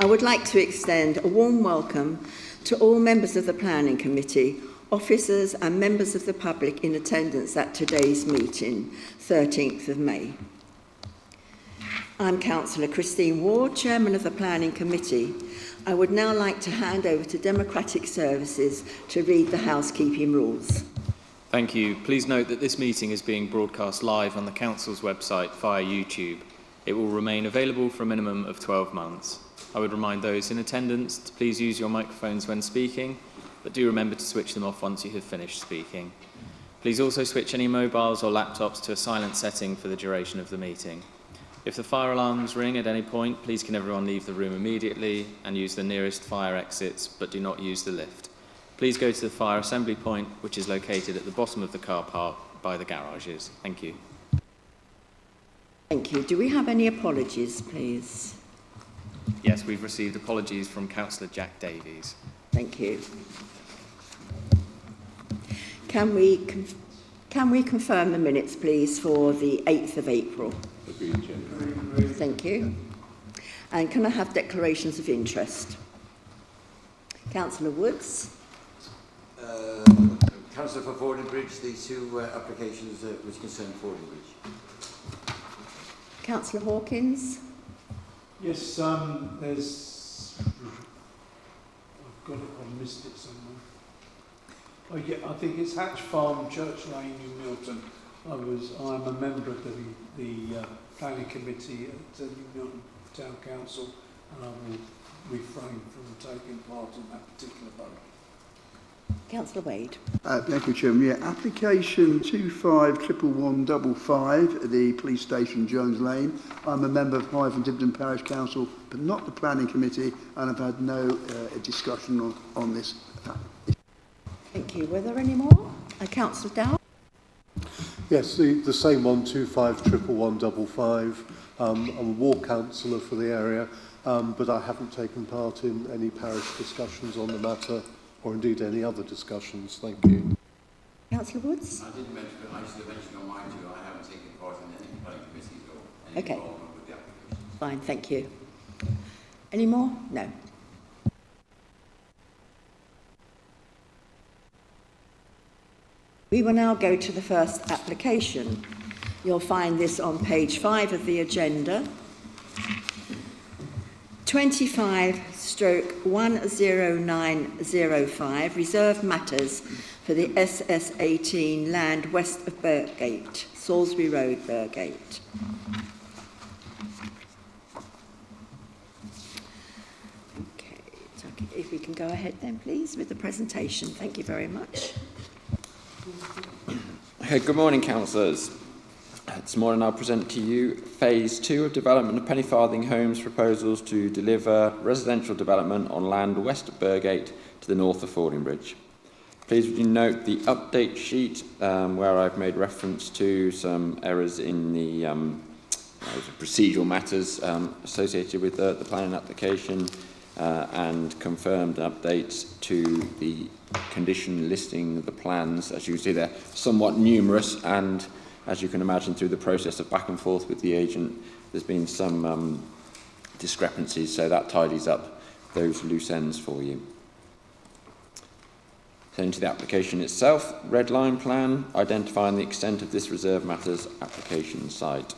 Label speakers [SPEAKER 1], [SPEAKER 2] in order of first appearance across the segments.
[SPEAKER 1] I would like to extend a warm welcome to all members of the Planning Committee, officers and members of the public in attendance at today's meeting, 13th of May. I'm Councillor Christine Ward, Chairman of the Planning Committee. I would now like to hand over to Democratic Services to read the housekeeping rules.
[SPEAKER 2] Thank you. Please note that this meeting is being broadcast live on the Council's website via YouTube. It will remain available for a minimum of 12 months. I would remind those in attendance to please use your microphones when speaking, but do remember to switch them off once you have finished speaking. Please also switch any mobiles or laptops to a silent setting for the duration of the meeting. If the fire alarms ring at any point, please can everyone leave the room immediately and use the nearest fire exits, but do not use the lift. Please go to the fire assembly point, which is located at the bottom of the car park by the garages. Thank you.
[SPEAKER 1] Thank you. Do we have any apologies, please?
[SPEAKER 2] Yes, we've received apologies from Councillor Jack Davies.
[SPEAKER 1] Thank you. Can we confirm the minutes, please, for the 8th of April? Thank you. And can I have declarations of interest? Councillor Woods.
[SPEAKER 3] Councillor for Fordingbridge, the two applications which concern Fordingbridge.
[SPEAKER 1] Councillor Hawkins.
[SPEAKER 4] Yes, there's. I've got it. I missed it somewhere. Oh yeah, I think it's Hatch Farm, Church Lane in Milton. I'm a member of the planning committee at New Milton Town Council, and I will refrain from taking part in that particular vote.
[SPEAKER 1] Councillor Wade.
[SPEAKER 5] Thank you, Chairman. Yeah, application 251155, the police station, Jones Lane. I'm a member of Hythe and Dibden Parish Council, but not the planning committee, and I've had no discussion on this.
[SPEAKER 1] Thank you. Were there any more? Councillor Dow.
[SPEAKER 6] Yes, the same one, 251155. I'm a ward councillor for the area, but I haven't taken part in any parish discussions on the matter, or indeed any other discussions. Thank you.
[SPEAKER 1] Councillor Woods.
[SPEAKER 3] I didn't mention, but I should have mentioned on mine too. I haven't taken part in any planning committees or any involvement with the application.
[SPEAKER 1] Fine, thank you. Any more? No. We will now go to the first application. You'll find this on page 5 of the agenda. 25/10905, reserved matters for the SS18 land west of Burgate, Salisbury Road, Burgate. Okay, if we can go ahead then, please, with the presentation. Thank you very much.
[SPEAKER 7] Good morning, councillors. This morning I'll present to you Phase 2 of development of Penny Farthing Homes proposals to deliver residential development on land west of Burgate to the north of Fordingbridge. Please would you note the update sheet where I've made reference to some errors in the procedural matters associated with the planning application and confirmed updates to the condition listing of the plans. As you can see, they're somewhat numerous, and as you can imagine, through the process of back and forth with the agent, there's been some discrepancies, so that tidies up those loose ends for you. Turning to the application itself, red line plan, identifying the extent of this reserve matters application site.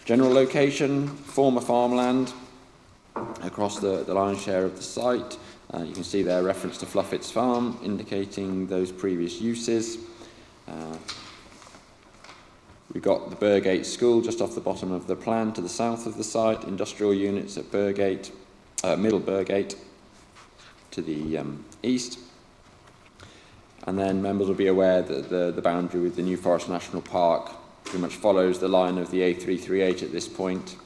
[SPEAKER 7] General location, former farmland across the lion's share of the site. You can see there reference to Fluffits Farm, indicating those previous uses. We've got the Burgate School just off the bottom of the plan to the south of the site, industrial units at Burgate, Middle Burgate to the east. And then members will be aware that the boundary with the New Forest National Park pretty much follows the line of the A338 at this point,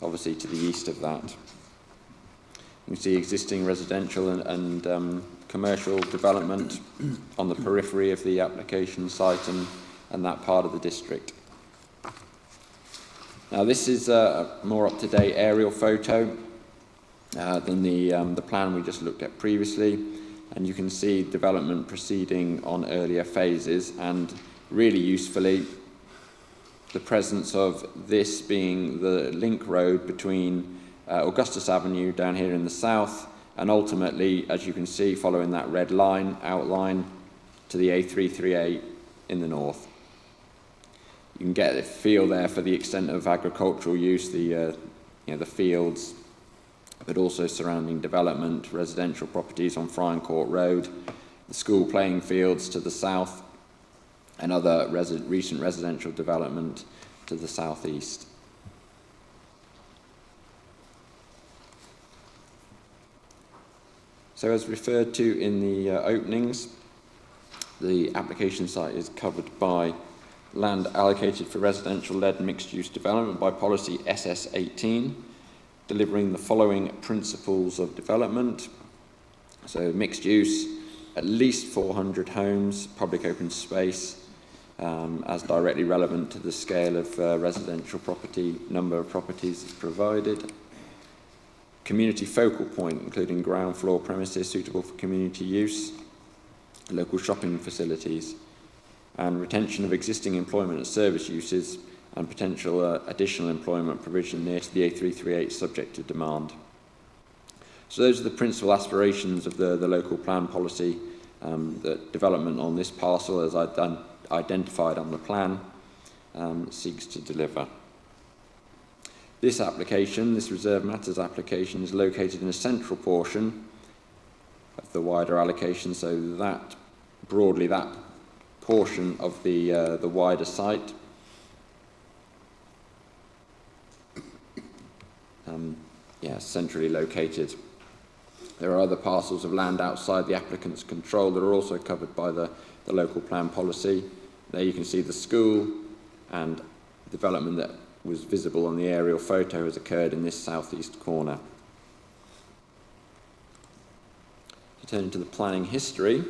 [SPEAKER 7] obviously to the east of that. You can see existing residential and commercial development on the periphery of the application site and that part of the district. Now this is a more up-to-date aerial photo than the plan we just looked at previously, and you can see development proceeding on earlier phases, and really usefully the presence of this being the link road between Augustus Avenue down here in the south, and ultimately, as you can see, following that red line outline, to the A338 in the north. You can get a feel there for the extent of agricultural use, the fields, but also surrounding development, residential properties on Friern Court Road, the school playing fields to the south, and other recent residential development to the southeast. So as referred to in the openings, the application site is covered by land allocated for residential-led mixed-use development by policy SS18, delivering the following principles of development. So mixed use, at least 400 homes, public open space, as directly relevant to the scale of residential property, number of properties provided. Community focal point, including ground floor premises suitable for community use, local shopping facilities, and retention of existing employment and service uses, and potential additional employment provision near to the A338 subject to demand. So those are the principal aspirations of the local plan policy that development on this parcel, as identified on the plan, seeks to deliver. This application, this Reserve Matters application, is located in a central portion of the wider allocation, so that, broadly, that portion of the wider site. Centrally located. There are other parcels of land outside the applicant's control that are also covered by the local plan policy. There you can see the school, and development that was visible on the aerial photo has occurred in this southeast corner. Turning to the planning history,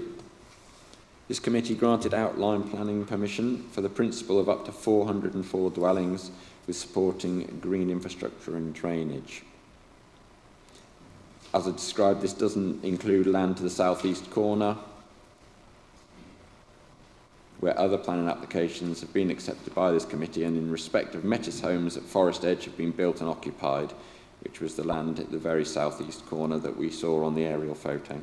[SPEAKER 7] this committee granted outline planning permission for the principle of up to 404 dwellings with supporting green infrastructure and drainage. As I described, this doesn't include land to the southeast corner, where other planning applications have been accepted by this committee, and in respect of Metis homes at Forest Edge have been built and occupied, which was the land at the very southeast corner that we saw on the aerial photo.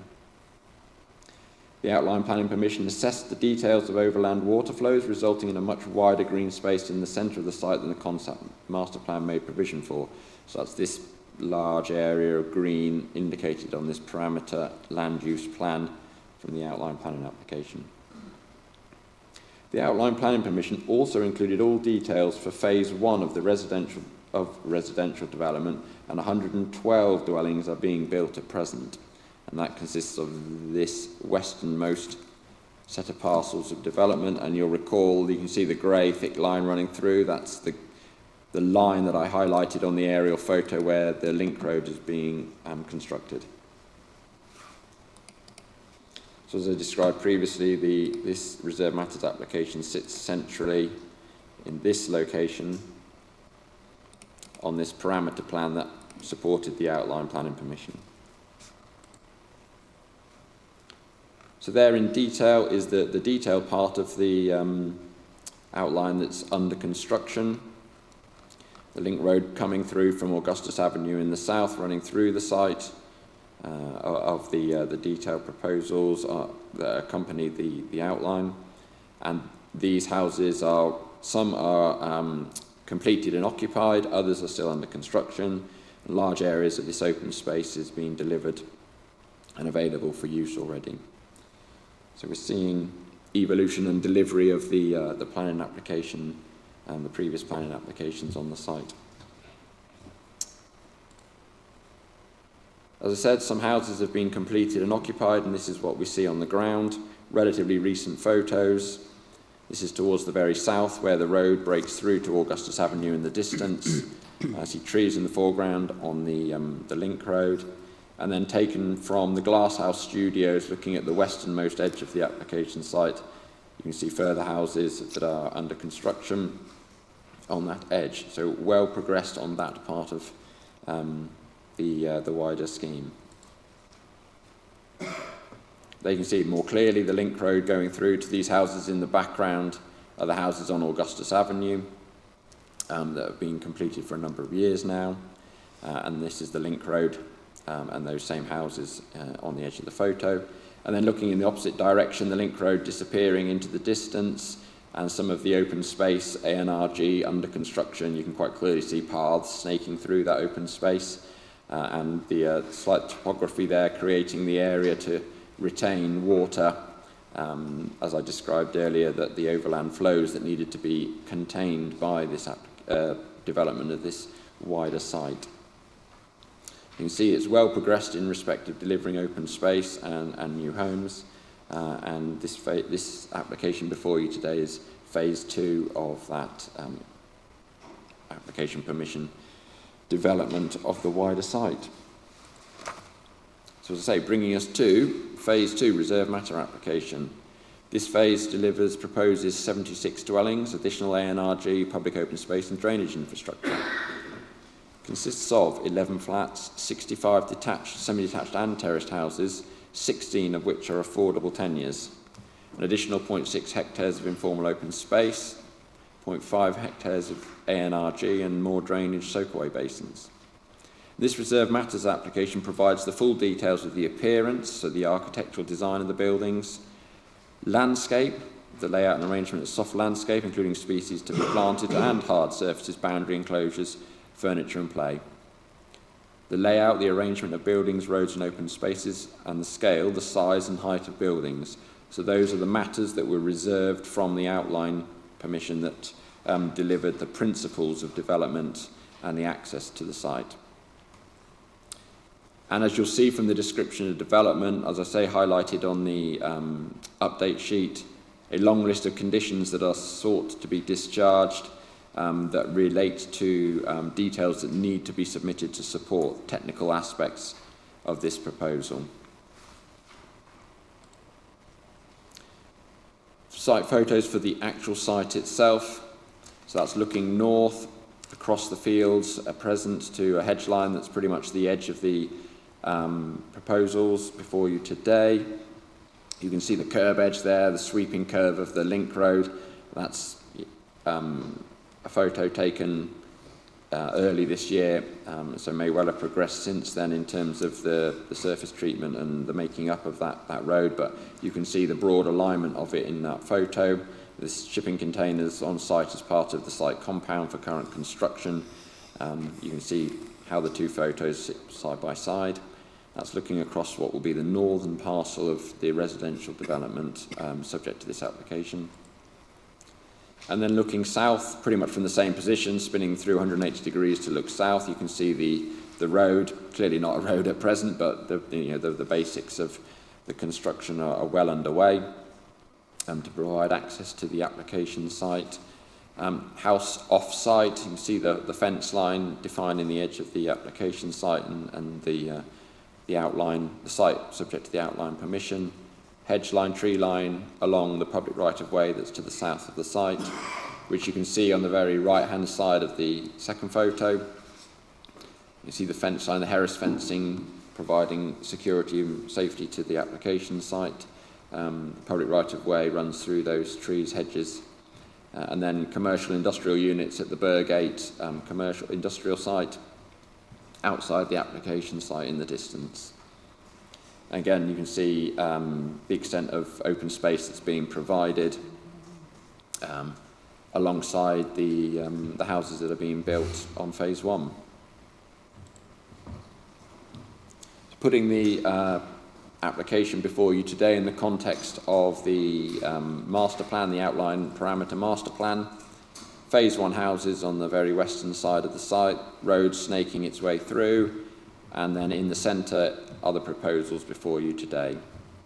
[SPEAKER 7] The outline planning permission assessed the details of overland water flows, resulting in a much wider green space in the centre of the site than the concept master plan made provision for. So that's this large area of green indicated on this parameter land use plan from the outline planning application. The outline planning permission also included all details for phase 1 of the residential development, and 112 dwellings are being built at present. And that consists of this westernmost set of parcels of development, and you'll recall, you can see the grey thick line running through. That's the line that I highlighted on the aerial photo where the link road is being constructed. So as I described previously, this Reserve Matters application sits centrally in this location on this parameter plan that supported the outline planning permission. So there in detail is the detailed part of the outline that's under construction. The link road coming through from Augustus Avenue in the south, running through the site of the detailed proposals that accompany the outline. And these houses some are completed and occupied, others are still under construction. And large areas of this open space is being delivered and available for use already. So we're seeing evolution and delivery of the planning application and the previous planning applications on the site. As I said, some houses have been completed and occupied, and this is what we see on the ground. Relatively recent photos. This is towards the very south, where the road breaks through to Augustus Avenue in the distance. I see trees in the foreground on the link road. And then taken from the Glasshouse Studios, looking at the westernmost edge of the application site. You can see further houses that are under construction on that edge. So well progressed on that part of the wider scheme. There you can see more clearly the link road going through to these houses in the background are the houses on Augustus Avenue. that have been completed for a number of years now. And this is the link road and those same houses on the edge of the photo. And then looking in the opposite direction, the link road disappearing into the distance, and some of the open space, ANRG, under construction. You can quite clearly see paths snaking through that open space, and the slight topography there creating the area to retain water, as I described earlier, that the overland flows that needed to be contained by this development of this wider site. You can see it's well progressed in respect of delivering open space and new homes, and this application before you today is phase 2 of that application permission development of the wider site. So as I say, bringing us to phase 2 reserve matter application. This phase proposes 76 dwellings, additional ANRG, public open space and drainage infrastructure. Consists of 11 flats, 65 detached, semi-detached and terraced houses, 16 of which are affordable tenures. An additional 0.6 hectares of informal open space, 0.5 hectares of ANRG and more drainage soakaway basins. This reserve matters application provides the full details of the appearance, so the architectural design of the buildings, landscape, the layout and arrangement of soft landscape, including species to be planted, and hard surfaces, boundary enclosures, furniture and play. The layout, the arrangement of buildings, roads and open spaces, and the scale, the size and height of buildings. So those are the matters that were reserved from the outline permission that delivered the principles of development and the access to the site. And as you'll see from the description of development, as I say, highlighted on the update sheet, a long list of conditions that are sought to be discharged that relate to details that need to be submitted to support technical aspects of this proposal. Site photos for the actual site itself. So that's looking north across the fields, present to a hedge line that's pretty much the edge of the proposals before you today. You can see the curb edge there, the sweeping curve of the link road. That's a photo taken early this year, so may well have progressed since then in terms of the surface treatment and the making up of that road, but you can see the broad alignment of it in that photo. The shipping containers on site as part of the site compound for current construction. You can see how the two photos sit side by side. That's looking across what will be the northern parcel of the residential development subject to this application. And then looking south, pretty much from the same position, spinning through 180 degrees to look south, you can see the road, clearly not a road at present, but the basics of the construction are well underway to provide access to the application site. House off-site, you can see the fence line defining the edge of the application site and the outline, the site subject to the outline permission. Hedge line, tree line along the public right-of-way that's to the south of the site, which you can see on the very right-hand side of the second photo. You see the fence line, the Harris fencing, providing security and safety to the application site. Public right-of-way runs through those trees, hedges, and then commercial industrial units at the Burgate commercial industrial site outside the application site in the distance. Again, you can see the extent of open space that's being provided alongside the houses that are being built on phase 1. Putting the application before you today in the context of the master plan, the outline parameter master plan. Phase 1 houses on the very western side of the site, road snaking its way through, and then in the centre are the proposals before you today,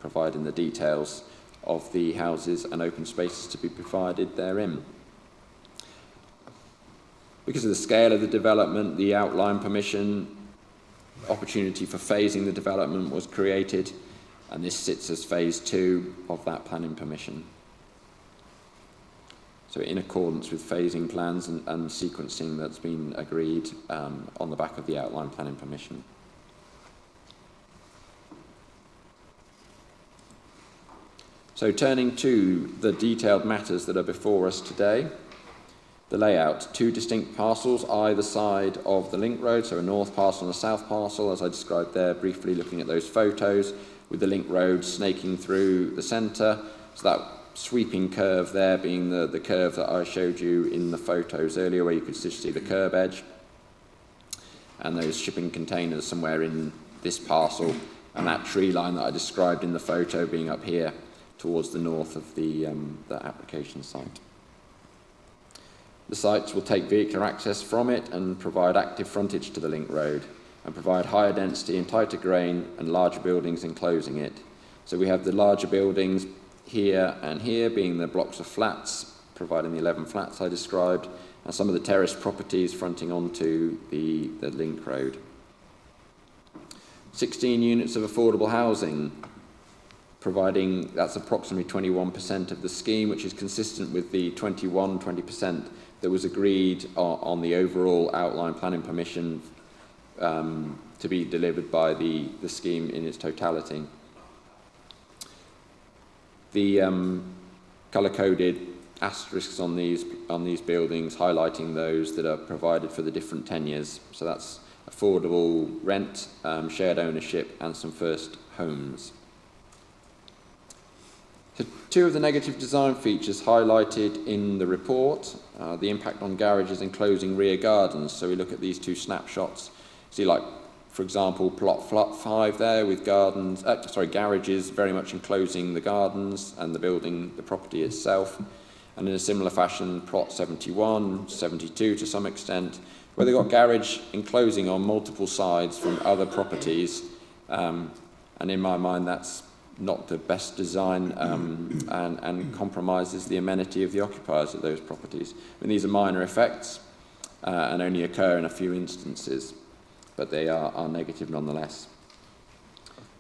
[SPEAKER 7] providing the details of the houses and open spaces to be provided therein. Because of the scale of the development, the outline permission opportunity for phasing the development was created, and this sits as phase 2 of that planning permission. So in accordance with phasing plans and sequencing that's been agreed on the back of the outline planning permission. So turning to the detailed matters that are before us today, The layout, 2 distinct parcels either side of the link road, so a north parcel and a south parcel, as I described there briefly looking at those photos, with the link road snaking through the centre. So that sweeping curve there being the curve that I showed you in the photos earlier, where you could see the curb edge, and those shipping containers somewhere in this parcel, and that tree line that I described in the photo being up here towards the north of the application site. The sites will take vehicular access from it and provide active frontage to the link road, and provide higher density and tighter grain and larger buildings enclosing it. So we have the larger buildings here and here being the blocks of flats, providing the 11 flats I described, and some of the terrace properties fronting onto the link road. 16 units of affordable housing, providing that's approximately 21% of the scheme, which is consistent with the 20% that was agreed on the overall outline planning permission to be delivered by the scheme in its totality. The colour-coded asterisks on these buildings highlighting those that are provided for the different tenures. So that's affordable rent, shared ownership, and some first homes. So 2 of the negative design features highlighted in the report, the impact on garages enclosing rear gardens. So we look at these 2 snapshots. See, like, for example, plot 5 there with garages very much enclosing the gardens and the building, the property itself. And in a similar fashion, plot 71, 72 to some extent, where they've got garage enclosing on multiple sides from other properties. And in my mind, that's not the best design and compromises the amenity of the occupiers of those properties. I mean, these are minor effects and only occur in a few instances, but they are negative nonetheless.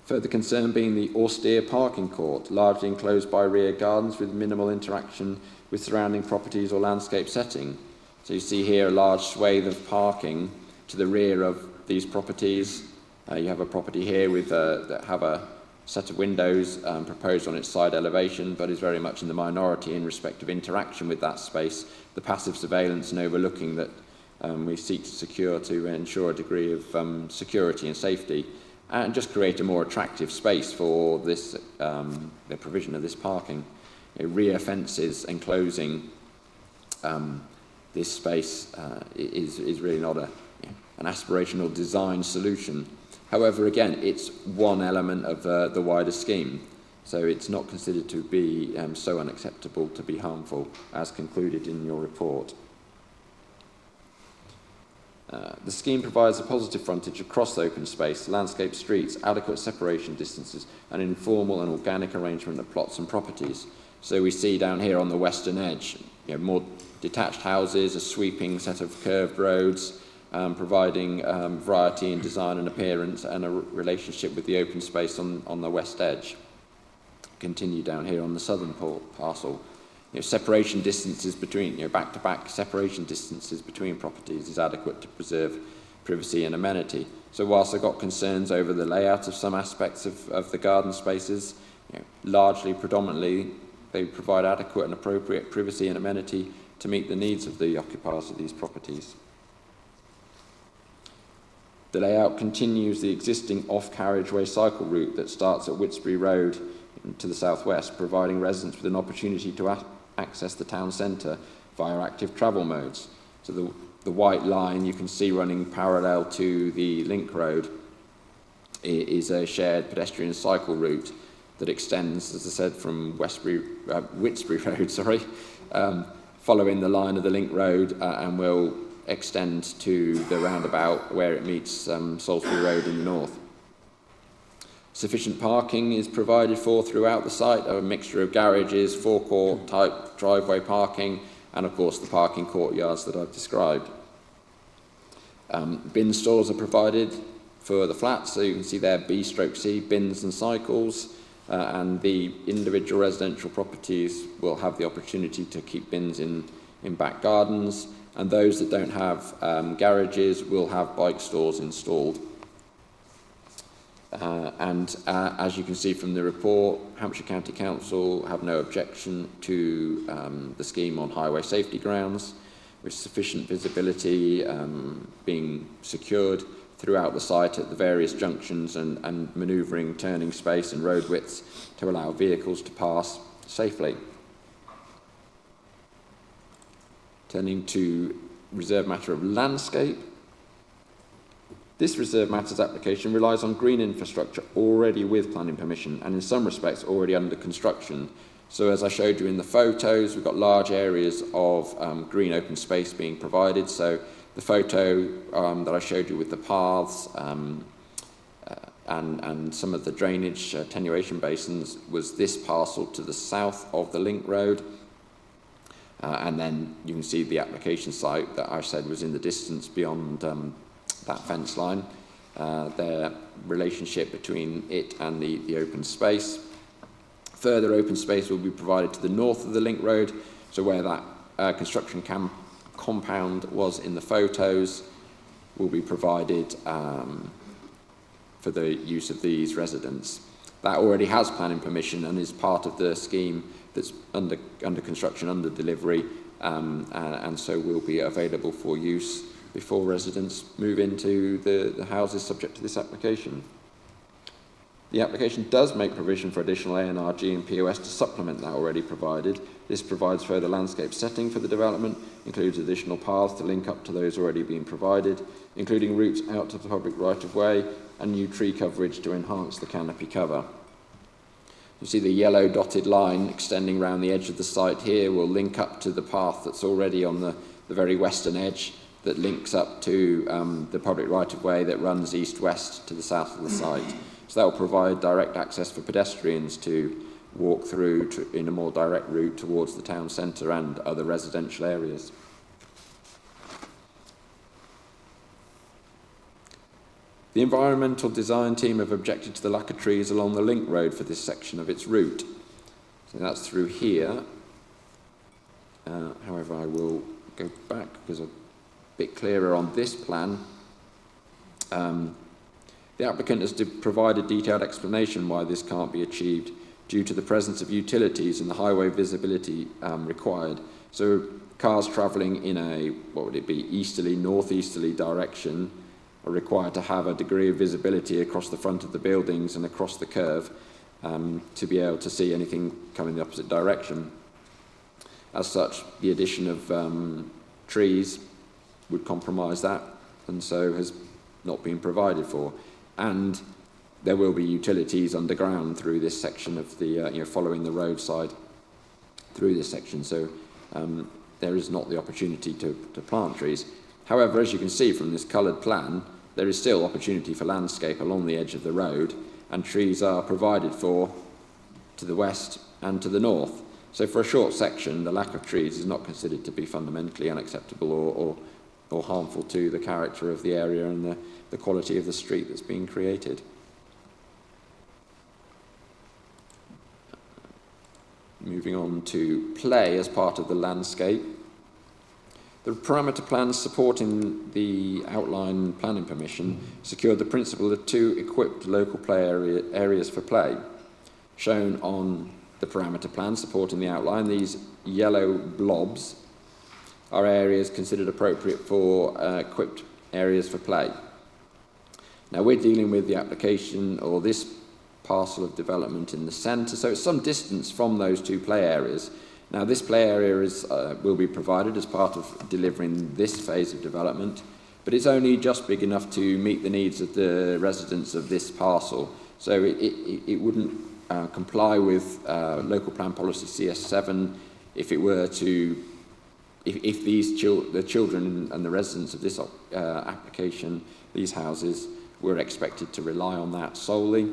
[SPEAKER 7] Further concern being the austere parking court, largely enclosed by rear gardens with minimal interaction with surrounding properties or landscape setting. So you see here a large swathe of parking to the rear of these properties. You have a property here with that have a set of windows proposed on its side elevation, but is very much in the minority in respect of interaction with that space, the passive surveillance and overlooking that we seek to secure to ensure a degree of security and safety, and just create a more attractive space for this, the provision of this parking. Rear fences enclosing this space is really not an aspirational design solution. However, again, it's one element of the wider scheme, so it's not considered to be so unacceptable to be harmful, as concluded in your report. The scheme provides a positive frontage across the open space, landscape streets, adequate separation distances, and informal and organic arrangement of plots and properties. So we see down here on the western edge, more detached houses, a sweeping set of curved roads, providing variety in design and appearance, and a relationship with the open space on the west edge. Continue down here on the southern parcel. Separation distances between, back-to-back separation distances between properties is adequate to preserve privacy and amenity. So whilst I've got concerns over the layout of some aspects of the garden spaces, largely, predominantly, they provide adequate and appropriate privacy and amenity to meet the needs of the occupiers of these properties. The layout continues the existing off-carriageway cycle route that starts at Whitsbury Road to the southwest, providing residents with an opportunity to access the town centre via active travel modes. So the white line you can see running parallel to the link road is a shared pedestrian cycle route that extends, as I said, from Whitsbury Road, following the line of the link road and will extend to the roundabout where it meets Salisbury Road in the north. Sufficient parking is provided for throughout the site, a mixture of garages, forecourt type driveway parking, and of course the parking courtyards that I've described. Bin stores are provided for the flats, so you can see there B/C, bins and cycles, and the individual residential properties will have the opportunity to keep bins in back gardens, and those that don't have garages will have bike stores installed. As you can see from the report, Hampshire County Council have no objection to the scheme on highway safety grounds. with sufficient visibility being secured throughout the site at the various junctions and manoeuvring turning space and road widths to allow vehicles to pass safely. Turning to reserve matter of landscape. This reserve matters application relies on green infrastructure already with planning permission and in some respects already under construction. So as I showed you in the photos, we've got large areas of green open space being provided. So the photo that I showed you with the paths and some of the drainage attenuation basins was this parcel to the south of the link road. And then you can see the application site that I said was in the distance beyond that fence line. Their relationship between it and the open space. Further open space will be provided to the north of the link road, so where that construction compound was in the photos will be provided for the use of these residents. That already has planning permission and is part of the scheme that's under construction, under delivery, and so will be available for use before residents move into the houses subject to this application. The application does make provision for additional A&R, G and POS to supplement that already provided. This provides further landscape setting for the development, includes additional paths to link up to those already being provided, including routes out to the public right-of-way and new tree coverage to enhance the canopy cover. You see the yellow dotted line extending around the edge of the site here will link up to the path that's already on the very western edge that links up to the public right-of-way that runs east-west to the south of the site. So that will provide direct access for pedestrians to walk through in a more direct route towards the town centre and other residential areas. The environmental design team have objected to the lack of trees along the link road for this section of its route. So that's through here. However, I will go back because I'm a bit clearer on this plan. The applicant has provided detailed explanation why this can't be achieved due to the presence of utilities and the highway visibility required. So cars travelling in a, what would it be, easterly, northeasterly direction are required to have a degree of visibility across the front of the buildings and across the curve to be able to see anything coming the opposite direction. As such, the addition of trees would compromise that, and so has not been provided for. And there will be utilities underground through this section of the, following the roadside through this section. So there is not the opportunity to plant trees. However, as you can see from this coloured plan, there is still opportunity for landscape along the edge of the road, and trees are provided for to the west and to the north. So for a short section, the lack of trees is not considered to be fundamentally unacceptable or harmful to the character of the area and the quality of the street that's being created. Moving on to play as part of the landscape. The parameter plans supporting the outline planning permission secured the principle of 2 equipped local play areas for play. Shown on the parameter plan supporting the outline, these yellow blobs are areas considered appropriate for equipped areas for play. Now we're dealing with the application or this parcel of development in the centre, so it's some distance from those 2 play areas. Now this play area will be provided as part of delivering this phase of development, but it's only just big enough to meet the needs of the residents of this parcel. So it wouldn't comply with local plan policy CS7 if it were to, if the children and the residents of this application, these houses, were expected to rely on that solely.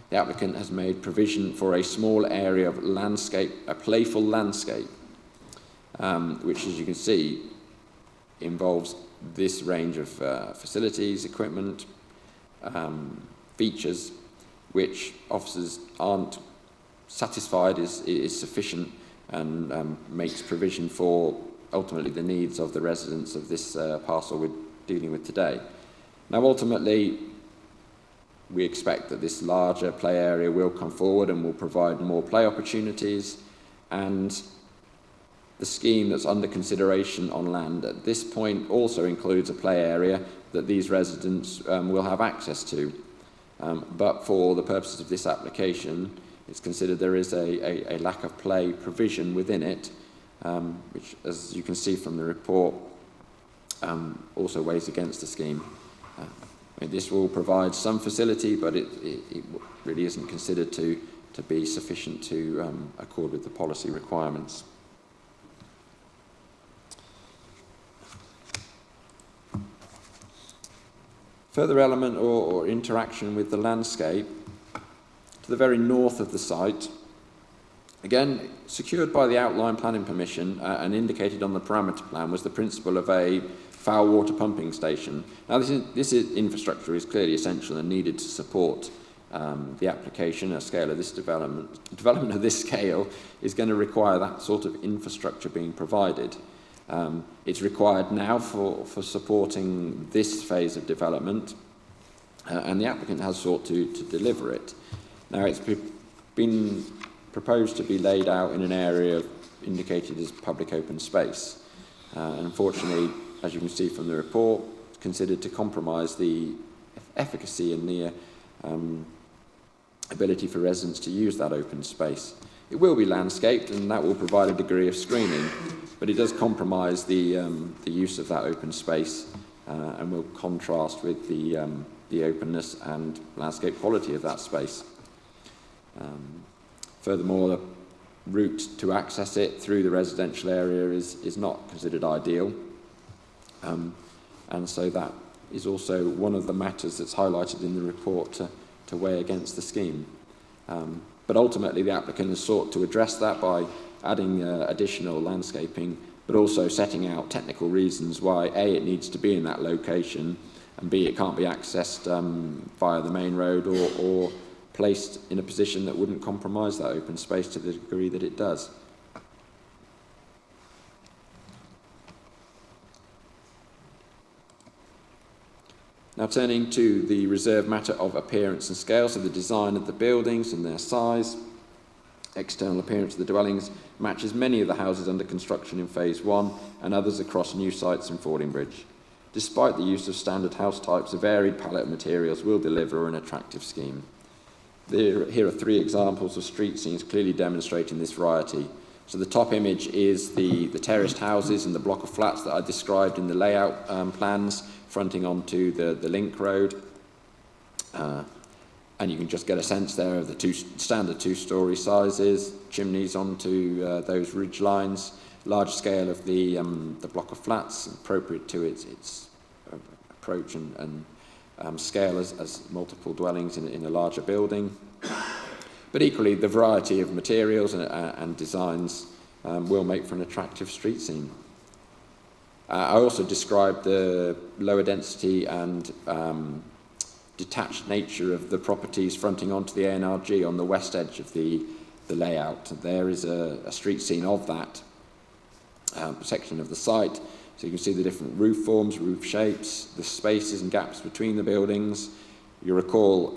[SPEAKER 7] The applicant has made provision for a small area of landscape, a playful landscape, which, as you can see, involves this range of facilities, equipment, features, which officers aren't satisfied is sufficient and makes provision for ultimately the needs of the residents of this parcel we're dealing with today. Now, ultimately, we expect that this larger play area will come forward and will provide more play opportunities, and The scheme that's under consideration on land at this point also includes a play area that these residents will have access to. But for the purposes of this application, it's considered there is a lack of play provision within it, which, as you can see from the report, also weighs against the scheme. This will provide some facility, but it really isn't considered to be sufficient to accord with the policy requirements. Further element or interaction with the landscape, to the very north of the site, again, secured by the outline planning permission and indicated on the parameter plan, was the principle of a foul water pumping station. Now, this infrastructure is clearly essential and needed to support the application. A scale of this development of this scale is going to require that sort of infrastructure being provided. It's required now for supporting this phase of development, and the applicant has sought to deliver it. Now, it's been proposed to be laid out in an area indicated as public open space. And unfortunately, as you can see from the report, it's considered to compromise the efficacy and the ability for residents to use that open space. It will be landscaped, and that will provide a degree of screening, but it does compromise the use of that open space and will contrast with the openness and landscape quality of that space. Furthermore, the route to access it through the residential area is not considered ideal, and so that is also one of the matters that's highlighted in the report to weigh against the scheme. But ultimately, the applicant has sought to address that by adding additional landscaping, but also setting out technical reasons why A, it needs to be in that location, and B, it can't be accessed via the main road or placed in a position that wouldn't compromise that open space to the degree that it does. Now, turning to the reserved matter of appearance and scale, so the design of the buildings and their size, external appearance of the dwellings matches many of the houses under construction in Phase 1 and others across new sites in Fordingbridge. Despite the use of standard house types, a varied palette of materials will deliver an attractive scheme. Here are 3 examples of street scenes clearly demonstrating this variety. So the top image is the terraced houses and the block of flats that I described in the layout plans, fronting onto the link road. And you can just get a sense there of the standard 2-storey sizes, chimneys onto those ridge lines, large scale of the block of flats, appropriate to its approach and scale as multiple dwellings in a larger building. But equally, the variety of materials and designs will make for an attractive street scene. I also described the lower density and detached nature of the properties fronting onto the ANRG on the west edge of the layout. There is a street scene of that section of the site. So you can see the different roof forms, roof shapes, the spaces and gaps between the buildings. You recall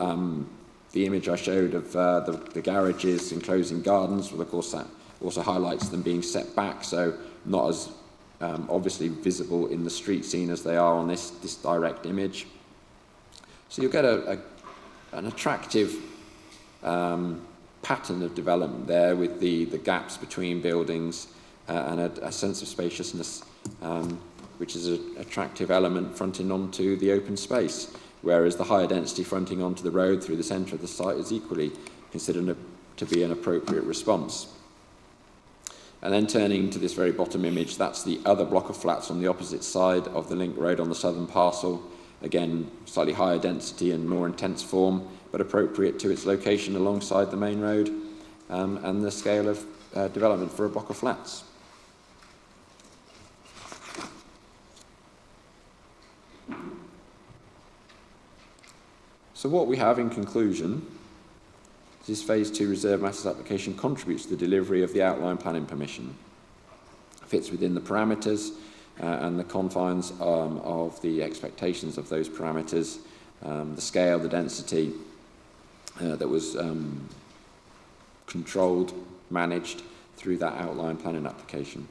[SPEAKER 7] the image I showed of the garages enclosing gardens. Well, of course, that also highlights them being set back, so not as obviously visible in the street scene as they are on this direct image. So you'll get an attractive pattern of development there with the gaps between buildings and a sense of spaciousness, which is an attractive element fronting onto the open space, whereas the higher density fronting onto the road through the centre of the site is equally considered to be an appropriate response. And then turning to this very bottom image, that's the other block of flats on the opposite side of the link road on the southern parcel. Again, slightly higher density and more intense form, but appropriate to its location alongside the main road and the scale of development for a block of flats. So what we have in conclusion, this Phase 2 Reserve Matters application contributes to the delivery of the outline planning permission. Fits within the parameters and the confines of the expectations of those parameters, the scale, the density that was controlled, managed through that outline planning application.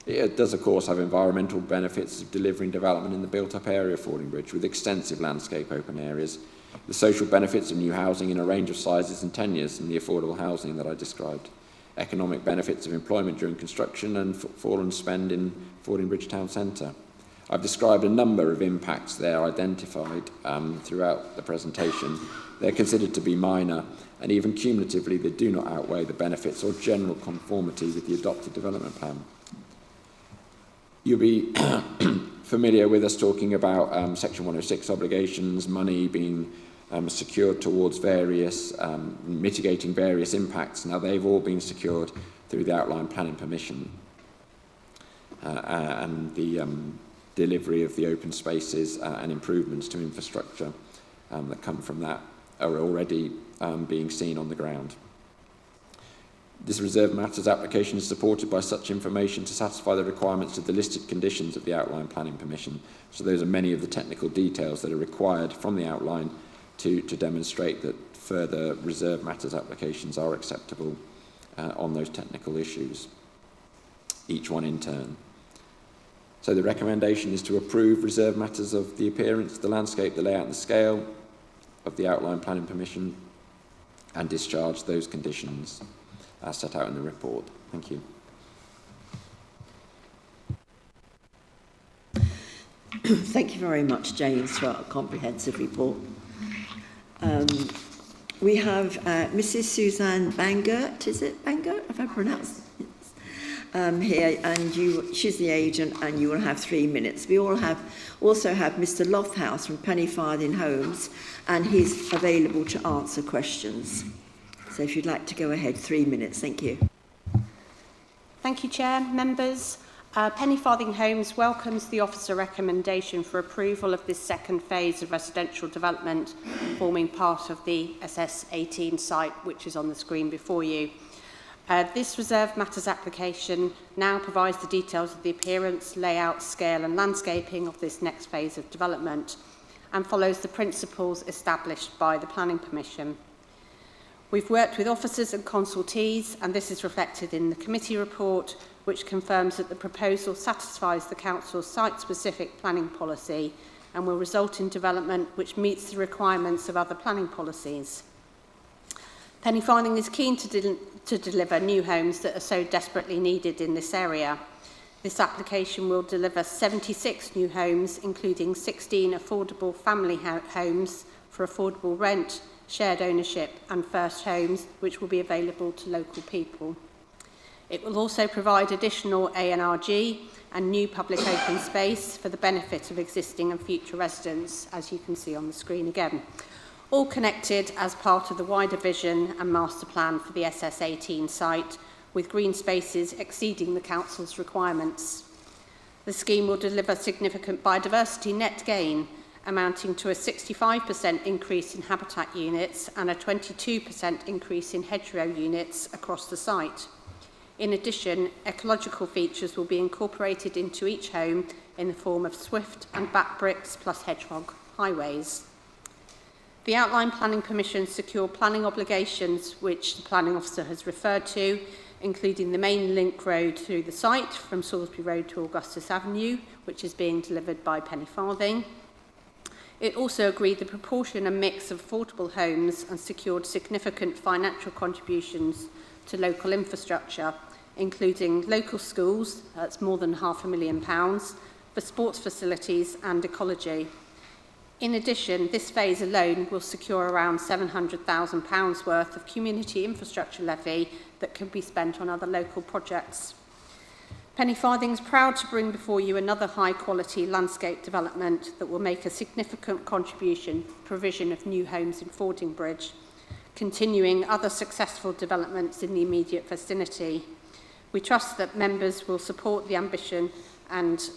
[SPEAKER 7] It does, of course, have environmental benefits of delivering development in the built-up area of Fordingbridge with extensive landscape open areas, the social benefits of new housing in a range of sizes and tenures and the affordable housing that I described, economic benefits of employment during construction and footfall and spend in Fordingbridge town centre. I've described a number of impacts there identified throughout the presentation. They're considered to be minor, and even cumulatively they do not outweigh the benefits or general conformity with the adopted development plan. You'll be familiar with us talking about Section 106 obligations, money being secured towards various, mitigating various impacts. Now, they've all been secured through the outline planning permission and the delivery of the open spaces and improvements to infrastructure that come from that are already being seen on the ground. This Reserve Matters application is supported by such information to satisfy the requirements of the listed conditions of the outline planning permission. So those are many of the technical details that are required from the outline to demonstrate that further Reserve Matters applications are acceptable on those technical issues, each one in turn. So the recommendation is to approve Reserve Matters of the appearance, the landscape, the layout and the scale of the outline planning permission and discharge those conditions as set out in the report. Thank you.
[SPEAKER 1] Thank you very much, James, for a comprehensive report. We have Mrs. Suzanne Bangert, is it Bangert? Have I pronounced it? Here, and she's the agent, and you will have 3 minutes. We also have Mr. Lofthouse from Penny Farthing Homes, and he's available to answer questions. So if you'd like to go ahead, 3 minutes. Thank you.
[SPEAKER 8] Thank you, Chair. Members, Penny Farthing Homes welcomes the officer recommendation for approval of this second phase of residential development forming part of the SS18 site, which is on the screen before you. This Reserve Matters application now provides the details of the appearance, layout, scale and landscaping of this next phase of development and follows the principles established by the Planning Permission. We've worked with officers and consultees, and this is reflected in the committee report, which confirms that the proposal satisfies the Council's site-specific planning policy and will result in development which meets the requirements of other planning policies. Penny Farthing is keen to deliver new homes that are so desperately needed in this area. This application will deliver 76 new homes, including 16 affordable family homes for affordable rent, shared ownership and first homes, which will be available to local people. It will also provide additional ANRG and new public open space for the benefit of existing and future residents, as you can see on the screen again. All connected as part of the wider vision and master plan for the SS18 site, with green spaces exceeding the Council's requirements. The scheme will deliver significant biodiversity net gain, amounting to a 65% increase in habitat units and a 22% increase in hedgerow units across the site. In addition, ecological features will be incorporated into each home in the form of swift and back bricks plus hedgehog highways. The outline planning permission secure planning obligations which the planning officer has referred to, including the main link road through the site from Salisbury Road to Augustus Avenue, which is being delivered by Penny Farthing. It also agreed the proportion and mix of affordable homes and secured significant financial contributions to local infrastructure, including local schools, that's more than £500,000, for sports facilities and ecology. In addition, this phase alone will secure around £700,000 worth of community infrastructure levy that can be spent on other local projects. Penny Farthing is proud to bring before you another high-quality landscape development that will make a significant contribution to the provision of new homes in Fordingbridge, continuing other successful developments in the immediate vicinity. We trust that members will support the ambition and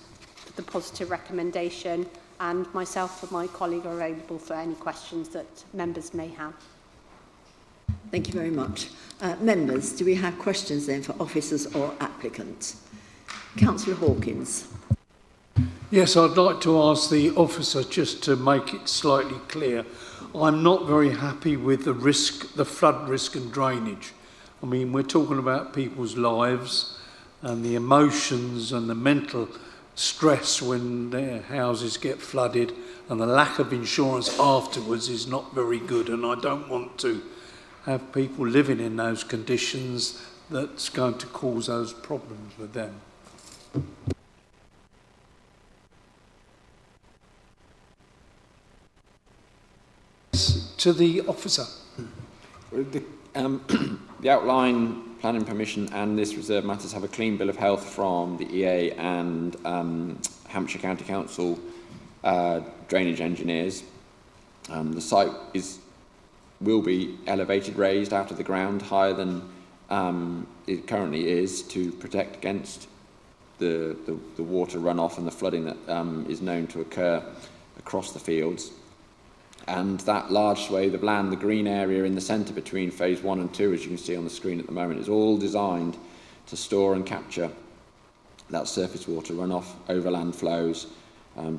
[SPEAKER 8] the positive recommendation, and myself and my colleague are available for any questions that members may have.
[SPEAKER 1] Thank you very much. Members, do we have questions then for officers or applicants? Councillor Hawkins.
[SPEAKER 4] Yes, I'd like to ask the officer, just to make it slightly clear, I'm not very happy with the risk, the flood risk and drainage. I mean, we're talking about people's lives. and the emotions and the mental stress when their houses get flooded, and the lack of insurance afterwards is not very good, and I don't want to have people living in those conditions that's going to cause those problems with them. To the officer.
[SPEAKER 7] The outline, planning permission and this reserve matters have a clean bill of health from the EA and Hampshire County Council drainage engineers. The site will be elevated, raised out of the ground, higher than it currently is, to protect against the water runoff and the flooding that is known to occur across the fields. And that large swathe of land, the green area in the centre between phase 1 and 2, as you can see on the screen at the moment, is all designed to store and capture that surface water runoff, overland flows,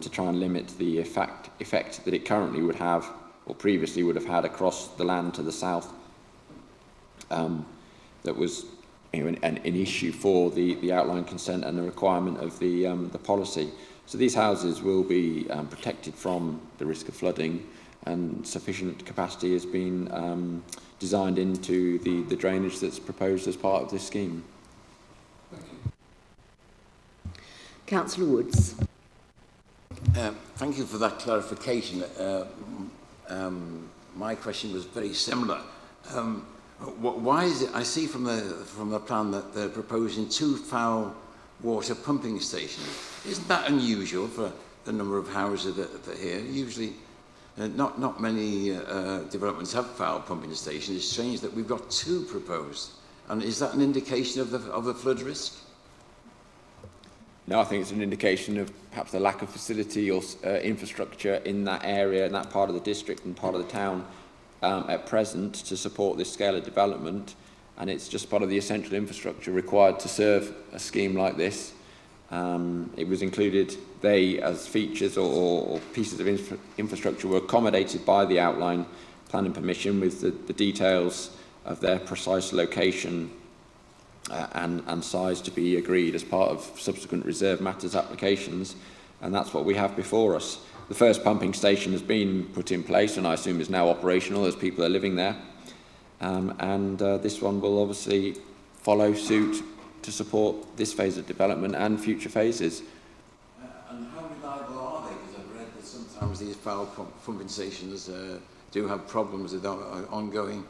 [SPEAKER 7] to try and limit the effect that it currently would have, or previously would have had, across the land to the south. That was, you know, an issue for the outline consent and the requirement of the policy. So these houses will be protected from the risk of flooding, and sufficient capacity has been designed into the drainage that's proposed as part of this scheme.
[SPEAKER 4] Thank you.
[SPEAKER 1] Councillor Woods.
[SPEAKER 3] Thank you for that clarification. My question was very similar. Why is it? I see from the plan that they're proposing 2 foul water pumping stations. Isn't that unusual for the number of houses that are here? Usually, not many developments have foul pumping stations. It's strange that we've got 2 proposed. And is that an indication of the flood risk?
[SPEAKER 7] No, I think it's an indication of perhaps the lack of facility or infrastructure in that area, in that part of the district and part of the town at present to support this scale of development. And it's just part of the essential infrastructure required to serve a scheme like this. It was included, as features or pieces of infrastructure were accommodated by the outline planning permission with the details of their precise location and size to be agreed as part of subsequent reserve matters applications, and that's what we have before us. The first pumping station has been put in place and I assume is now operational as people are living there, and this one will obviously follow suit to support this phase of development and future phases.
[SPEAKER 3] And how reliable are they? Because I've read that sometimes these foul pumping stations do have problems with ongoing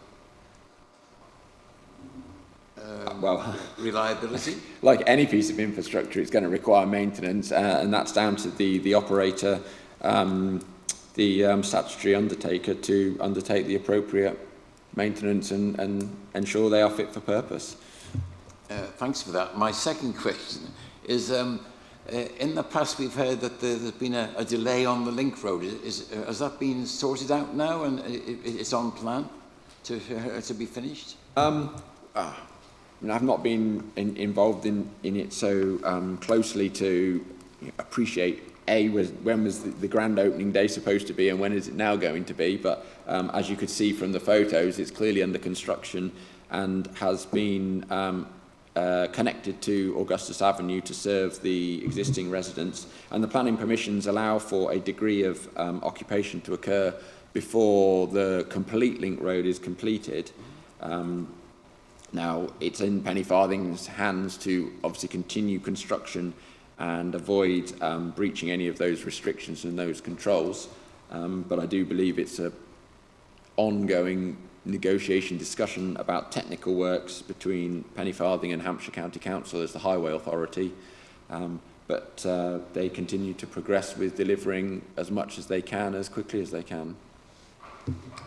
[SPEAKER 3] reliability.
[SPEAKER 7] Like any piece of infrastructure, it's going to require maintenance, and that's down to the operator, the statutory undertaker, to undertake the appropriate maintenance and ensure they are fit for purpose.
[SPEAKER 3] Thanks for that. My second question is, in the past we've heard that there's been a delay on the link road. Has that been sorted out now and it's on plan to be finished?
[SPEAKER 7] I've not been involved in it so closely to appreciate when was the grand opening day supposed to be and when is it now going to be, but as you could see from the photos, it's clearly under construction and has been connected to Augustus Avenue to serve the existing residents, and the planning permissions allow for a degree of occupation to occur before the complete link road is completed. Now, it's in Penny Farthing's hands to obviously continue construction and avoid breaching any of those restrictions and those controls. But I do believe it's an ongoing negotiation discussion about technical works between Penny Farthing and Hampshire County Council as the highway authority. But they continue to progress with delivering as much as they can, as quickly as they can.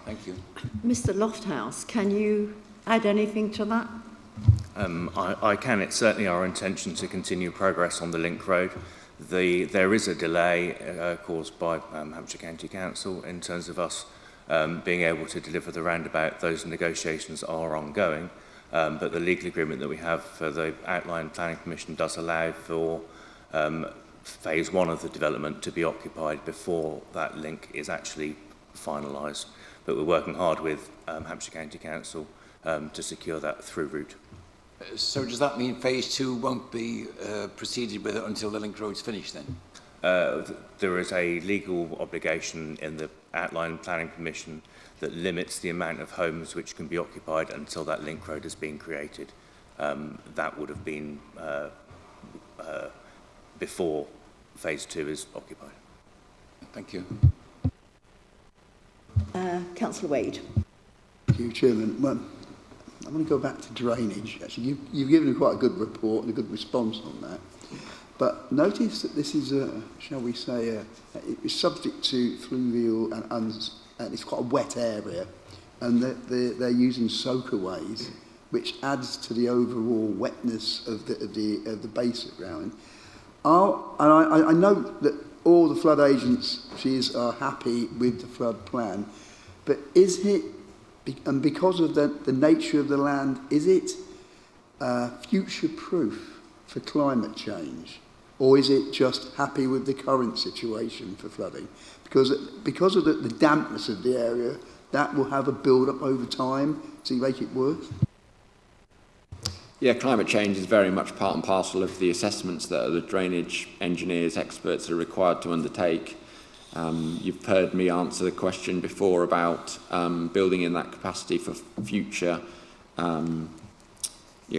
[SPEAKER 3] Thank you.
[SPEAKER 1] Mr. Lofthouse, can you add anything to that?
[SPEAKER 9] I can. It's certainly our intention to continue progress on the link road. There is a delay caused by Hampshire County Council in terms of us being able to deliver the roundabout. Those negotiations are ongoing, but the legal agreement that we have for the outline planning permission does allow for phase 1 of the development to be occupied before that link is actually finalised. But we're working hard with Hampshire County Council to secure that through route.
[SPEAKER 3] So does that mean phase 2 won't be proceeded with until the link road's finished then?
[SPEAKER 9] There is a legal obligation in the outline planning permission that limits the amount of homes which can be occupied until that link road has been created. That would have been before phase 2 is occupied.
[SPEAKER 3] Thank you.
[SPEAKER 1] Councillor Wade.
[SPEAKER 5] Thank you, Chairman. Well, I want to go back to drainage. Actually, you've given quite a good report and a good response on that. But notice that this is, shall we say, it's subject to fluvial and it's quite a wet area, and they're using soakaways, which adds to the overall wetness of the base around. I know that all the flood agencies are happy with the flood plan, but is it, and because of the nature of the land, is it future-proof for climate change? Or is it just happy with the current situation for flooding? Because of the dampness of the area, that will have a build-up over time to make it worse?
[SPEAKER 7] Yeah, climate change is very much part and parcel of the assessments that the drainage engineers, experts are required to undertake. You've heard me answer the question before about building in that capacity for future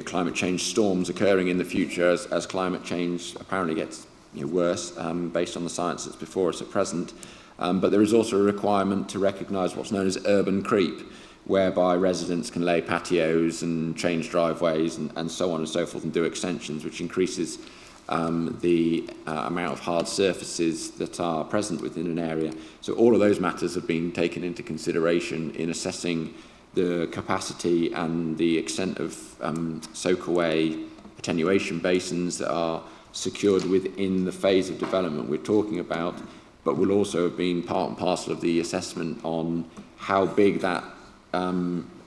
[SPEAKER 7] climate change storms occurring in the future as climate change apparently gets worse based on the science that's before us at present. But there is also a requirement to recognise what's known as urban creep, whereby residents can lay patios and change driveways and so on and so forth and do extensions, which increases the amount of hard surfaces that are present within an area. So all of those matters have been taken into consideration in assessing the capacity and the extent of soakaway attenuation basins that are secured within the phase of development we're talking about, but will also have been part and parcel of the assessment on how big that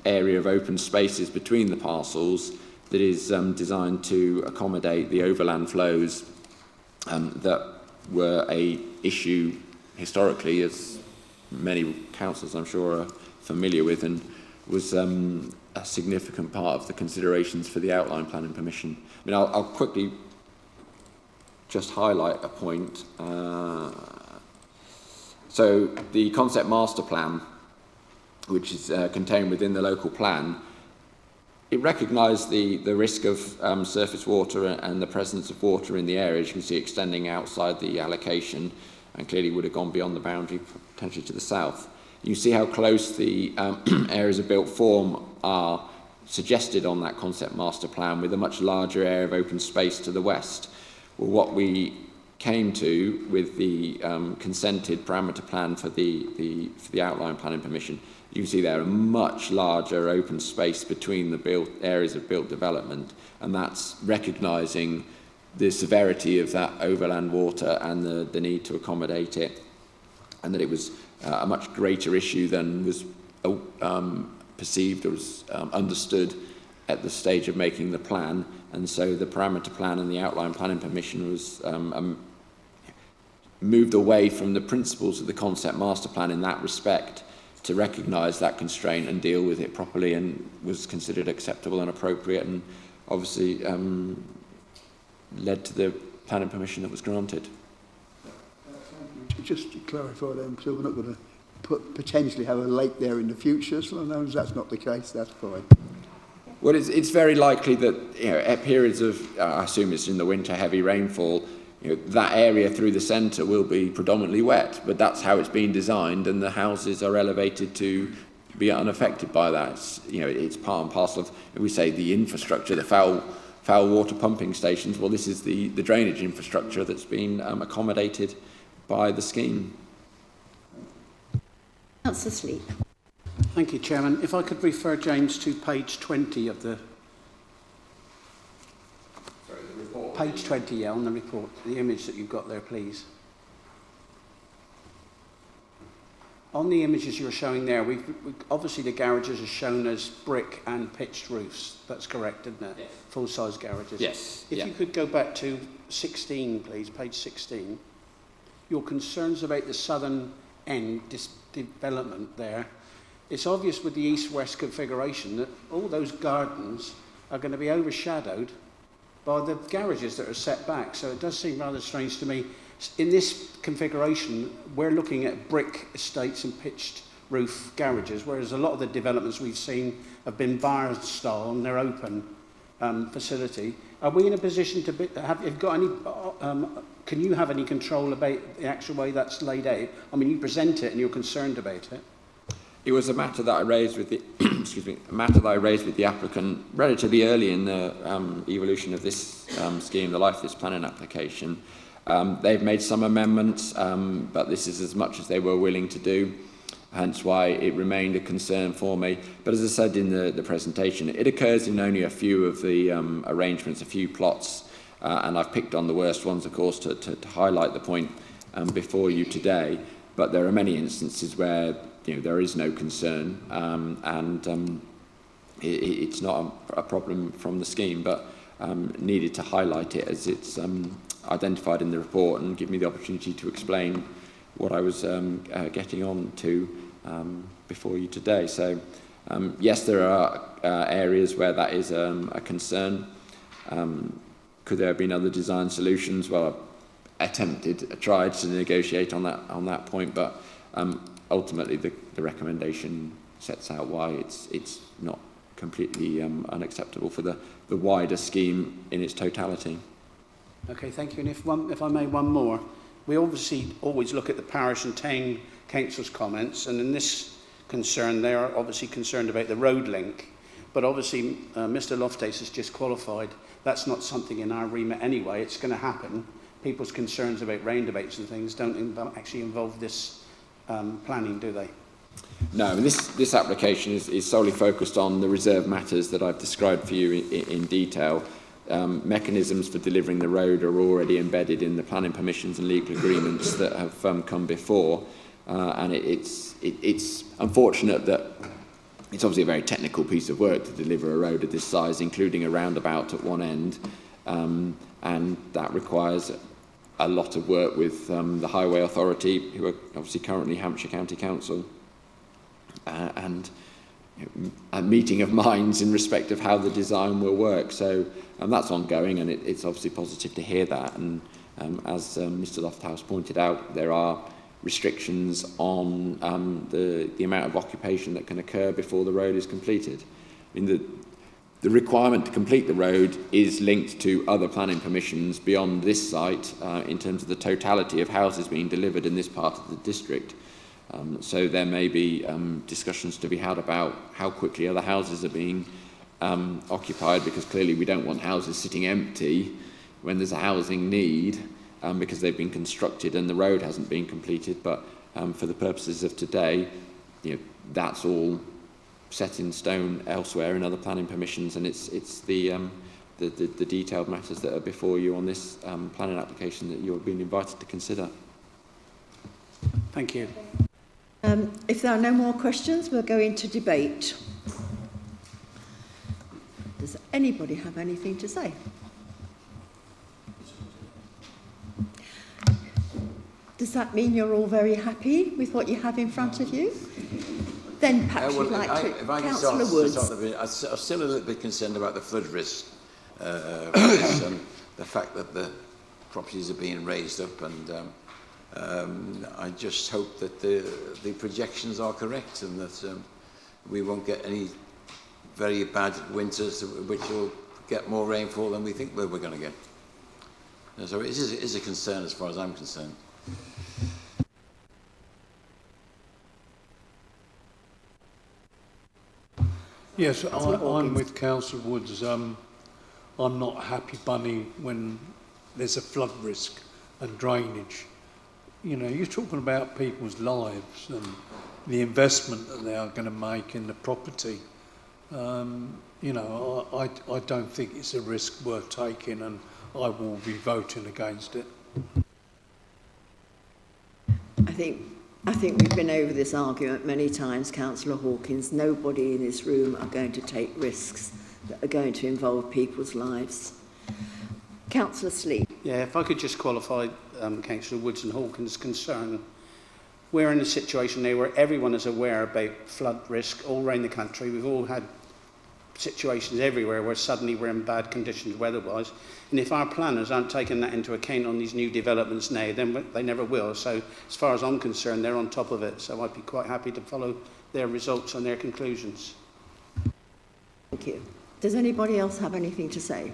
[SPEAKER 7] area of open space is between the parcels that is designed to accommodate the overland flows that were a issue historically, as many councils I'm sure are familiar with, and was a significant part of the considerations for the outline planning permission. I mean, I'll quickly just highlight a point. So the concept master plan, which is contained within the local plan, it recognised the risk of surface water and the presence of water in the area, as you can see, extending outside the allocation, and clearly would have gone beyond the boundary, potentially to the south. You see how close the areas of built form are suggested on that concept master plan, with a much larger area of open space to the west. Well, what we came to with the consented parameter plan for the outline planning permission, you can see there a much larger open space between the built areas of built development, and that's recognising the severity of that overland water and the need to accommodate it, and that it was a much greater issue than was perceived or was understood at the stage of making the plan. And so the parameter plan and the outline planning permission was moved away from the principles of the concept master plan in that respect to recognise that constraint and deal with it properly, and was considered acceptable and appropriate, and obviously led to the planning permission that was granted.
[SPEAKER 5] Just to clarify then, so we're not going to potentially have a lake there in the future, so long as that's not the case, that's fine.
[SPEAKER 7] Well, it's very likely that at periods of, I assume it's in the winter, heavy rainfall, that area through the centre will be predominantly wet, but that's how it's been designed, and the houses are elevated to be unaffected by that. It's part and parcel of, we say, the infrastructure, the foul water pumping stations. Well, this is the drainage infrastructure that's been accommodated by the scheme.
[SPEAKER 1] Councillor Sleep.
[SPEAKER 4] Thank you, Chairman. If I could refer James to page 20 of the...
[SPEAKER 7] Sorry, the report.
[SPEAKER 4] Page 20, yeah, on the report. The image that you've got there, please. On the images you're showing there, obviously the garages are shown as brick and pitched roofs. That's correct, isn't it?
[SPEAKER 7] Yes.
[SPEAKER 4] Full-size garages.
[SPEAKER 7] Yes.
[SPEAKER 4] If you could go back to 16, please, page 16. Your concerns about the southern end development there. It's obvious with the east-west configuration that all those gardens are going to be overshadowed by the garages that are set back. So it does seem rather strange to me. In this configuration, we're looking at brick estates and pitched roof garages, whereas a lot of the developments we've seen have been bar style and they're open facility. Are we in a position to have you got any? Can you have any control about the actual way that's laid out? I mean, you present it and you're concerned about it.
[SPEAKER 7] It was a matter that I raised with the excuse me, a matter that I raised with the applicant relatively early in the evolution of this scheme, the life of this planning application. They've made some amendments, but this is as much as they were willing to do, hence why it remained a concern for me. But as I said in the presentation, it occurs in only a few of the arrangements, a few plots, and I've picked on the worst ones, of course, to highlight the point before you today. But there are many instances where there is no concern, and it's not a problem from the scheme, but needed to highlight it as it's identified in the report and give me the opportunity to explain what I was getting on to before you today. So, yes, there are areas where that is a concern. Could there have been other design solutions? Well, I tried to negotiate on that point, but ultimately the recommendation sets out why it's not completely unacceptable for the wider scheme in its totality.
[SPEAKER 4] Okay, thank you. And if I may, one more. We obviously always look at the parish and town council's comments, and in this concern, they are obviously concerned about the road link. But obviously, Mr. Loftus has just qualified. That's not something in our remit anyway. It's going to happen. People's concerns about roundabouts and things don't actually involve this planning, do they?
[SPEAKER 7] No, this application is solely focused on the reserve matters that I've described for you in detail. Mechanisms for delivering the road are already embedded in the planning permissions and legal agreements that have come before, and it's unfortunate that it's obviously a very technical piece of work to deliver a road of this size, including a roundabout at one end, and that requires a lot of work with the Highway Authority, who are obviously currently Hampshire County Council, and a meeting of minds in respect of how the design will work. So that's ongoing, and it's obviously positive to hear that. And as Mr. Lofthouse pointed out, there are restrictions on the amount of occupation that can occur before the road is completed. I mean, the requirement to complete the road is linked to other planning permissions beyond this site in terms of the totality of houses being delivered in this part of the district. So there may be discussions to be had about how quickly other houses are being occupied, because clearly we don't want houses sitting empty when there's a housing need because they've been constructed and the road hasn't been completed. But for the purposes of today, that's all set in stone elsewhere in other planning permissions, and it's the detailed matters that are before you on this planning application that you're being invited to consider.
[SPEAKER 4] Thank you.
[SPEAKER 1] If there are no more questions, we'll go into debate. Does anybody have anything to say? Does that mean you're all very happy with what you have in front of you? Then perhaps you'd like to... Councillor Woods.
[SPEAKER 3] I'm still a little bit concerned about the flood risk and the fact that the properties are being raised up, and I just hope that the projections are correct and that we won't get any very bad winters which will get more rainfall than we think we're going to get. So it is a concern as far as I'm concerned.
[SPEAKER 4] Yes, I'm with Councillor Woods. I'm not a happy bunny when there's a flood risk and drainage. You're talking about people's lives and the investment that they are going to make in the property. I don't think it's a risk worth taking, and I will be voting against it.
[SPEAKER 1] I think we've been over this argument many times, Councillor Hawkins. Nobody in this room are going to take risks that are going to involve people's lives. Councillor Sleep.
[SPEAKER 4] Yeah, if I could just qualify Councillor Woods and Hawkins' concern. We're in a situation now where everyone is aware about flood risk all around the country. We've all had
[SPEAKER 10] situations everywhere where suddenly we're in bad conditions weather-wise. And if our planners aren't taking that into account on these new developments now, then they never will. So as far as I'm concerned, they're on top of it. So I'd be quite happy to follow their results and their conclusions.
[SPEAKER 1] Thank you. Does anybody else have anything to say?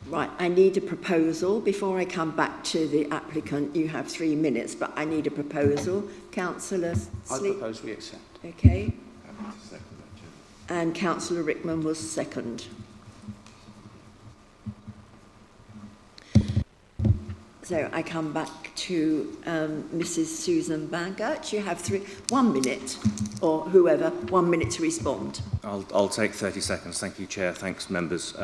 [SPEAKER 1] Right, I need a proposal. Before I come back to the applicant, you have 3 minutes, but I need a proposal. Councillor
[SPEAKER 10] I
[SPEAKER 1] Sleep?
[SPEAKER 10] propose we accept.
[SPEAKER 1] Okay. And Councillor Rickman was second. So I come back to Mrs. Susan Baggart. You have 1 minute, or whoever, 1 minute to respond.
[SPEAKER 9] I'll take 30 seconds. Thank you, Chair. Thanks, members.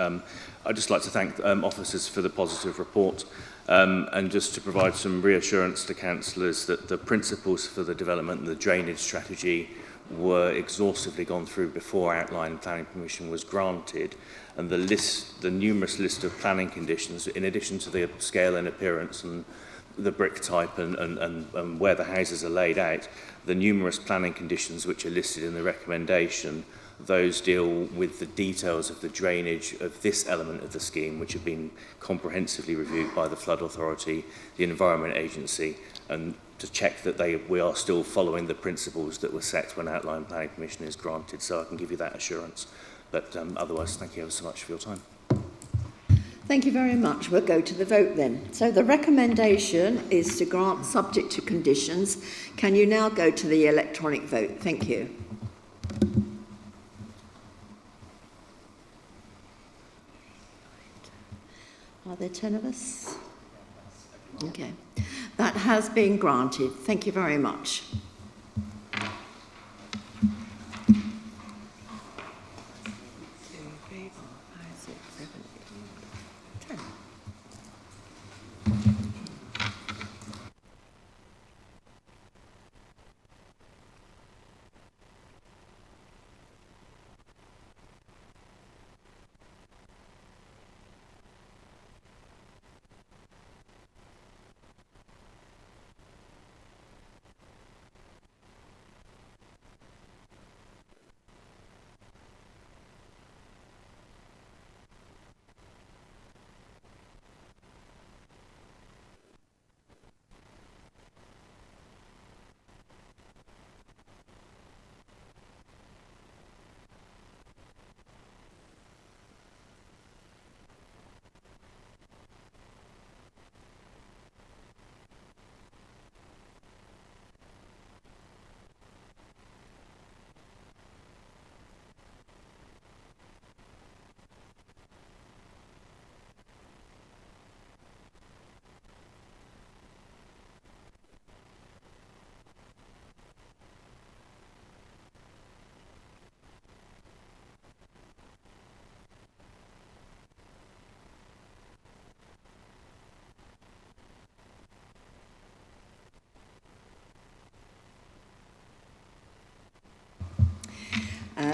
[SPEAKER 9] I'd just like to thank officers for the positive report and just to provide some reassurance to councillors that the principles for the development and the drainage strategy were exhaustively gone through before outline planning permission was granted, and the numerous list of planning conditions, in addition to the scale and appearance and the brick type and where the houses are laid out, the numerous planning conditions which are listed in the recommendation, those deal with the details of the drainage of this element of the scheme, which have been comprehensively reviewed by the Flood Authority, the Environment Agency, and to check that we are still following the principles that were set when outline planning permission is granted. So I can give you that assurance. But otherwise, thank you ever so much for your time.
[SPEAKER 1] Thank you very much. We'll go to the vote then. So the recommendation is to grant subject to conditions. Can you now go to the electronic vote? Thank you. Are there 10 of us? Okay. That has been granted. Thank you very much.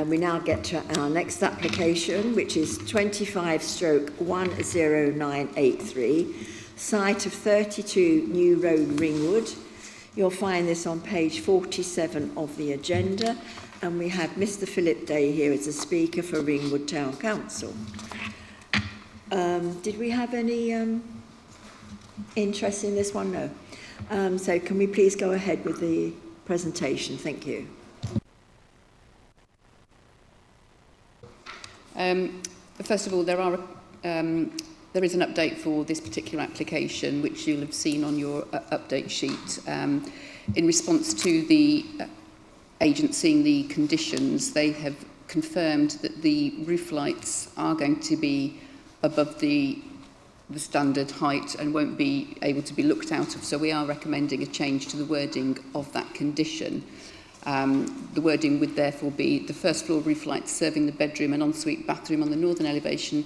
[SPEAKER 1] We now get to our next application, which is 25/10983, site of 32 New Road, Ringwood. You'll find this on page 47 of the agenda, and we have Mr. Philip Day here as a speaker for Ringwood Town Council. Did we have any interest in this one? No. So can we please go ahead with the presentation? Thank you.
[SPEAKER 11] First of all, there is an update for this particular application, which you'll have seen on your update sheet. In response to the agent seeing the conditions, they have confirmed that the roof lights are going to be above the standard height and won't be able to be looked out of. So we are recommending a change to the wording of that condition. The wording would therefore be the first floor roof lights serving the bedroom and ensuite bathroom on the northern elevation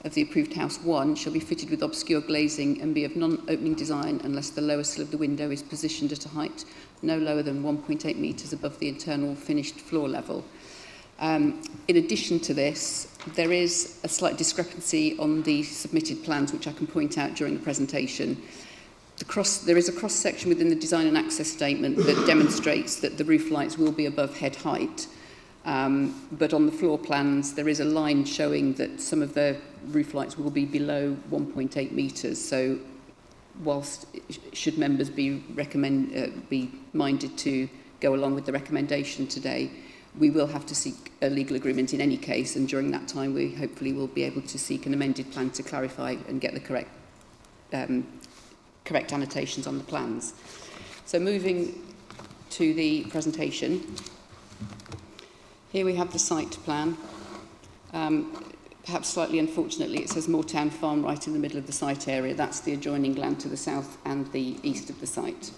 [SPEAKER 11] of the approved house 1 shall be fitted with obscure glazing and be of non-opening design unless the lower sill of the window is positioned at a height no lower than 1.8 metres above the internal finished floor level. In addition to this, there is a slight discrepancy on the submitted plans, which I can point out during the presentation. There is a cross-section within the design and access statement that demonstrates that the roof lights will be above head height. But on the floor plans, there is a line showing that some of the roof lights will be below 1.8 metres. So whilst should members be minded to go along with the recommendation today, we will have to seek a legal agreement in any case, and during that time we hopefully will be able to seek an amended plan to clarify and get the correct annotations on the plans. So moving to the presentation, here we have the site plan. Perhaps slightly unfortunately, it says Moortown Farm right in the middle of the site area. That's the adjoining land to the south and the east of the site.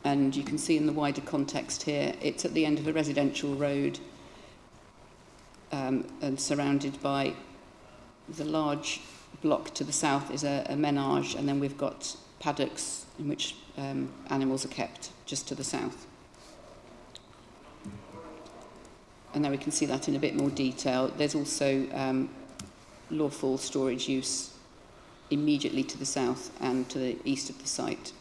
[SPEAKER 11] And you can see in the wider context here, it's at the end of a residential road and surrounded by the large block to the south is a menage, and then we've got paddocks in which animals are kept just to the south. And now we can see that in a bit more detail. There's also lawful storage use immediately to the south and to the east of the site.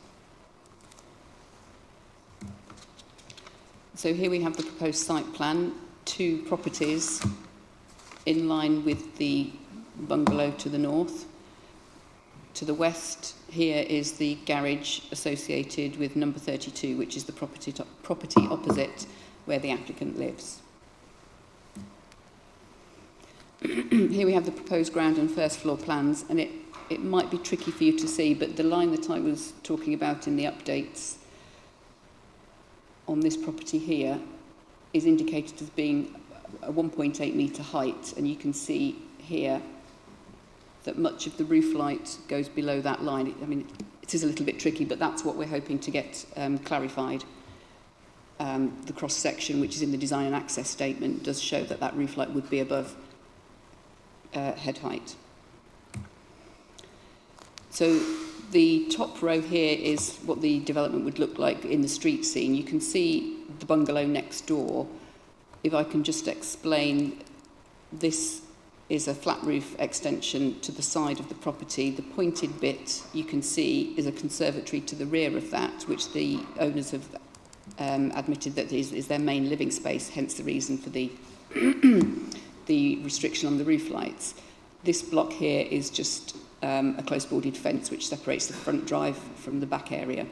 [SPEAKER 11] So here we have the proposed site plan, 2 properties in line with the bungalow to the north. To the west here is the garage associated with number 32, which is the property opposite where the applicant lives. Here we have the proposed ground and first floor plans, and it might be tricky for you to see, but the line that I was talking about in the updates on this property here is indicated as being a 1.8 metre height, and you can see here that much of the roof light goes below that line. I mean, it is a little bit tricky, but that's what we're hoping to get clarified. The cross-section, which is in the design and access statement, does show that that roof light would be above head height. So the top row here is what the development would look like in the street scene. You can see the bungalow next door. If I can just explain, this is a flat roof extension to the side of the property. The pointed bit you can see is a conservatory to the rear of that, which the owners have admitted that is their main living space, hence the reason for the the restriction on the roof lights. This block here is just a close boarded fence which separates the front drive from the back area.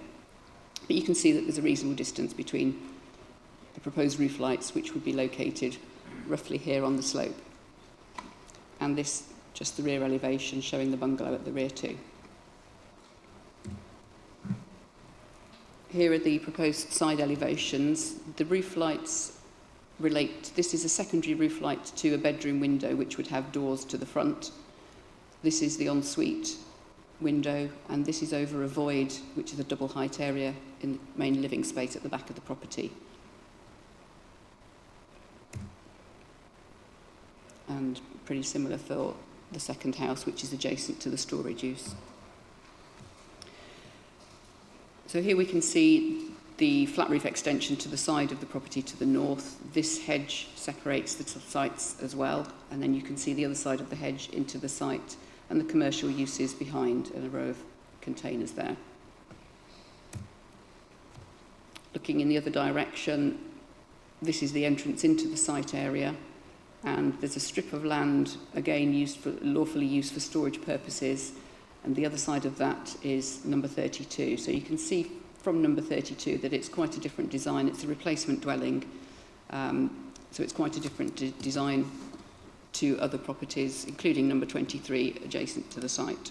[SPEAKER 11] But you can see that there's a reasonable distance between the proposed roof lights, which would be located roughly here on the slope, and this just the rear elevation showing the bungalow at the rear too. Here are the proposed side elevations. The roof lights relate, this is a secondary roof light to a bedroom window which would have doors to the front. This is the ensuite window, and this is over a void, which is a double height area in the main living space at the back of the property. And pretty similar for the second house, which is adjacent to the storage use. So here we can see the flat roof extension to the side of the property to the north. This hedge separates the sites as well, and then you can see the other side of the hedge into the site, and the commercial uses behind, and a row of containers there. Looking in the other direction, this is the entrance into the site area, and there's a strip of land, again lawfully used for storage purposes, and the other side of that is number 32. So you can see from number 32 that it's quite a different design. It's a replacement dwelling, so it's quite a different design to other properties, including number 23 adjacent to the site.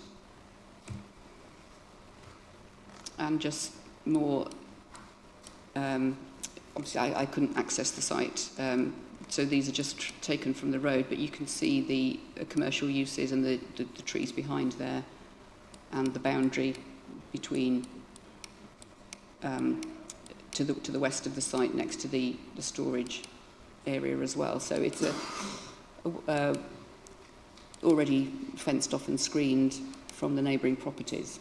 [SPEAKER 11] And just more, obviously I couldn't access the site, so these are just taken from the road, but you can see the commercial uses and the trees behind there, and the boundary between to the west of the site next to the storage area as well. So it's a already fenced off and screened from the neighbouring properties.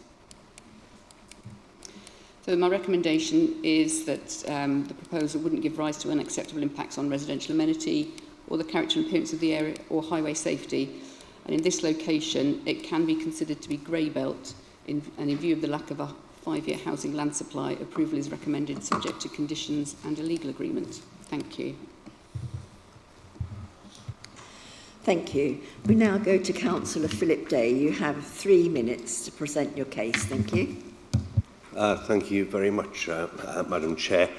[SPEAKER 11] So my recommendation is that the proposal wouldn't give rise to unacceptable impacts on residential amenity or the character and appearance of the area or highway safety. And in this location, it can be considered to be grey belt, and in view of the lack of a 5-year housing land supply, approval is recommended subject to conditions and a legal agreement. Thank you.
[SPEAKER 1] Thank you. We now go to Councillor Philip Day. You have 3 minutes to present your case. Thank you.
[SPEAKER 12] Thank you very much, Madam Chair.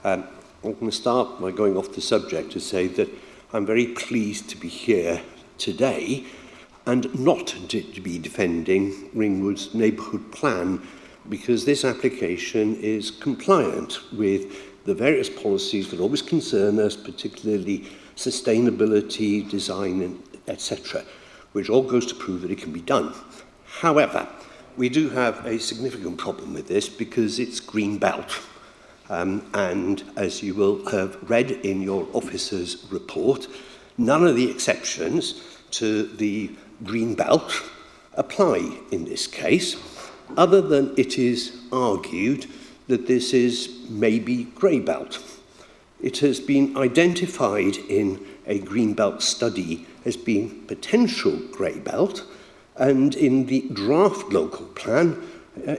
[SPEAKER 12] I'm going to start by going off the subject to say that I'm very pleased to be here today and not to be defending Ringwood's neighbourhood plan, because this application is compliant with the various policies that always concern us, particularly sustainability, design, etc., which all goes to prove that it can be done. However, we do have a significant problem with this because it's green belt. And as you will have read in your officer's report, none of the exceptions to the green belt apply in this case, other than it is argued that this is maybe grey belt. It has been identified in a green belt study as being potential grey belt, and in the draft local plan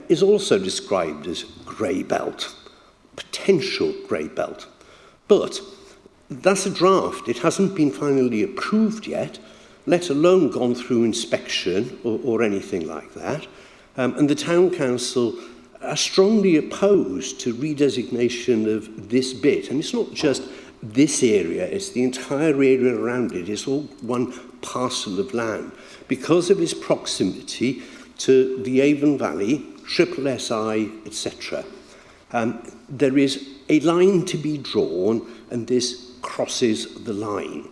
[SPEAKER 12] is also described as grey belt, potential grey belt. But that's a draft. It hasn't been finally approved yet, let alone gone through inspection or anything like that. And the Town Council are strongly opposed to redesignation of this bit. And it's not just this area, it's the entire area around it. It's all one parcel of land because of its proximity to the Avon Valley, Triple SI, etc. There is a line to be drawn, and this crosses the line.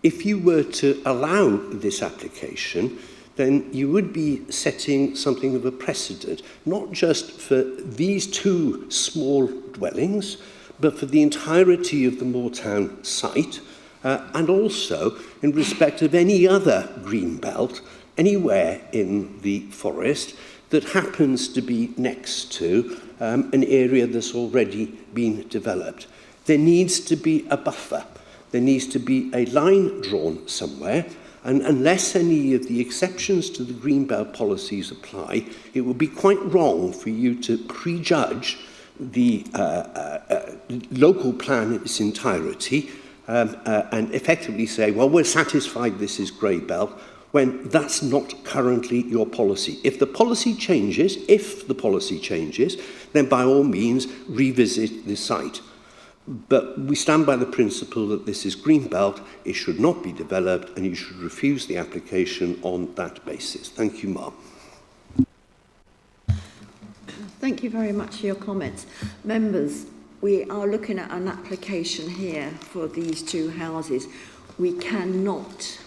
[SPEAKER 12] If you were to allow this application, then you would be setting something of a precedent, not just for these two small dwellings, but for the entirety of the Moortown site, and also in respect of any other green belt anywhere in the forest that happens to be next to an area that's already been developed. There needs to be a buffer. There needs to be a line drawn somewhere, and unless any of the exceptions to the green belt policies apply, it would be quite wrong for you to prejudge the local plan in its entirety and effectively say, well, we're satisfied this is grey belt, when that's not currently your policy. If the policy changes, then by all means revisit the site. But we stand by the principle that this is green belt, it should not be developed, and you should refuse the application on that basis. Thank you, Mark.
[SPEAKER 1] Thank you very much for your comments. Members, we are looking at an application here for these two houses. We cannot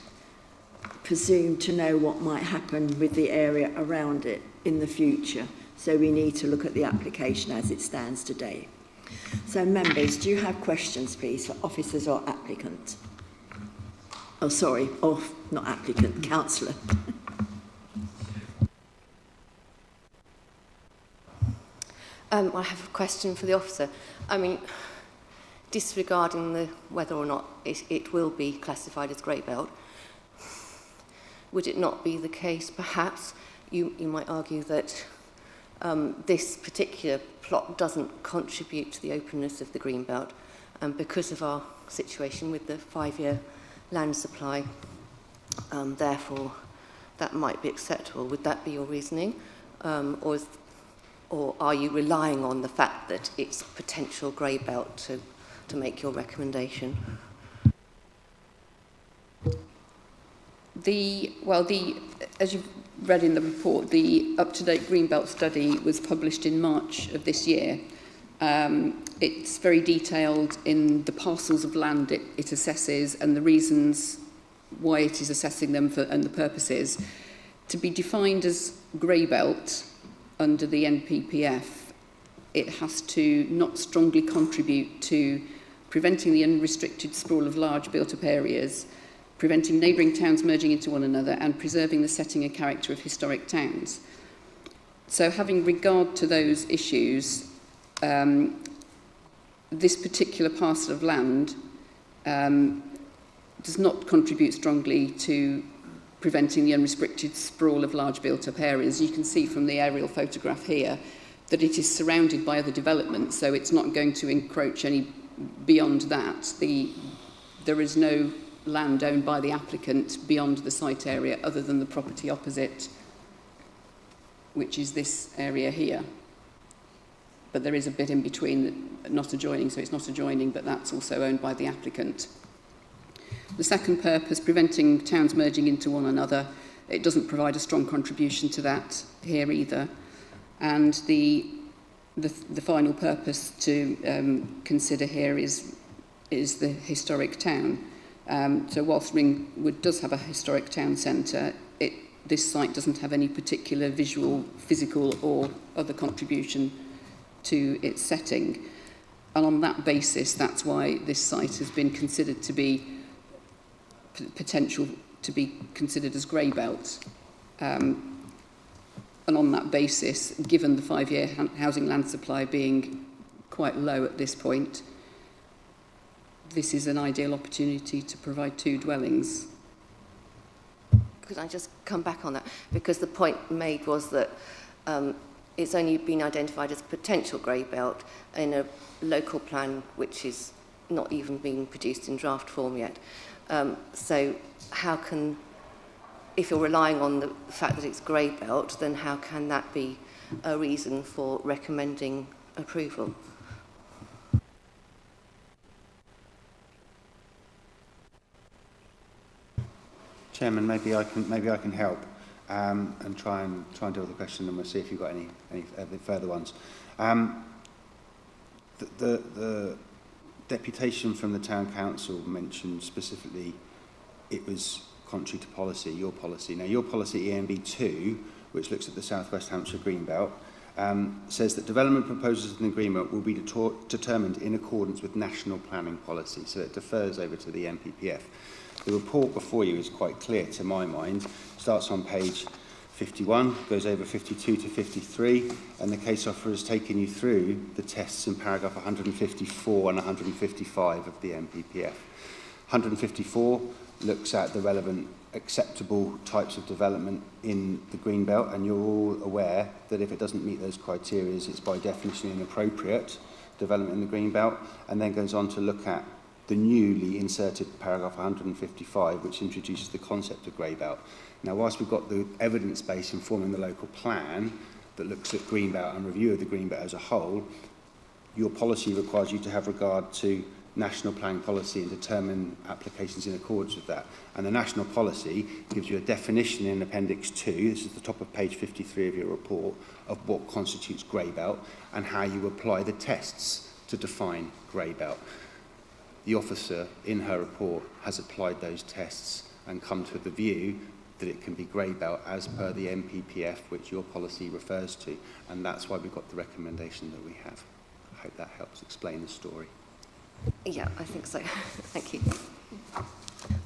[SPEAKER 1] presume to know what might happen with the area around it in the future. So we need to look at the application as it stands today. So members, do you have questions, please, for officers or applicant? Oh, sorry, not applicant, councillor.
[SPEAKER 13] I have a question for the officer. I mean, disregarding whether or not it will be classified as grey belt, would it not be the case, perhaps, you might argue that this particular plot doesn't contribute to the openness of the green belt, and because of our situation with the 5-year land supply, therefore that might be acceptable. Would that be your reasoning? Or are you relying on the fact that it's potential grey belt to make your recommendation?
[SPEAKER 11] As you've read in the report, the up-to-date Greenbelt study was published in March of this year. It's very detailed in the parcels of land it assesses and the reasons why it is assessing them and the purposes. To be defined as grey belt under the NPPF, it has to not strongly contribute to preventing the unrestricted sprawl of large built-up areas, preventing neighbouring towns merging into one another, and preserving the setting and character of historic towns. So having regard to those issues, this particular parcel of land does not contribute strongly to preventing the unrestricted sprawl of large built-up areas. You can see from the aerial photograph here that it is surrounded by other developments, so it's not going to encroach any beyond that, there is no land owned by the applicant beyond the site area other than the property opposite, which is this area here. But there is a bit in between, not adjoining, so it's not adjoining, but that's also owned by the applicant. The second purpose, preventing towns merging into one another, it doesn't provide a strong contribution to that here either. And the final purpose to consider here is the historic town. So whilst Ringwood does have a historic town centre, this site doesn't have any particular visual, physical or other contribution to its setting. And on that basis, that's why this site has been considered to be potential to be considered as grey belt. And on that basis, given the 5-year housing land supply being quite low at this point, this is an ideal opportunity to provide 2 dwellings.
[SPEAKER 13] Could I just come back on that? Because the point made was that it's only been identified as potential grey belt in a local plan which is not even being produced in draft form yet. So how can, if you're relying on the fact that it's grey belt, then how can that be a reason for recommending approval?
[SPEAKER 14] Chairman, maybe I can help and try and deal with the question, and we'll see if you've got any further ones. The deputation from the Town Council mentioned specifically it was contrary to policy, your policy. Now, your policy ENB2, which looks at the South West Hampshire Greenbelt, says that development proposals in the Greenbelt will be determined in accordance with national planning policy, so it defers over to the NPPF. The report before you is quite clear to my mind. It starts on page 51, goes over 52 to 53, and the case officer has taken you through the tests in paragraph 154 and 155 of the NPPF. 154 looks at the relevant acceptable types of development in the Greenbelt, and you're all aware that if it doesn't meet those criteria, it's by definition inappropriate development in the Greenbelt, and then goes on to look at the newly inserted paragraph 155, which introduces the concept of grey belt. Now, whilst we've got the evidence base informing the local plan that looks at Greenbelt and review of the Greenbelt as a whole, your policy requires you to have regard to national planning policy and determine applications in accordance with that. And the national policy gives you a definition in Appendix 2, this is the top of page 53 of your report, of what constitutes grey belt and how you apply the tests to define grey belt. The officer, in her report, has applied those tests and come to the view that it can be grey belt as per the NPPF, which your policy refers to, and that's why we've got the recommendation that we have. I hope that helps explain the story.
[SPEAKER 13] Yeah, I think so. Thank you.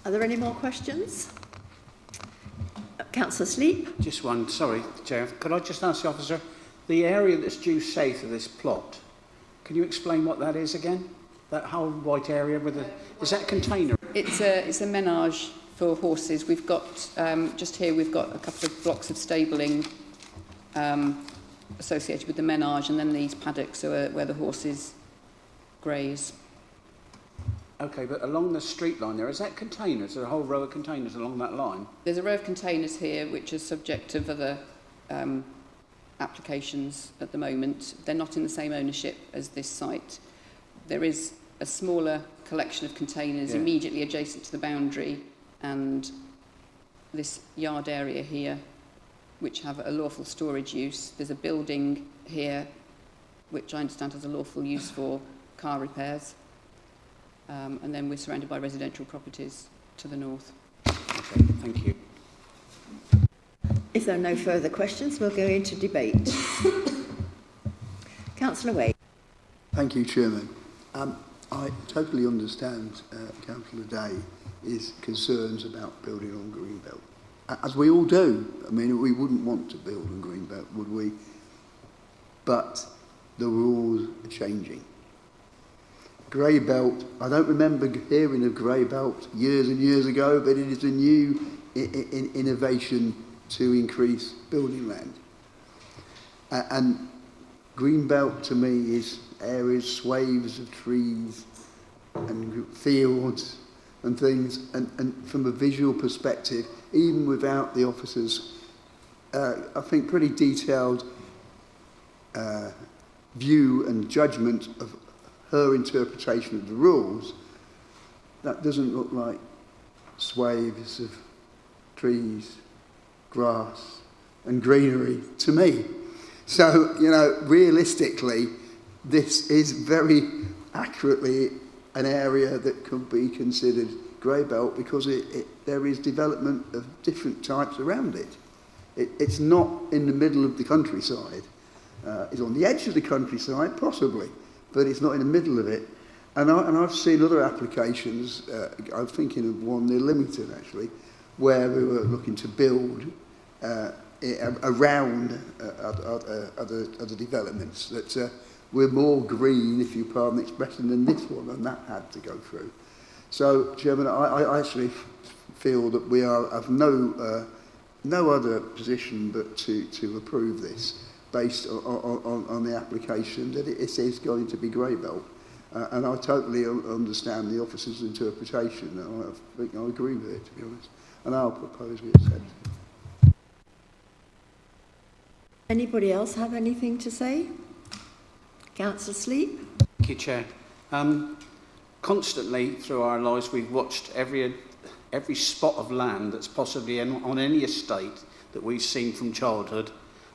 [SPEAKER 1] Are there any more questions? Councillor Sleep?
[SPEAKER 10] Just one, sorry, Chair. Could I just ask the officer, the area that's due south of this plot, can you explain what that is again? That whole white area with is that a container?
[SPEAKER 11] It's a menage for horses. We've got, just here we've got a couple of blocks of stabling associated with the menage, and then these paddocks are where the horses graze.
[SPEAKER 10] Okay, but along the street line there, is that containers? There's a whole row of containers along that line?
[SPEAKER 11] There's a row of containers here which are subject of other applications at the moment. They're not in the same ownership as this site. There is a smaller collection of containers immediately adjacent to the boundary and this yard area here, which have a lawful storage use. There's a building here, which I understand has a lawful use for car repairs. And then we're surrounded by residential properties to the north.
[SPEAKER 10] Okay, thank you.
[SPEAKER 1] If there are no further questions, we'll go into debate. Councillor Wade.
[SPEAKER 5] Thank you, Chairman. I totally understand Councillor Day's concerns about building on Greenbelt, as we all do. I mean, we wouldn't want to build on Greenbelt, would we? But the rules are changing. Grey belt, I don't remember hearing of grey belt years and years ago, but it is a new innovation to increase building land. And Greenbelt to me is areas, swathes of trees and fields and things, and from a visual perspective, even without the officers, I think pretty detailed view and judgment of her interpretation of the rules, that doesn't look like swathes of trees, grass and greenery to me. So, you know, realistically, this is very accurately an area that could be considered grey belt because there is development of different types around it. It's not in the middle of the countryside. It's on the edge of the countryside, possibly, but it's not in the middle of it. And I've seen other applications, I'm thinking of one near Lymington actually, where we were looking to build around other developments that were more green, if you pardon the expression, than this one, and that had to go through. So, Chairman, I actually feel that we are of no other position but to approve this based on the application that it is going to be grey belt. And I totally understand the officer's interpretation. I think I agree with it, to be honest. And I'll propose we accept it.
[SPEAKER 1] Anybody else have anything to say? Councillor Sleep?
[SPEAKER 10] Thank you, Chair. Constantly through our lives, we've watched every spot of land that's possibly on any estate that we've seen from childhood.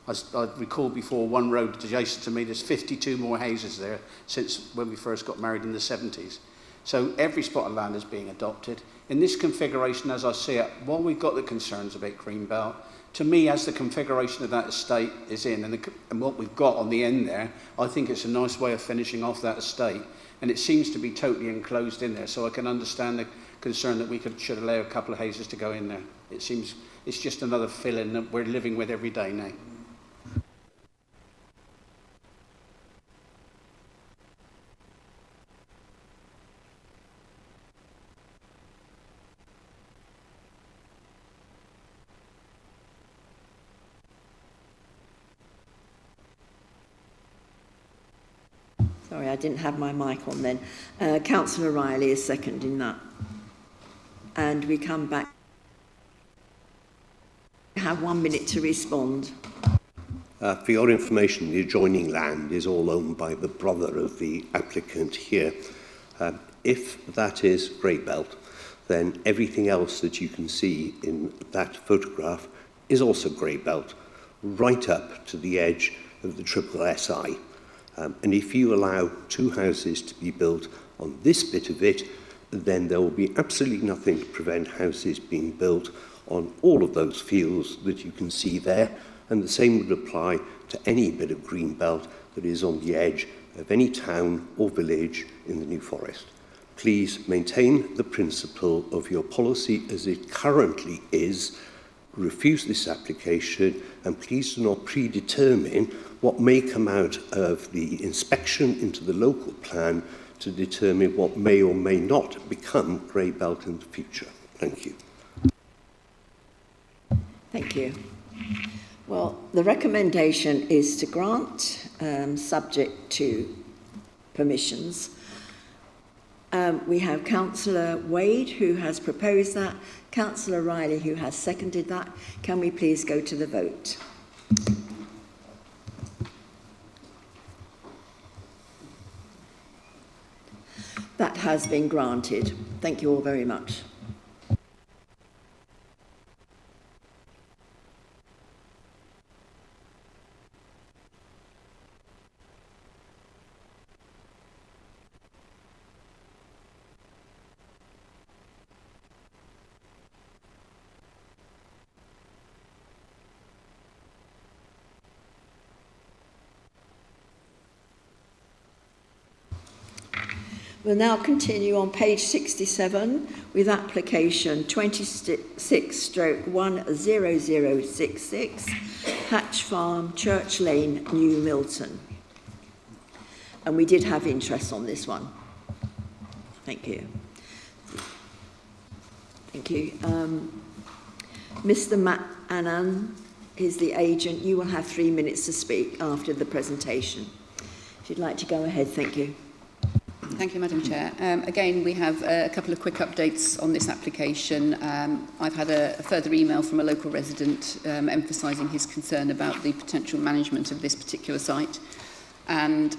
[SPEAKER 10] I recall before one road adjacent to me, there's 52 more houses there since when we first got married in the 70s. So every spot of land is being adopted. In this configuration, as I see it, while we've got the concerns about Greenbelt, to me, as the configuration of that estate is in and what we've got on the end there, I think it's a nice way of finishing off that estate. And it seems to be totally enclosed in there, so I can understand the concern that we should allow a couple of houses to go in there. It seems it's just another fill-in that we're living with every day now.
[SPEAKER 1] Sorry, I didn't have my mic on then. Councillor Riley is seconding that. And we come back. You have 1 minute to respond.
[SPEAKER 12] For your information, the adjoining land is all owned by the brother of the applicant here. If that is grey belt, then everything else that you can see in that photograph is also grey belt, right up to the edge of the Triple SI. And if you allow two houses to be built on this bit of it, then there will be absolutely nothing to prevent houses being built on all of those fields that you can see there. And the same would apply to any bit of green belt that is on the edge of any town or village in the New Forest. Please maintain the principle of your policy as it currently is, refuse this application, and please do not predetermine what may come out of the inspection into the local plan to determine what may or may not become grey belt in the future. Thank you.
[SPEAKER 1] Thank you. Well, the recommendation is to grant, subject to permissions. We have Councillor Wade, who has proposed that, Councillor Riley, who has seconded that. Can we please go to the vote? That has been granted. Thank you all very much. We'll now continue on page 67 with application 26/10066, Hatch Farm, Church Lane, New Milton. And we did have interest on this one. Thank you. Thank you. Mr. Matt Annan, is the agent. You will have 3 minutes to speak after the presentation. If you'd like to go ahead, thank you.
[SPEAKER 11] Thank you, Madam Chair. Again, we have a couple of quick updates on this application. I've had a further email from a local resident emphasising his concern about the potential management of this particular site. And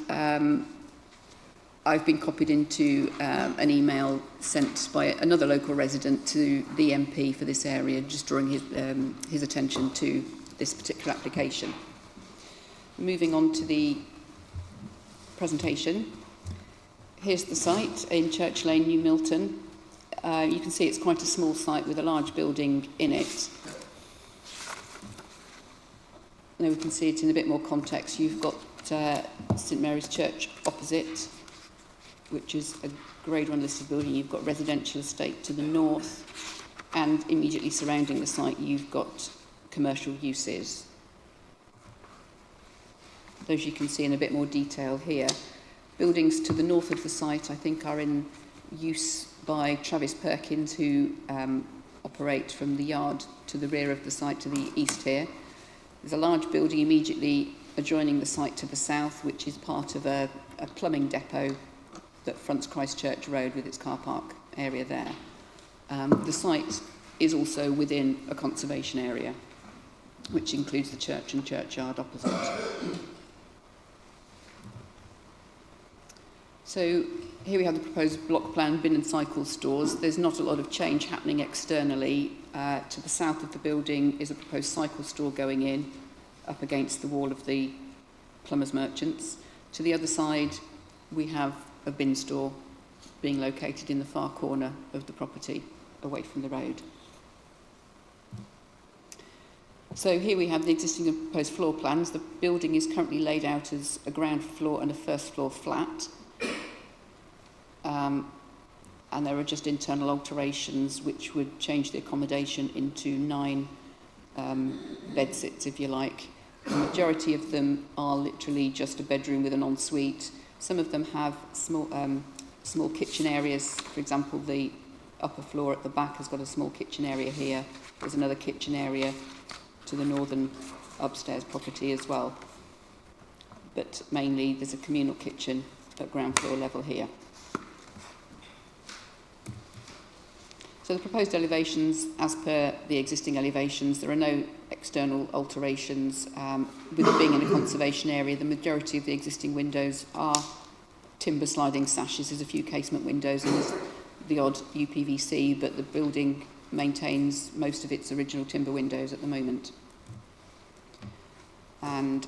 [SPEAKER 11] I've been copied into an email sent by another local resident to the MP for this area, just drawing his attention to this particular application. Moving on to the presentation. Here's the site in Church Lane, New Milton. You can see it's quite a small site with a large building in it. Now we can see it in a bit more context. You've got St Mary's Church opposite, which is a Grade 1 listed building. You've got residential estate to the north, and immediately surrounding the site you've got commercial uses. Those you can see in a bit more detail here. Buildings to the north of the site, I think, are in use by Travis Perkins, who operate from the yard to the rear of the site to the east here. There's a large building immediately adjoining the site to the south, which is part of a plumbing depot that fronts Christchurch Road with its car park area there. The site is also within a conservation area, which includes the church and churchyard opposite. So here we have the proposed block plan bin and cycle stores. There's not a lot of change happening externally. To the south of the building is a proposed cycle store going in up against the wall of the Plumbers Merchants. To the other side, we have a bin store being located in the far corner of the property, away from the road. So here we have the existing and proposed floor plans. The building is currently laid out as a ground floor and a first floor flat. And there are just internal alterations which would change the accommodation into 9 bed sits, if you like. The majority of them are literally just a bedroom with an ensuite. Some of them have small kitchen areas. For example, the upper floor at the back has got a small kitchen area here. There's another kitchen area to the northern upstairs property as well. But mainly there's a communal kitchen at ground floor level here. So the proposed elevations, as per the existing elevations, there are no external alterations. With it being in a conservation area, the majority of the existing windows are timber sliding sashes. There's a few casement windows and there's the odd UPVC, but the building maintains most of its original timber windows at the moment. And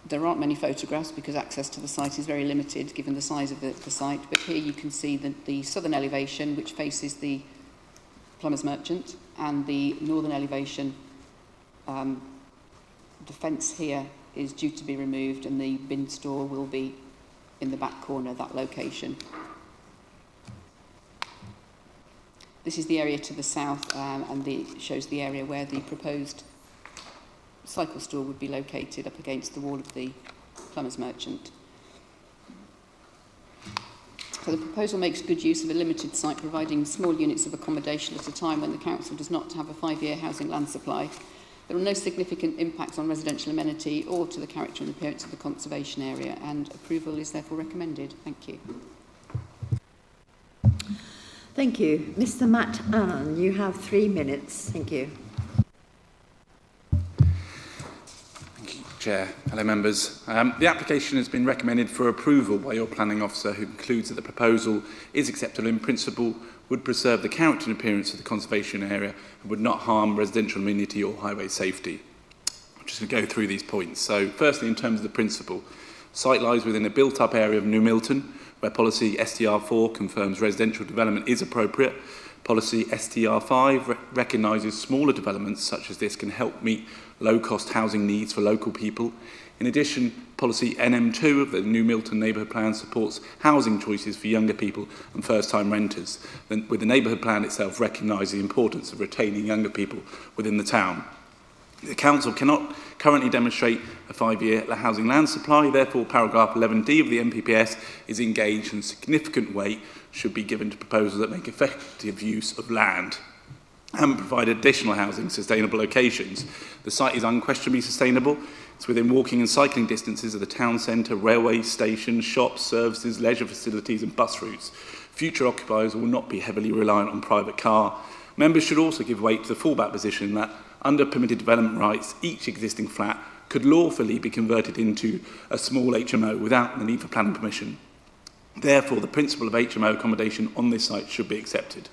[SPEAKER 11] there aren't many photographs because access to the site is very limited given the size of the site, but here you can see the southern elevation, which faces the Plumbers Merchant, and the northern elevation. The fence here is due to be removed and the bin store will be in the back corner of that location. This is the area to the south and shows the area where the proposed cycle store would be located up against the wall of the Plumbers Merchant. So the proposal makes good use of a limited site, providing small units of accommodation at a time when the council does not have a 5-year housing land supply. There are no significant impacts on residential amenity or to the character and appearance of the conservation area, and approval is therefore recommended. Thank you.
[SPEAKER 1] Thank you. Mr. Matt Allen, you have 3 minutes. Thank you.
[SPEAKER 15] Chair. Hello, members. The application has been recommended for approval by your planning officer, who concludes that the proposal is acceptable in principle, would preserve the character and appearance of the conservation area, and would not harm residential amenity or highway safety. I'm just going to go through these points. So, firstly, in terms of the principle, site lies within a built-up area of New Milton, where policy STR4 confirms residential development is appropriate. Policy STR5 recognises smaller developments such as this can help meet low-cost housing needs for local people. In addition, policy NM2 of the New Milton Neighbourhood Plan supports housing choices for younger people and first-time renters, with the Neighbourhood Plan itself recognising the importance of retaining younger people within the town. The Council cannot currently demonstrate a 5-year housing land supply, therefore paragraph 11D of the NPPS is engaged and significant weight should be given to proposals that make effective use of land. and provide additional housing sustainable locations. The site is unquestionably sustainable. It's within walking and cycling distances of the town centre, railway stations, shops, services, leisure facilities and bus routes. Future occupiers will not be heavily reliant on private car. Members should also give weight to the fallback position that, under permitted development rights, each existing flat could lawfully be converted into a small HMO without the need for planning permission. Therefore, the principle of HMO accommodation on this site should be accepted.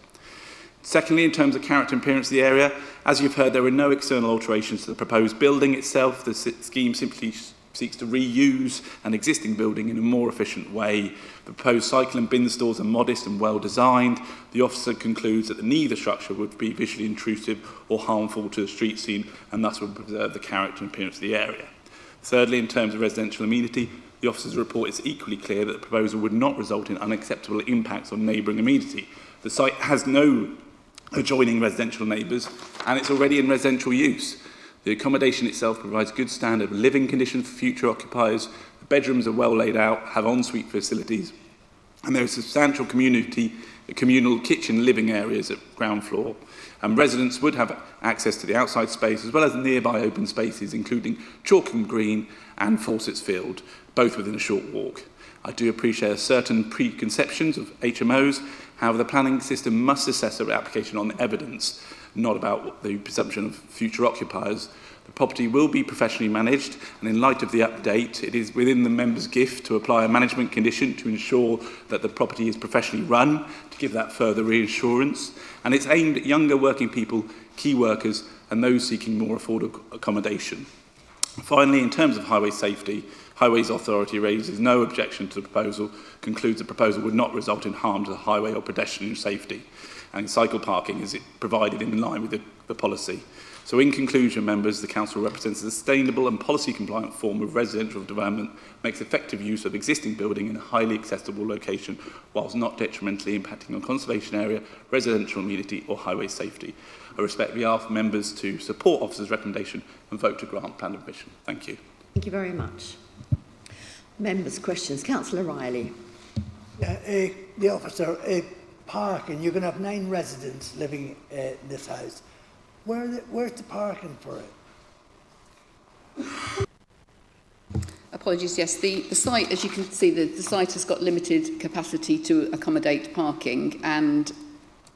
[SPEAKER 15] Secondly, in terms of character and appearance of the area, as you've heard, there are no external alterations to the proposed building itself. The scheme simply seeks to reuse an existing building in a more efficient way. The proposed cycle and bin stores are modest and well designed. The officer concludes that neither structure would be visually intrusive or harmful to the street scene and thus would preserve the character and appearance of the area. Thirdly, in terms of residential amenity, the officer's report is equally clear that the proposal would not result in unacceptable impacts on neighbouring amenity. The site has no adjoining residential neighbours and it's already in residential use. The accommodation itself provides good standard living conditions for future occupiers. The bedrooms are well laid out, have ensuite facilities, and there is substantial communal kitchen living areas at ground floor. And residents would have access to the outside space as well as nearby open spaces, including Chalkham Green and Fawcett's Field, both within a short walk. I do appreciate certain preconceptions of HMOs. However, the planning system must assess their application on evidence, not about the presumption of future occupiers. The property will be professionally managed, and in light of the update, it is within the member's gift to apply a management condition to ensure that the property is professionally run, to give that further reassurance, and it's aimed at younger working people, key workers, and those seeking more affordable accommodation. Finally, in terms of highway safety, Highways Authority raises no objection to the proposal, concludes the proposal would not result in harm to the highway or pedestrian safety, and cycle parking is provided in line with the policy. So in conclusion, members, the Council represents a sustainable and policy-compliant form of residential development, makes effective use of existing building in a highly accessible location, whilst not detrimentally impacting on conservation area, residential amenity or highway safety. I respectfully ask members to support Officer's recommendation and vote to grant planning permission. Thank you.
[SPEAKER 1] Thank you very much. Members' questions. Councillor Riley.
[SPEAKER 16] The officer, parking, you're going to have 9 residents living in this house. Where's the parking for it?
[SPEAKER 11] Apologies, yes. The site, as you can see, the site has got limited capacity to accommodate parking, and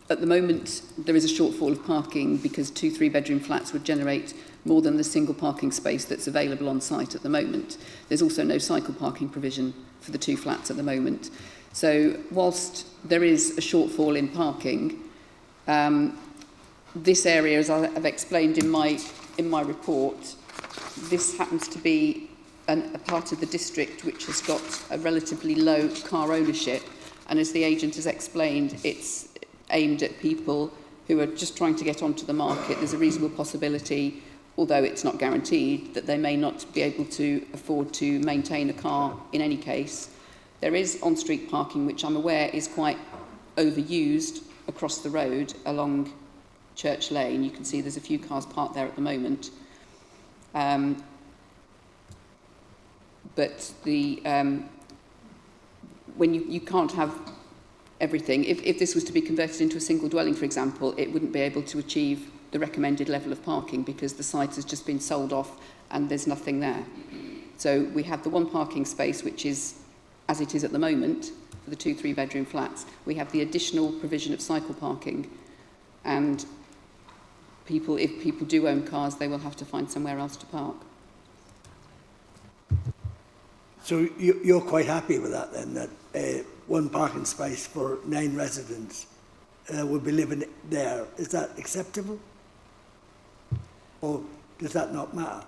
[SPEAKER 11] at the moment there is a shortfall of parking because 2 3-bedroom flats would generate more than the single parking space that's available on site at the moment. There's also no cycle parking provision for the 2 flats at the moment. So whilst there is a shortfall in parking, this area, as I've explained in my report, this happens to be a part of the district which has got a relatively low car ownership, and as the agent has explained, it's aimed at people who are just trying to get onto the market. There's a reasonable possibility, although it's not guaranteed, that they may not be able to afford to maintain a car in any case. There is on-street parking, which I'm aware is quite overused across the road along Church Lane. You can see there's a few cars parked there at the moment. But when you can't have everything, if this was to be converted into a single dwelling, for example, it wouldn't be able to achieve the recommended level of parking because the site has just been sold off and there's nothing there. So we have the 1 parking space, which is as it is at the moment for the 2 3-bedroom flats. We have the additional provision of cycle parking, and if people do own cars, they will have to find somewhere else to park.
[SPEAKER 16] So you're quite happy with that then, that 1 parking space for 9 residents will be living there. Is that acceptable? Or does that not matter?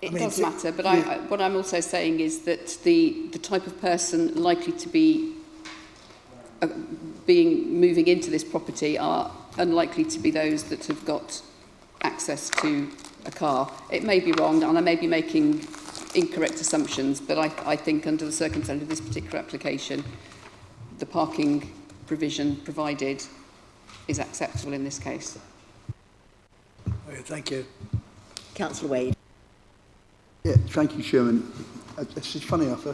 [SPEAKER 11] It does matter, but what I'm also saying is that the type of person likely to be moving into this property are unlikely to be those that have got access to a car. It may be wrong, and I may be making incorrect assumptions, but I think under the circumstances of this particular application, the parking provision provided is acceptable in this case.
[SPEAKER 16] Okay, thank you.
[SPEAKER 1] Councillor Wade.
[SPEAKER 5] Yeah, thank you, Chairman. It's funny enough,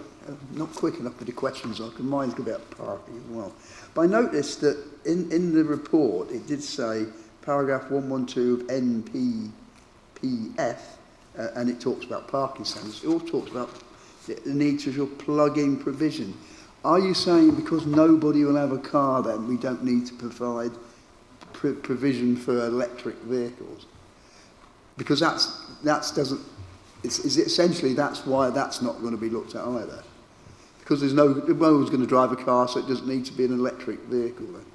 [SPEAKER 5] not quick enough with the questions, because mine's about parking as well. But I noticed that in the report, it did say paragraph 112 of NPPF, and it talks about parking standards. It also talks about the need to ensure plug-in provision. Are you saying because nobody will have a car then, we don't need to provide provision for electric vehicles? Because that's doesn't... Is it essentially that's why that's not going to be looked at either? Because no one's going to drive a car, so it doesn't need to be an electric vehicle then.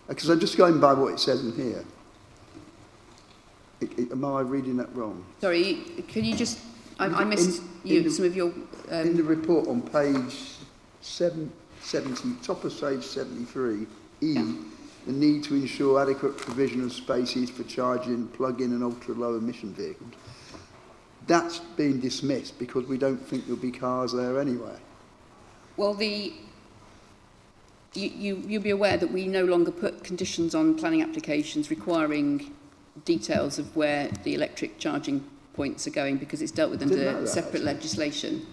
[SPEAKER 5] Because I'm just going by what it says in here. Am I reading that wrong?
[SPEAKER 11] Sorry, can you just... I missed some of your...
[SPEAKER 5] In the report on page 70, top of page 73, the need to ensure adequate provision of spaces for charging plug-in and ultra-low emission vehicles. That's been dismissed because we don't think there'll be cars there anyway.
[SPEAKER 11] Well, you'll be aware that we no longer put conditions on planning applications requiring details of where the electric charging points are going because it's dealt with under separate legislation.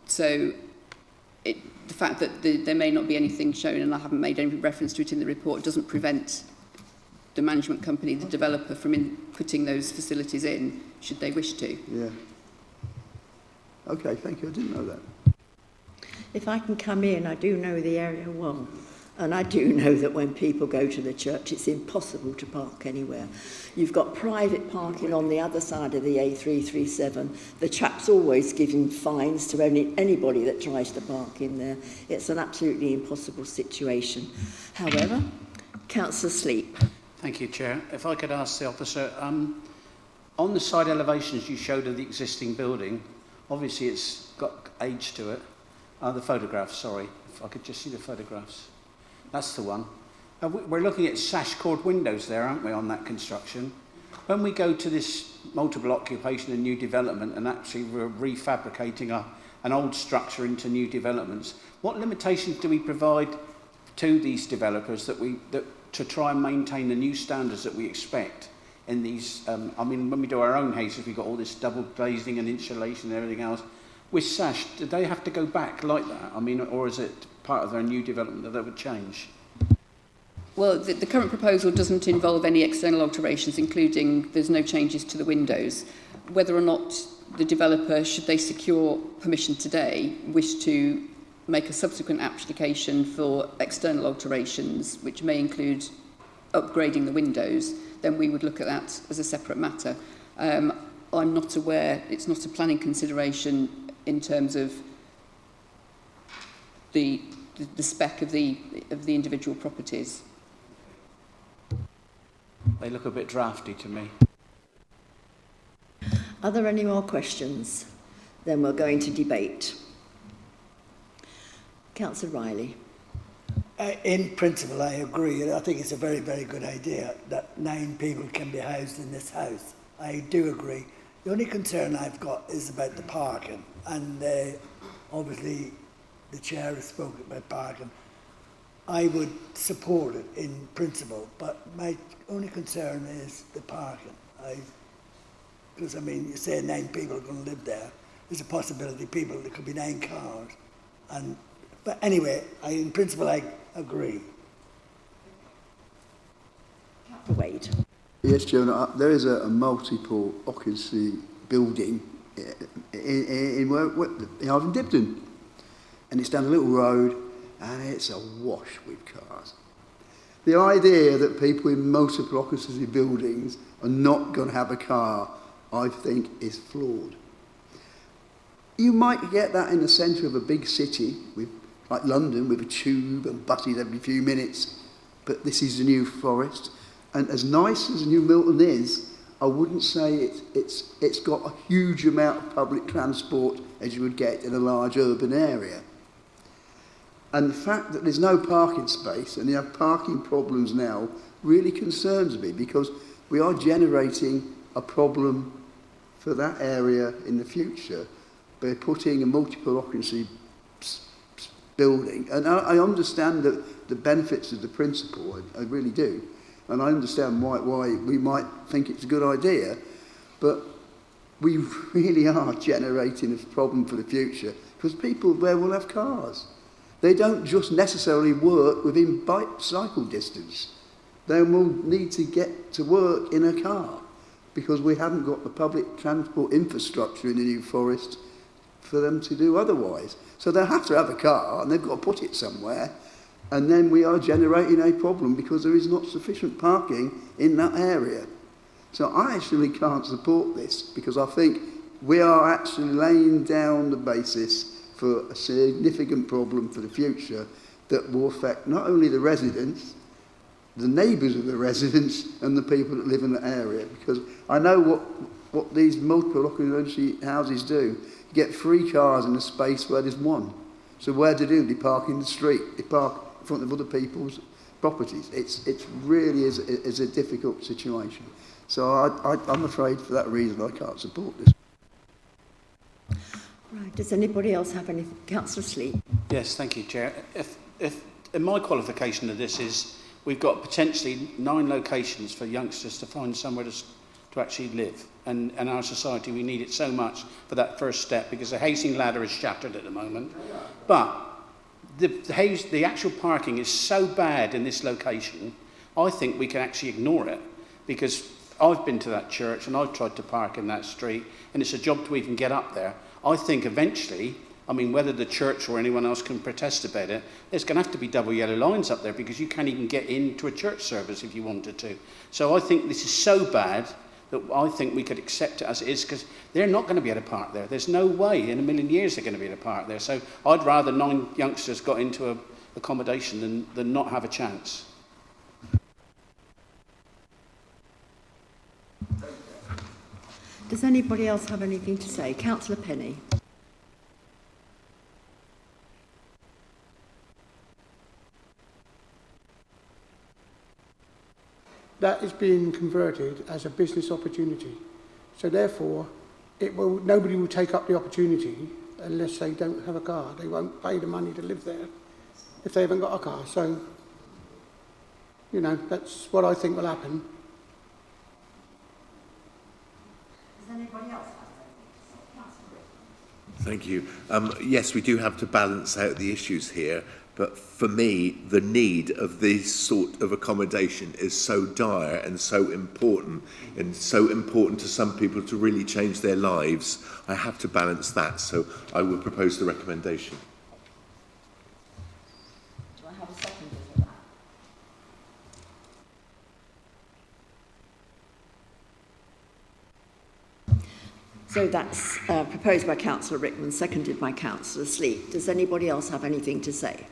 [SPEAKER 11] So the fact that there may not be anything shown, and I haven't made any reference to it in the report, doesn't prevent the management company, the developer, from putting those facilities in, should they wish to.
[SPEAKER 5] Yeah. Okay, thank you. I didn't know that.
[SPEAKER 1] If I can come in, I do know the area well. And I do know that when people go to the church, it's impossible to park anywhere. You've got private parking on the other side of the A337. The chap's always giving fines to anybody that tries to park in there. It's an absolutely impossible situation. However, Councillor Sleep.
[SPEAKER 10] Thank you, Chair. If I could ask the officer, on the side elevations you showed of the existing building, obviously it's got age to it. The photographs, sorry. If I could just see the photographs. That's the one. We're looking at sash cord windows there, aren't we, on that construction? When we go to this multiple occupation and new development and actually we're refabricating an old structure into new developments, what limitations do we provide to these developers to try and maintain the new standards that we expect in these? I mean, when we do our own houses, we've got all this double glazing and insulation and everything else. With sash, do they have to go back like that? I mean, or is it part of their new development that would change?
[SPEAKER 11] Well, the current proposal doesn't involve any external alterations, including there's no changes to the windows. Whether or not the developer, should they secure permission today, wish to make a subsequent application for external alterations, which may include upgrading the windows, then we would look at that as a separate matter. I'm not aware, it's not a planning consideration in terms of the spec of the individual properties.
[SPEAKER 10] They look a bit drafty to me.
[SPEAKER 1] Are there any more questions? Then we're going to debate. Councillor Riley.
[SPEAKER 16] In principle, I agree. I think it's a very, very good idea that 9 people can be housed in this house. I do agree. The only concern I've got is about the parking. And obviously, the chair has spoken about parking. I would support it in principle, but my only concern is the parking. Because, I mean, you say 9 people are going to live there. There's a possibility there could be 9 cars. But anyway, in principle, I agree.
[SPEAKER 1] Wade.
[SPEAKER 5] Yes, Joan, there is a multiple occupancy building in Harding Dibden. And it's down a little road, and it's awash with cars. The idea that people in multiple occupancy buildings are not going to have a car, I think, is flawed. You might get that in the centre of a big city, like London, with a tube and buses every few minutes, but this is the New Forest. And as nice as New Milton is, I wouldn't say it's got a huge amount of public transport as you would get in a large urban area. And the fact that there's no parking space and you have parking problems now really concerns me, because we are generating a problem for that area in the future by putting a multiple occupancy building. And I understand the benefits of the principle, I really do. And I understand why we might think it's a good idea, but we really are generating a problem for the future, because people there will have cars. They don't just necessarily work within cycle distance. They will need to get to work in a car, because we haven't got the public transport infrastructure in the New Forest for them to do otherwise. So they have to have a car, and they've got to put it somewhere, and then we are generating a problem because there is not sufficient parking in that area. So I actually can't support this, because I think we are actually laying down the basis for a significant problem for the future that will affect not only the residents, the neighbours of the residents, and the people that live in the area. Because I know what these multiple occupancy houses do. You get 3 cars in a space where there's 1. So where do they do? They park in the street. They park in front of other people's properties. It's really is a difficult situation. So I'm afraid for that reason I can't support this.
[SPEAKER 1] Right, does anybody else have anything? Councillor Sleep.
[SPEAKER 10] Yes, thank you, Chair. And my qualification of this is we've got potentially 9 locations for youngsters to find somewhere to actually live. And in our society, we need it so much for that first step, because the housing ladder is shattered at the moment. But the actual parking is so bad in this location, I think we can actually ignore it, because I've been to that church and I've tried to park in that street, and it's a job to even get up there. I think eventually, I mean, whether the church or anyone else can protest about it, there's going to have to be double yellow lines up there, because you can't even get into a church service if you wanted to. So I think this is so bad that I think we could accept it as it is, because they're not going to be able to park there. There's no way in a million years they're going to be able to park there. So I'd rather 9 youngsters got into a accommodation than not have a chance.
[SPEAKER 1] Does anybody else have anything to say? Councillor Penny.
[SPEAKER 17] That is being converted as a business opportunity. So therefore, nobody will take up the opportunity unless they don't have a car. They won't pay the money to live there if they haven't got a car. So, you know, that's what I think will happen.
[SPEAKER 1] Does anybody else have anything to say?
[SPEAKER 18] Thank you. Yes, we do have to balance out the issues here, but for me, the need of this sort of accommodation is so dire and so important to some people to really change their lives. I have to balance that, so I will propose the recommendation.
[SPEAKER 1] Do I have a second for that? So that's proposed by Councillor Rickman, seconded by Councillor Sleep. Does anybody else have anything to say?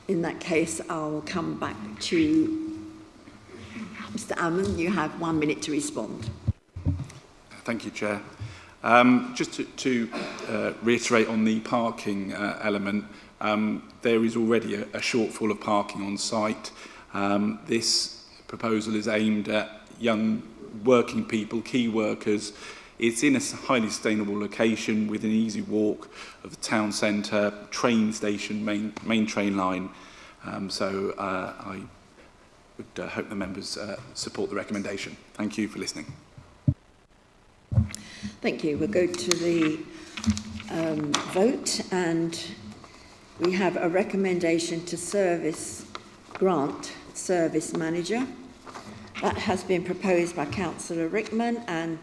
[SPEAKER 1] In that case, I'll come back to Mr. Ammon. You have 1 minute to respond.
[SPEAKER 15] Thank you, Chair. Just to reiterate on the parking element, there is already a shortfall of parking on site. This proposal is aimed at young working people, key workers. It's in a highly sustainable location with an easy walk of the town centre, train station, main train line. So I would hope the members support the recommendation. Thank you for listening.
[SPEAKER 1] Thank you. We'll go to the vote, and we have a recommendation to grant service manager. That has been proposed by Councillor Rickman and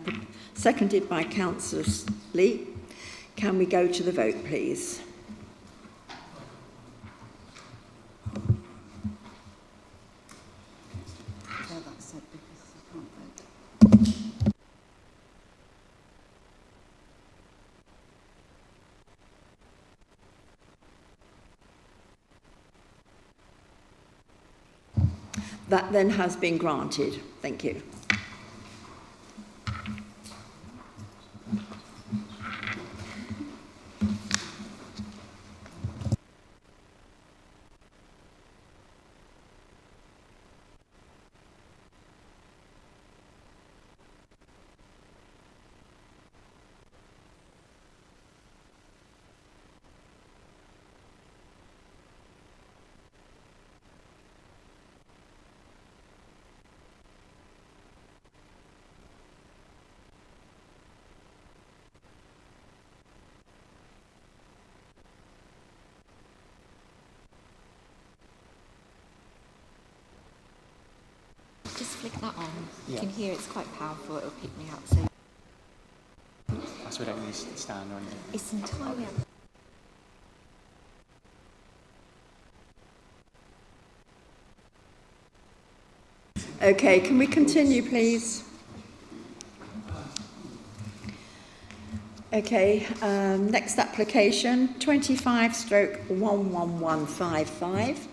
[SPEAKER 1] seconded by Councillor Lee. Can we go to the vote, please? That then has been granted. Thank you.
[SPEAKER 19] flick that on, you
[SPEAKER 20] Yeah.
[SPEAKER 19] can hear it's quite powerful, it'll pick me up. So
[SPEAKER 20] So we don't need to stand or anything.
[SPEAKER 19] it's entirely up.
[SPEAKER 1] Okay, can we continue, please? Okay, next application, 25/11155.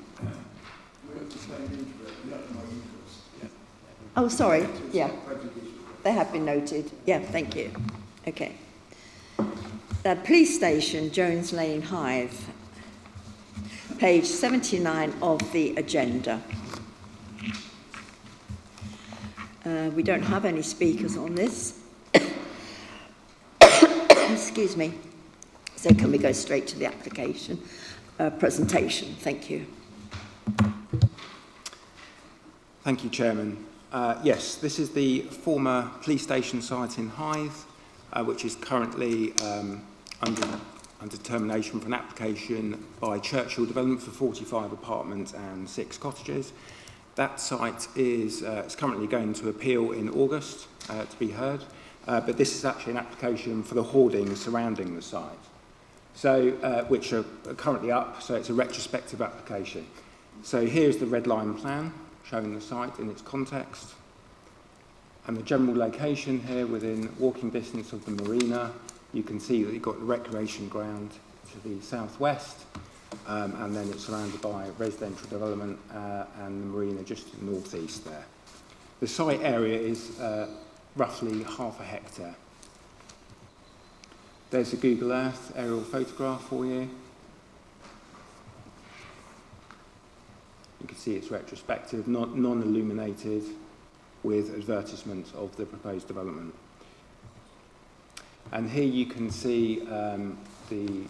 [SPEAKER 1] Oh, sorry, yeah. They have been noted. Yeah, thank you. Okay. The police station, Jones Lane, Hythe. Page 79 of the agenda. We don't have any speakers on this. Excuse me. So can we go straight to the application presentation? Thank you.
[SPEAKER 14] Thank you, Chairman. Yes, this is the former police station site in Hythe, which is currently under termination for an application by Churchill Development for 45 apartments and 6 cottages. That site is currently going to appeal in August to be heard, but this is actually an application for the hoardings surrounding the site, so which are currently up, so it's a retrospective application. So here's the red line plan showing the site in its context, and the general location here within walking distance of the marina. You can see that you've got the recreation ground to the southwest, and then it's surrounded by residential development and the marina just to the northeast there. The site area is roughly 1/2 hectare. There's a Google Earth aerial photograph for you. You can see it's retrospective, non-illuminated, with advertisements of the proposed development. And here you can see the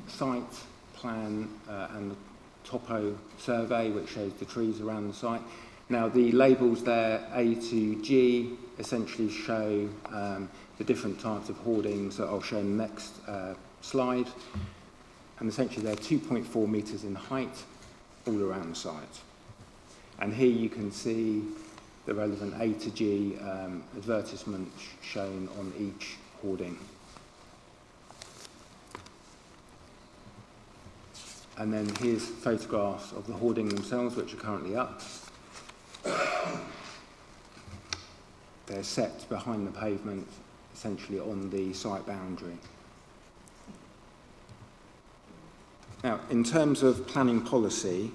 [SPEAKER 14] site plan and the topo survey, which shows the trees around the site. Now, the labels there, A to G, essentially show the different types of hoardings that I'll show in the next slide. And essentially, they're 2.4 metres in height all around the site. And here you can see the relevant A to G advertisement shown on each hoarding. And then here's photographs of the hoarding themselves, which are currently up. They're set behind the pavement, essentially on the site boundary. Now, in terms of planning policy,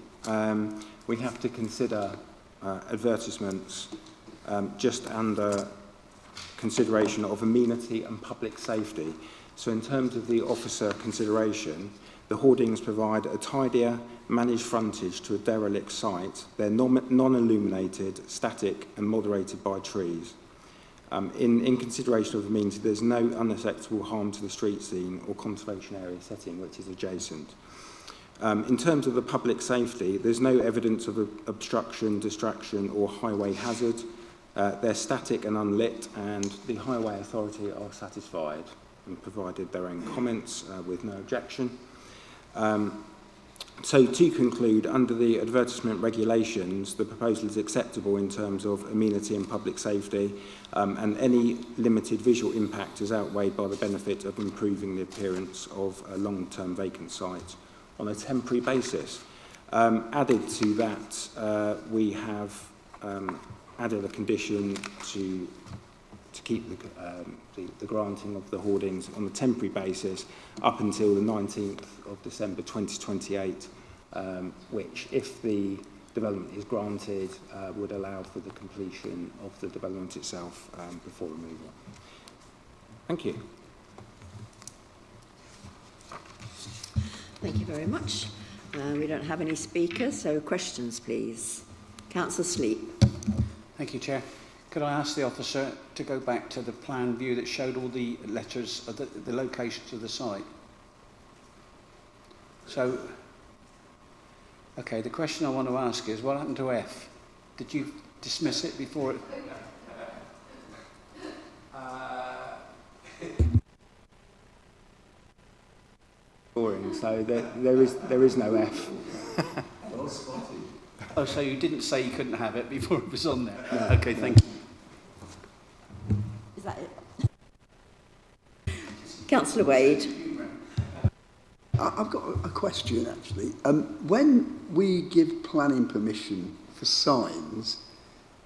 [SPEAKER 14] we have to consider advertisements just under consideration of amenity and public safety. So in terms of the officer consideration, the hoardings provide a tidier, managed frontage to a derelict site. They're non-illuminated, static and moderated by trees. In consideration of amenity, there's no unacceptable harm to the street scene or conservation area setting, which is adjacent. In terms of the public safety, there's no evidence of obstruction, distraction or highway hazard. They're static and unlit, and the Highway Authority are satisfied and provided their own comments with no objection. So to conclude, under the advertisement regulations, the proposal is acceptable in terms of amenity and public safety, and any limited visual impact is outweighed by the benefit of improving the appearance of a long-term vacant site on a temporary basis. Added to that, we have added a condition to keep the granting of the hoardings on a temporary basis up until the 19th of December 2028, which, if the development is granted, would allow for the completion of the development itself before removal. Thank you.
[SPEAKER 1] Thank you very much. We don't have any speakers, so questions, please. Councillor Sleep.
[SPEAKER 10] Thank you, Chair. Could I ask the officer to go back to the plan view that showed all the letters of the locations of the site? So, okay, the question I want to ask is, what happened to F? Did you dismiss it before it...
[SPEAKER 14] Boring, so there is no F.
[SPEAKER 18] Well spotted.
[SPEAKER 10] Oh, so you didn't say you couldn't have it before it was on there?
[SPEAKER 5] No,
[SPEAKER 10] Okay,
[SPEAKER 5] no.
[SPEAKER 10] thank you.
[SPEAKER 1] Is that it? Councillor Wade.
[SPEAKER 5] I've got a question, actually. When we give planning permission for signs,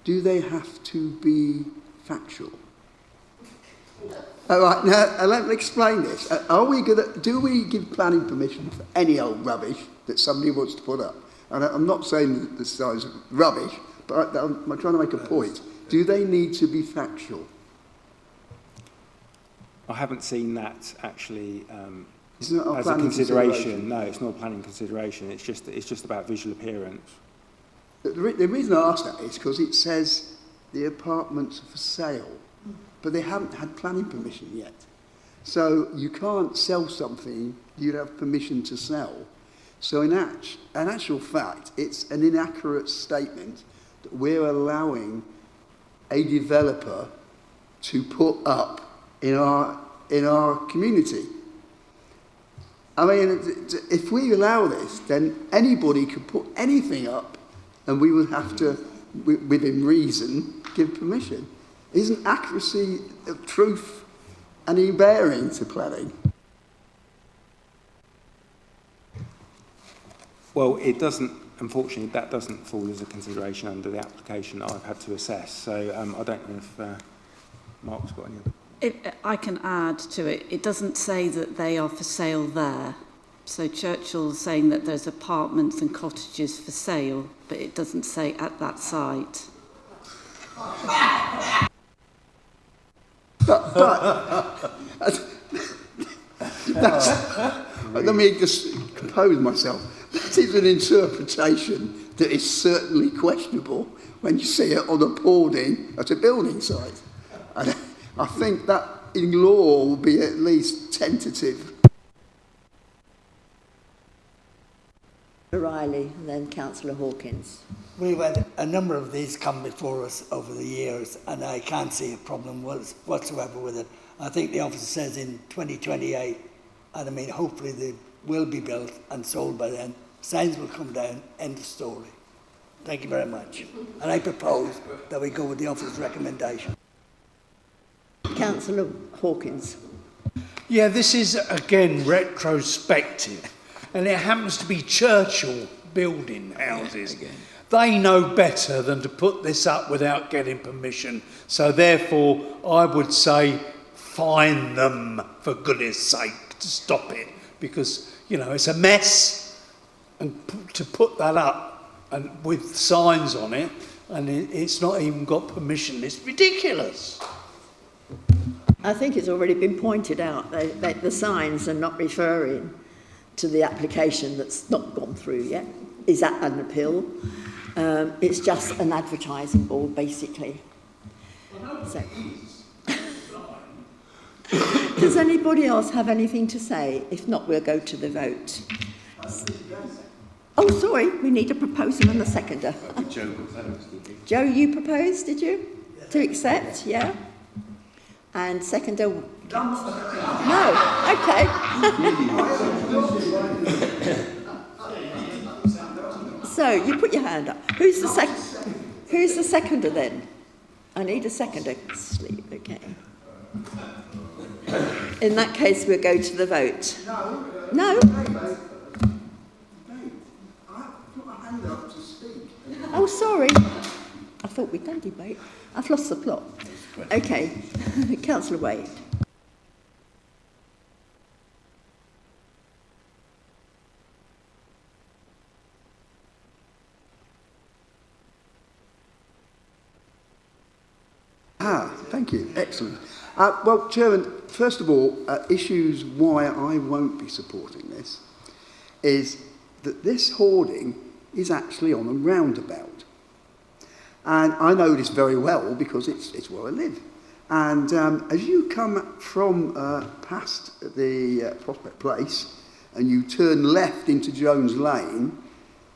[SPEAKER 5] do they have to be factual? All right, now let me explain this. Do we give planning permission for any old rubbish that somebody wants to put up? And I'm not saying that the signs are rubbish, but I'm trying to make a point. Do they need to be factual?
[SPEAKER 14] I haven't seen that actually
[SPEAKER 5] It's not
[SPEAKER 14] as a consideration. No, it's not a planning consideration. It's just about visual appearance.
[SPEAKER 5] The reason I ask that is because it says the apartments are for sale, but they haven't had planning permission yet. So you can't sell something you don't have permission to sell. So in actual fact, it's an inaccurate statement that we're allowing a developer to put up in our community. I mean, if we allow this, then anybody could put anything up and we would have to, within reason, give permission. Isn't accuracy of truth any bearing to planning?
[SPEAKER 14] Well, it doesn't, unfortunately, that doesn't fall as a consideration under the application that I've had to assess. So I don't know if Mark's got any other.
[SPEAKER 21] I can add to it. It doesn't say that they are for sale there. So Churchill's saying that there's apartments and cottages for sale, but it doesn't say at that site.
[SPEAKER 5] Let me just compose myself. That is an interpretation that is certainly questionable when you see it on a hoarding at a building site. And I think that in law will be at least tentative.
[SPEAKER 1] O'Reilly and then Councillor Hawkins.
[SPEAKER 16] We've had a number of these come before us over the years, and I can't see a problem whatsoever with it. I think the officer says in 2028, and I mean, hopefully they will be built and sold by then. Signs will come down, end of story. Thank you very much. And I propose that we go with the officer's recommendation.
[SPEAKER 1] Councillor Hawkins.
[SPEAKER 4] Yeah, this is, again, retrospective. And it happens to be Churchill building houses. They know better than to put this up without getting permission. So therefore, I would say fine them, for goodness sake, to stop it. Because, you know, it's a mess. And to put that up and with signs on it, and it's not even got permission, it's ridiculous.
[SPEAKER 1] I think it's already been pointed out that the signs are not referring to the application that's not gone through yet. Is that an appeal? It's just an advertising board, basically. So. Does anybody else have anything to say? If not, we'll go to the vote. Oh, sorry, we need a proposer and a seconder. Joe, you proposed, did you? Yes. To accept, yeah? And seconder? No, okay. So, you put your hand up. Who's the seconder then? I need a seconder. Sleep, okay. In that case, we'll go to the vote. No? Oh, sorry. I thought we'd done debate. I've lost the plot. Okay. Councillor Wade.
[SPEAKER 5] Thank you. Excellent. Well, Chairman, first of all, issues why I won't be supporting this is that this hoarding is actually on a roundabout. And I know this very well because it's where I live. And as you come from past the Prospect Place and you turn left into Jones Lane,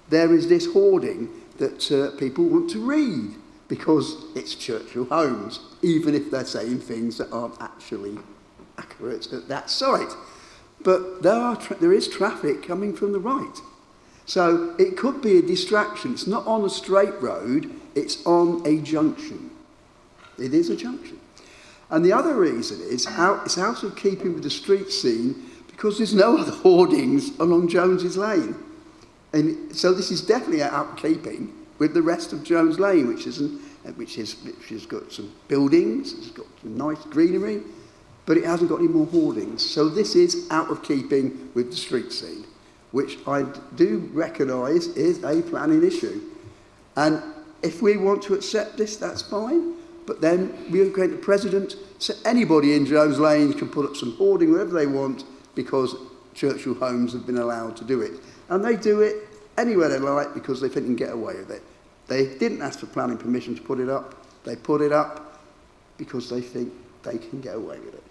[SPEAKER 5] there is this hoarding that people want to read because it's Churchill Homes, even if they're saying things that aren't actually accurate at that site. But there is traffic coming from the right. So it could be a distraction. It's not on a straight road, it's on a junction. It is a junction. And the other reason is it's out of keeping with the street scene because there's no other hoardings along Jones's Lane. And so this is definitely out of keeping with the rest of Jones Lane, which has got some buildings, it's got some nice greenery, but it hasn't got any more hoardings. So this is out of keeping with the street scene, which I do recognise is a planning issue. And if we want to accept this, that's fine. But then we are going to President, so anybody in Jones Lane can put up some hoarding wherever they want because Churchill Homes have been allowed to do it. And they do it anywhere they like because they think they can get away with it. They didn't ask for planning permission to put it up. They put it up because they think they can get away with it.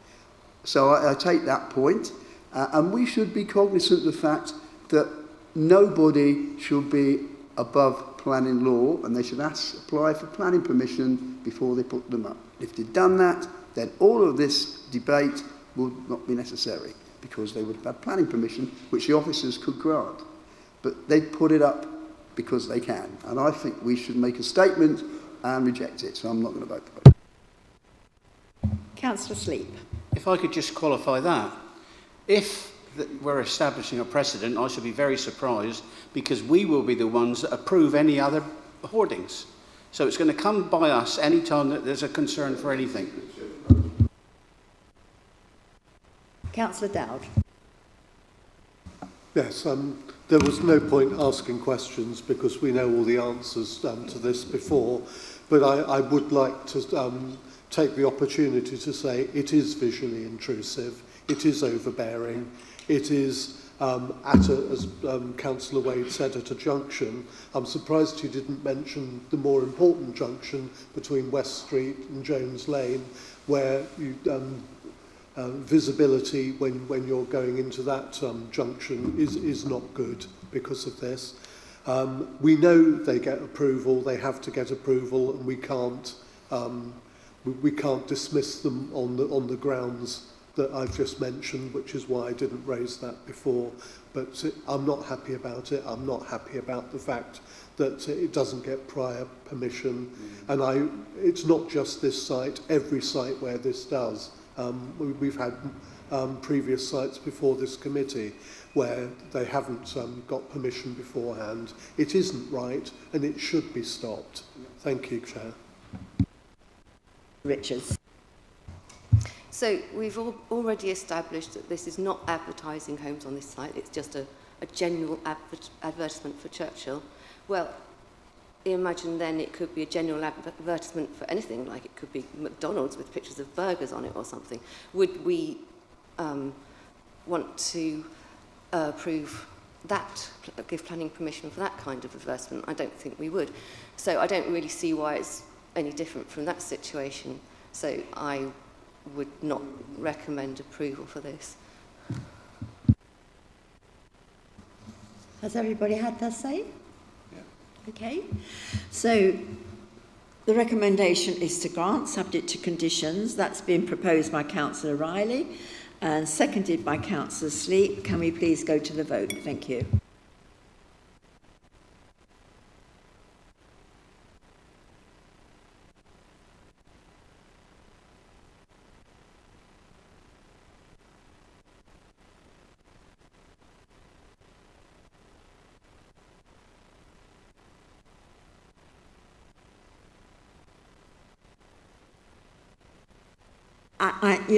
[SPEAKER 5] So I take that point, and we should be cognizant of the fact that nobody should be above planning law, and they should apply for planning permission before they put them up. If they'd done that, then all of this debate would not be necessary because they would have had planning permission, which the officers could grant. But they put it up because they can, and I think we should make a statement and reject it, so I'm not going to vote for it.
[SPEAKER 1] Councillor Sleep.
[SPEAKER 10] If I could just qualify that. If we're establishing a precedent, I should be very surprised because we will be the ones that approve any other hoardings. So it's going to come by us any time that there's a concern for anything.
[SPEAKER 1] Councillor Dowd.
[SPEAKER 6] Yes, there was no point asking questions because we know all the answers to this before, but I would like to take the opportunity to say it is visually intrusive, it is overbearing, it is, as Councillor Wade said, at a junction. I'm surprised you didn't mention the more important junction between West Street and Jones Lane, where you, visibility when you're going into that junction is not good because of this. We know they get approval, they have to get approval, and we can't dismiss them on the grounds that I've just mentioned, which is why I didn't raise that before. But I'm not happy about it. I'm not happy about the fact that it doesn't get prior permission. And it's not just this site, every site where this does. We've had previous sites before this committee where they haven't got permission beforehand. It isn't right and it should be stopped. Thank you, Chair.
[SPEAKER 1] Richards.
[SPEAKER 13] So we've already established that this is not advertising homes on this site, it's just a general advertisement for Churchill. Well, imagine then it could be a general advertisement for anything, like it could be McDonald's with pictures of burgers on it or something. Would we want to approve that, give planning permission for that kind of advertisement? I don't think we would. So I don't really see why it's any different from that situation. So I would not recommend approval for this.
[SPEAKER 1] Has everybody had their say? Yeah. Okay. So the recommendation is to grant, subject to conditions. That's been proposed by Councillor Riley and seconded by Councillor Sleep. Can we please go to the vote? Thank you.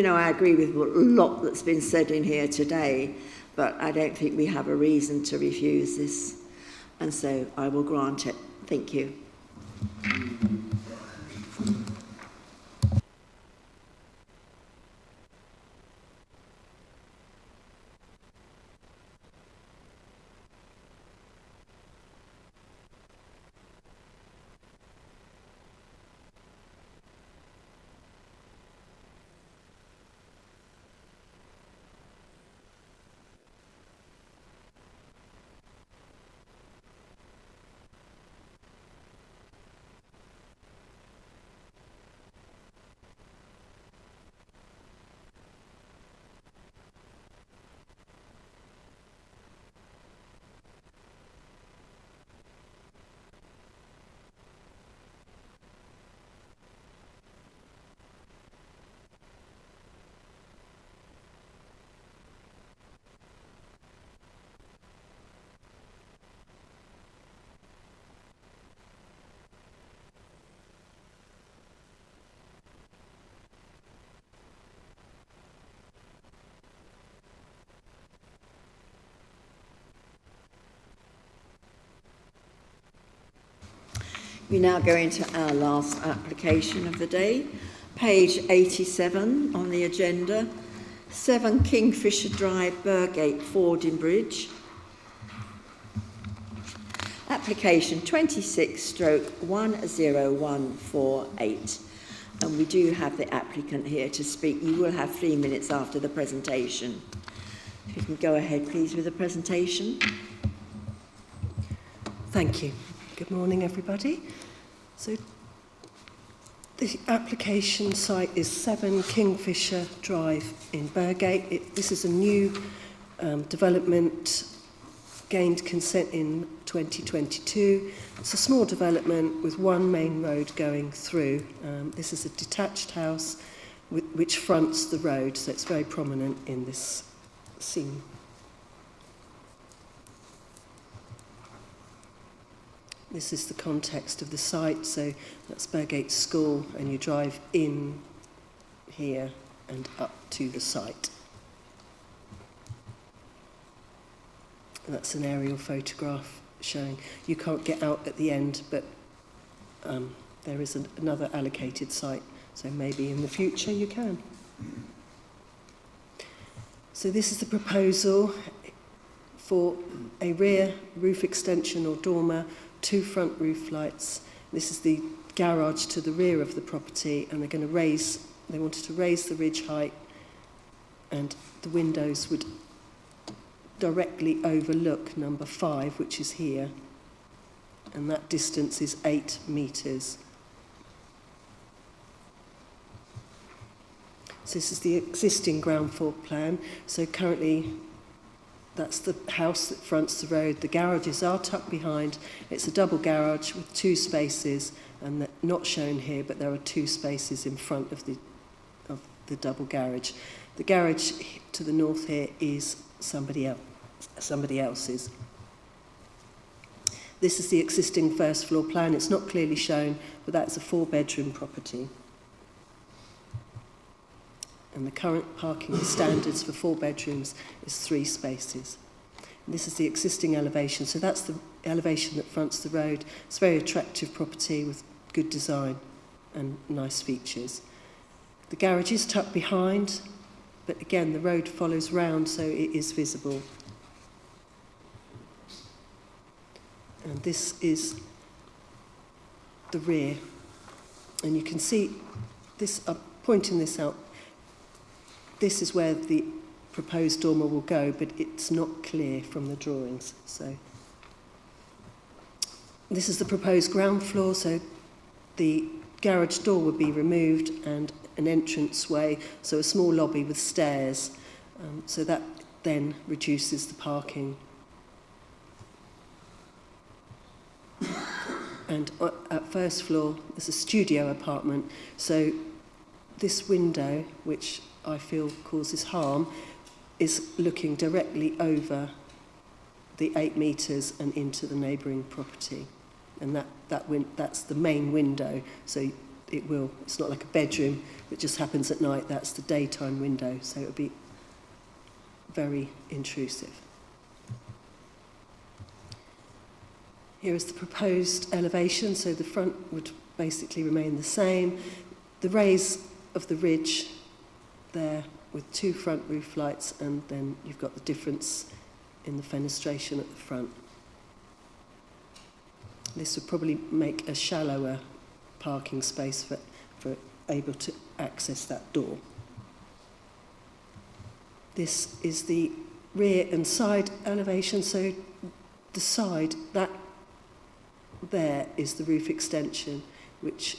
[SPEAKER 1] I agree with a lot that's been said in here today, but I don't think we have a reason to refuse this, and so I will grant it. Thank you. We now go into our last application of the day, page 87 on the agenda, 7 Kingfisher Drive, Burgate, Fordingbridge. Application 26/10148. And we do have the applicant here to speak. You will have 3 minutes after the presentation. If you can go ahead, please, with the presentation.
[SPEAKER 2] Thank you. Good morning, everybody. So, the application site is 7 Kingfisher Drive in Burgate. This is a new development, gained consent in 2022. It's a small development with one main road going through. This is a detached house which fronts the road, so it's very prominent in this scene. This is the context of the site, so that's Burgate School, and you drive in here and up to the site. And that's an aerial photograph showing. You can't get out at the end, but there is another allocated site, so maybe in the future you can. So this is the proposal for a rear roof extension or dormer, 2 front roof lights. This is the garage to the rear of the property, and they wanted to raise the ridge height, and the windows would directly overlook number 5, which is here, and that distance is 8 metres. So this is the existing ground floor plan. So currently that's the house that fronts the road. The garages are tucked behind. It's a double garage with 2 spaces, and they're not shown here, but there are 2 spaces in front of the double garage. The garage to the north here is somebody else's. This is the existing first floor plan. It's not clearly shown, but that's a 4-bedroom property. And the current parking standards for 4 bedrooms is 3 spaces. And this is the existing elevation. So that's the elevation that fronts the road. It's a very attractive property with good design and nice features. The garage is tucked behind, but again, the road follows round, so it is visible. And this is the rear. And you can see this, I'm pointing this out. This is where the proposed dormer will go, but it's not clear from the drawings. So this is the proposed ground floor, so the garage door would be removed and an entranceway, so a small lobby with stairs. So that then reduces the parking. And at first floor, there's a studio apartment. So this window, which I feel causes harm, is looking directly over the 8 metres and into the neighbouring property. And that's the main window, so it's not like a bedroom that just happens at night, that's the daytime window, so it would be very intrusive. Here is the proposed elevation, so the front would basically remain the same. The raise of the ridge there with 2 front roof lights, and then you've got the difference in the fenestration at the front. This would probably make a shallower parking space for able to access that door. This is the rear and side elevation, so the side, that there is the roof extension, which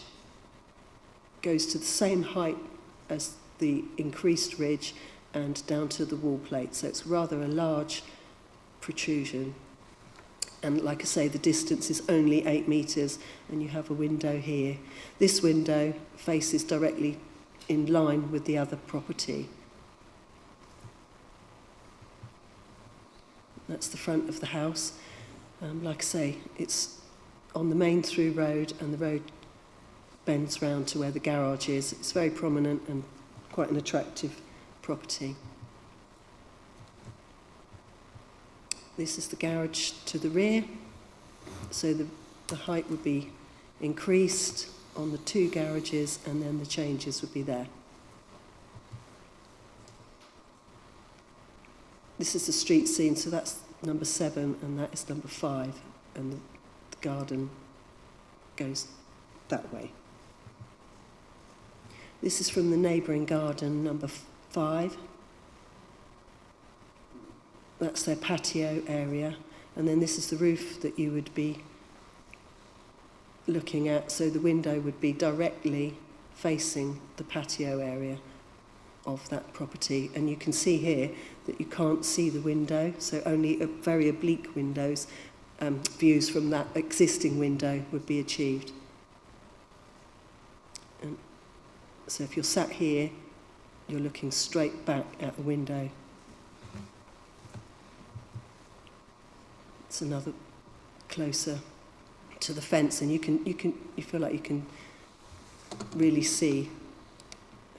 [SPEAKER 2] goes to the same height as the increased ridge and down to the wall plate. So it's rather a large protrusion. And like I say, the distance is only 8 metres, and you have a window here. This window faces directly in line with the other property. That's the front of the house. Like I say, it's on the main through road, and the road bends round to where the garage is. It's very prominent and quite an attractive property. This is the garage to the rear, so the height would be increased on the 2 garages, and then the changes would be there. This is the street scene, so that's number 7 and that is number 5, and the garden goes that way. This is from the neighbouring garden, number 5. That's their patio area, and then this is the roof that you would be looking at, so the window would be directly facing the patio area of that property, and you can see here that you can't see the window, so only very oblique windows, views from that existing window would be achieved. And so if you're sat here, you're looking straight back at the window. It's another closer to the fence, and you feel like you can really see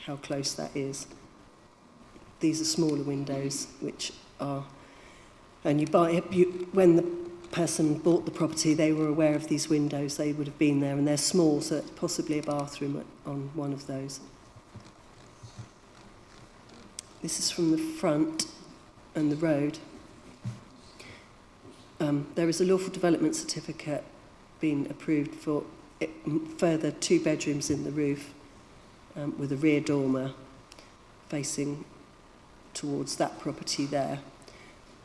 [SPEAKER 2] how close that is. These are smaller windows, which are, and when the person bought the property, they were aware of these windows. They would have been there, and they're small, so it's possibly a bathroom on one of those. This is from the front and the road. There is a lawful development certificate being approved for further 2 bedrooms in the roof, with a rear dormer facing towards that property there.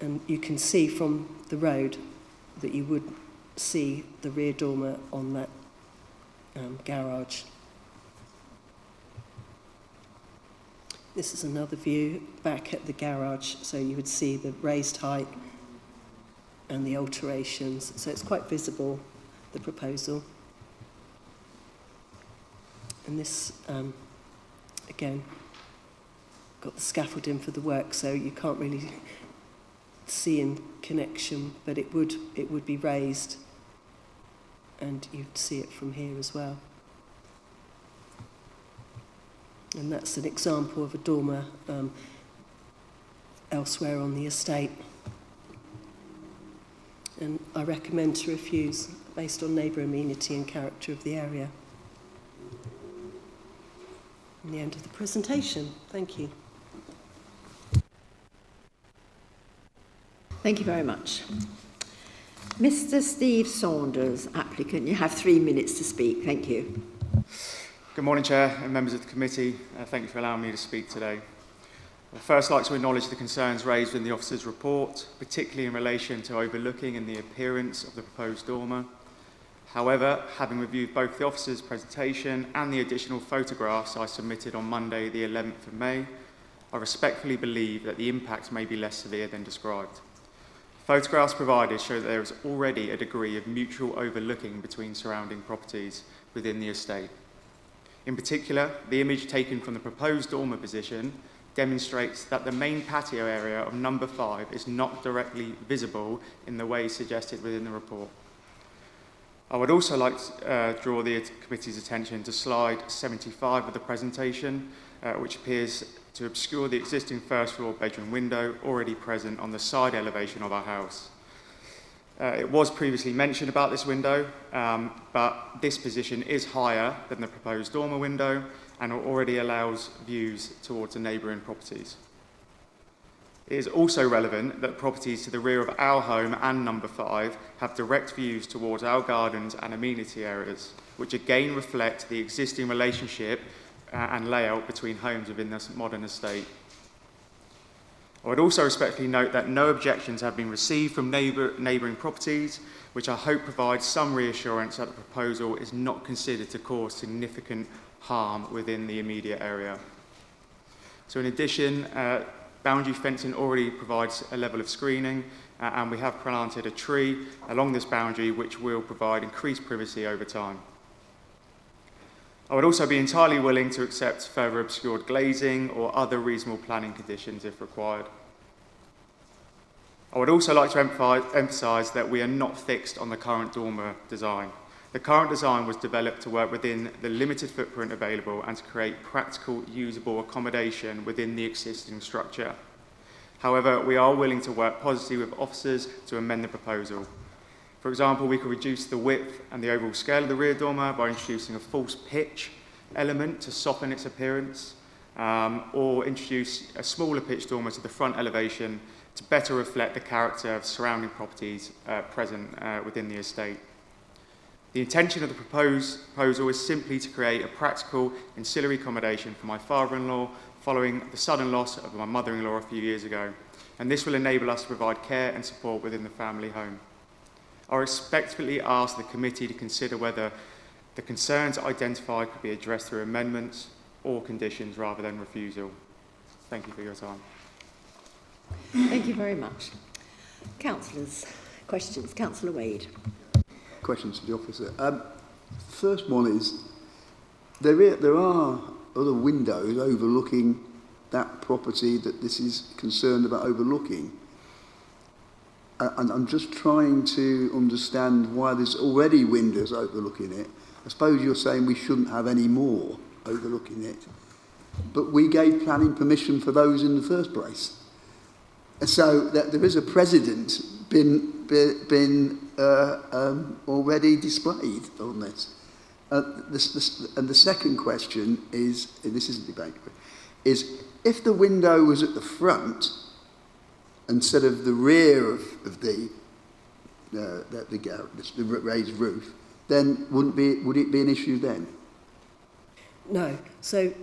[SPEAKER 2] And you can see from the road that you would see the rear dormer on that garage. This is another view back at the garage, so you would see the raised height and the alterations. So it's quite visible, the proposal. And this, again, got the scaffolding for the work, so you can't really see in connection, but it would be raised, and you'd see it from here as well. And that's an example of a dormer elsewhere on the estate. And I recommend to refuse based on neighbour amenity and character of the area. And the end of the presentation. Thank you.
[SPEAKER 1] Thank you very much. Mr. Steve Saunders, applicant, you have 3 minutes to speak. Thank you.
[SPEAKER 20] Good morning, Chair and members of the committee. Thank you for allowing me to speak today. I'd first like to acknowledge the concerns raised in the officer's report, particularly in relation to overlooking and the appearance of the proposed dormer. However, having reviewed both the officer's presentation and the additional photographs I submitted on Monday, the 11th of May, I respectfully believe that the impacts may be less severe than described. Photographs provided show that there is already a degree of mutual overlooking between surrounding properties within the estate. In particular, the image taken from the proposed dormer position demonstrates that the main patio area of number 5 is not directly visible in the way suggested within the report. I would also like to draw the committee's attention to slide 75 of the presentation, which appears to obscure the existing first floor bedroom window already present on the side elevation of our house. It was previously mentioned about this window, but this position is higher than the proposed dormer window and already allows views towards the neighbouring properties. It is also relevant that properties to the rear of our home and number 5 have direct views towards our gardens and amenity areas, which again reflect the existing relationship and layout between homes within this modern estate. I would also respectfully note that no objections have been received from neighbouring properties, which I hope provides some reassurance that the proposal is not considered to cause significant harm within the immediate area. So in addition, boundary fencing already provides a level of screening, and we have planted a tree along this boundary which will provide increased privacy over time. I would also be entirely willing to accept further obscured glazing or other reasonable planning conditions if required. I would also like to emphasise that we are not fixed on the current dormer design. The current design was developed to work within the limited footprint available and to create practical, usable accommodation within the existing structure. However, we are willing to work positively with officers to amend the proposal. For example, we could reduce the width and the overall scale of the rear dormer by introducing a false pitch element to soften its appearance, or introduce a smaller pitch dormer to the front elevation to better reflect the character of surrounding properties present within the estate. The intention of the proposal is simply to create a practical ancillary accommodation for my father-in-law following the sudden loss of my mother-in-law a few years ago, and this will enable us to provide care and support within the family home. I respectfully ask the committee to consider whether the concerns identified could be addressed through amendments or conditions rather than refusal. Thank you for your time.
[SPEAKER 1] Thank you very much. Councillors, questions? Councillor Wade.
[SPEAKER 5] Questions to the officer. First one is, there are other windows overlooking that property that this is concerned about overlooking. And I'm just trying to understand why there's already windows overlooking it. I suppose you're saying we shouldn't have any more overlooking it. But we gave planning permission for those in the first place. So that there is a precedent been already displayed on this. And the second question is, and this isn't debate, is if the window was at the front instead of the rear of the raised roof, then would it be an issue then?
[SPEAKER 2] No. So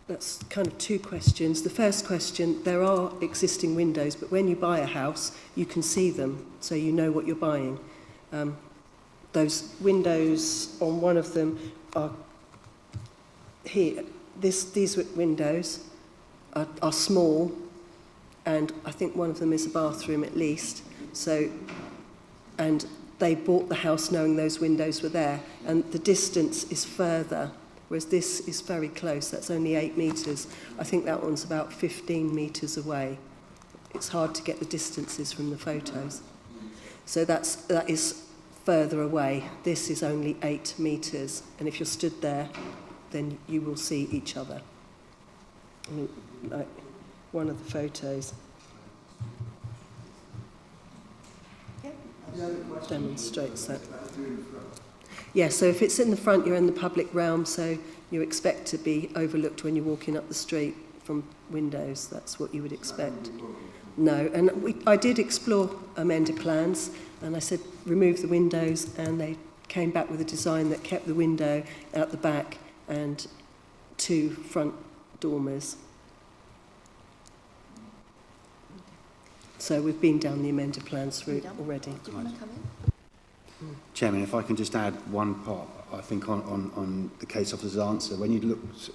[SPEAKER 2] that's kind of two questions. The first question, there are existing windows, but when you buy a house, you can see them, so you know what you're buying. Those windows on one of them are here. These windows are small, and I think one of them is a bathroom at least. So, and they bought the house knowing those windows were there, and the distance is further, whereas this is very close. That's only 8 metres. I think that one's about 15 metres away. It's hard to get the distances from the photos. So that is further away. This is only 8 metres, and if you're stood there, then you will see each other. I mean, like one of the photos demonstrates that. Yeah, so if it's in the front, you're in the public realm, so you expect to be overlooked when you're walking up the street from windows. That's what you would expect. No, and I did explore amended plans, and I said remove the windows, and they came back with a design that kept the window out the back and 2 front dormers. So we've been down the amended plans route already.
[SPEAKER 1] Do you want to come in?
[SPEAKER 14] Chairman, if I can just add one part, I think on the case officer's answer. When you looked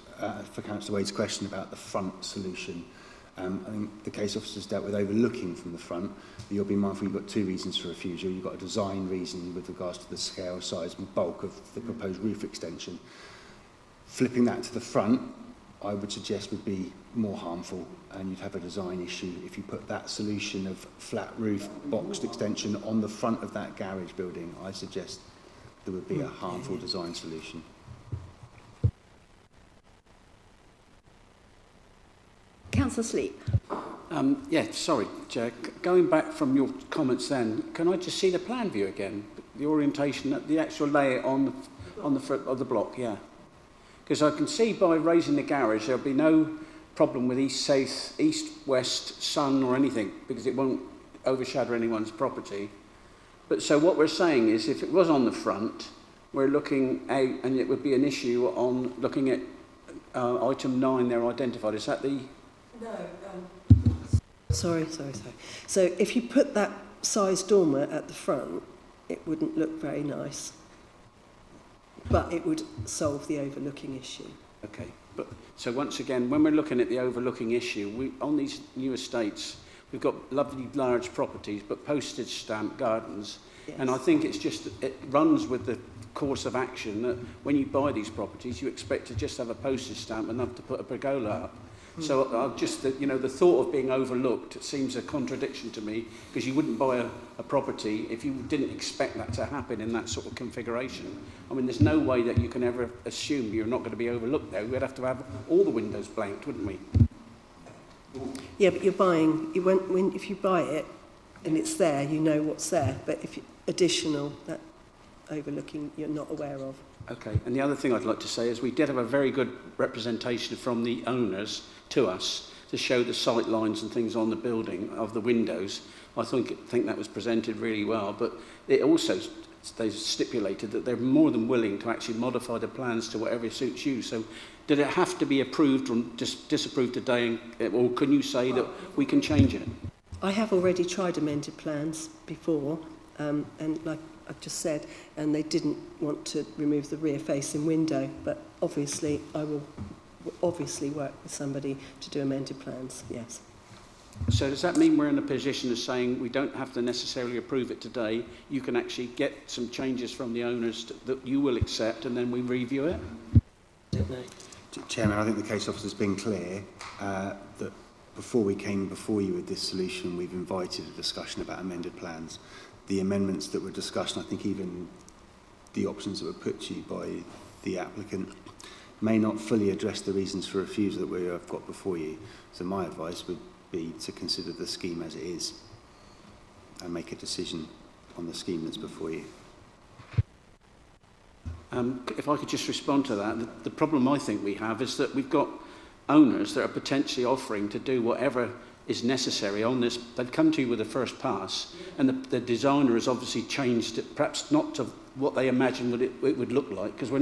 [SPEAKER 14] for Councillor Wade's question about the front solution, I think the case officer's dealt with overlooking from the front. But you'll be mindful you've got 2 reasons for refusal. You've got a design reason with regards to the scale, size and bulk of the proposed roof extension. Flipping that to the front, I would suggest would be more harmful, and you'd have a design issue if you put that solution of flat roof boxed extension on the front of that garage building. I suggest there would be a harmful design solution.
[SPEAKER 1] Councillor Sleep.
[SPEAKER 10] Yeah, sorry, Chair. Going back from your comments then, can I just see the plan view again? The orientation, the actual layout on the front of the block, yeah. Because I can see by raising the garage there'll be no problem with east-south, east-west sun or anything, because it won't overshadow anyone's property. But so what we're saying is if it was on the front, we're looking out, and it would be an issue on looking at item 9 there identified. Is that the...
[SPEAKER 2] No. Sorry. So if you put that size dormer at the front, it wouldn't look very nice. But it would solve the overlooking issue.
[SPEAKER 10] Okay, but so once again, when we're looking at the overlooking issue, on these new estates, we've got lovely large properties, but postage stamp gardens. Yes. And I think it runs with the course of action that when you buy these properties, you expect to just have a postage stamp and have to put a pergola up. So the thought of being overlooked seems a contradiction to me, because you wouldn't buy a property if you didn't expect that to happen in that sort of configuration. I mean, there's no way that you can ever assume you're not going to be overlooked there. We'd have to have all the windows blanked, wouldn't we?
[SPEAKER 2] Yeah, but if you buy it and it's there, you know what's there. But additional that overlooking you're not aware of.
[SPEAKER 10] Okay, and the other thing I'd like to say is we did have a very good representation from the owners to us to show the sight lines and things on the building of the windows. I think that was presented really well, but it also, they stipulated that they're more than willing to actually modify the plans to whatever suits you. So did it have to be approved or disapproved today, or can you say that we can change it?
[SPEAKER 2] I have already tried amended plans before, and like I've just said, and they didn't want to remove the rear facing window, but obviously I will obviously work with somebody to do amended plans, yes.
[SPEAKER 10] So does that mean we're in a position of saying we don't have to necessarily approve it today, you can actually get some changes from the owners that you will accept and then we review it?
[SPEAKER 2] Don't know.
[SPEAKER 14] Chairman, I think the case officer's been clear that before we came before you with this solution, we've invited a discussion about amended plans. The amendments that were discussed, and I think even the options that were put to you by the applicant, may not fully address the reasons for refusal that we have got before you. So my advice would be to consider the scheme as it is and make a decision on the scheme that's before you.
[SPEAKER 10] If I could just respond to that, the problem I think we have is that we've got owners that are potentially offering to do whatever is necessary on this. They'd come to you with a first pass, and the designer has obviously changed it, perhaps not to what they imagined it would look like, because we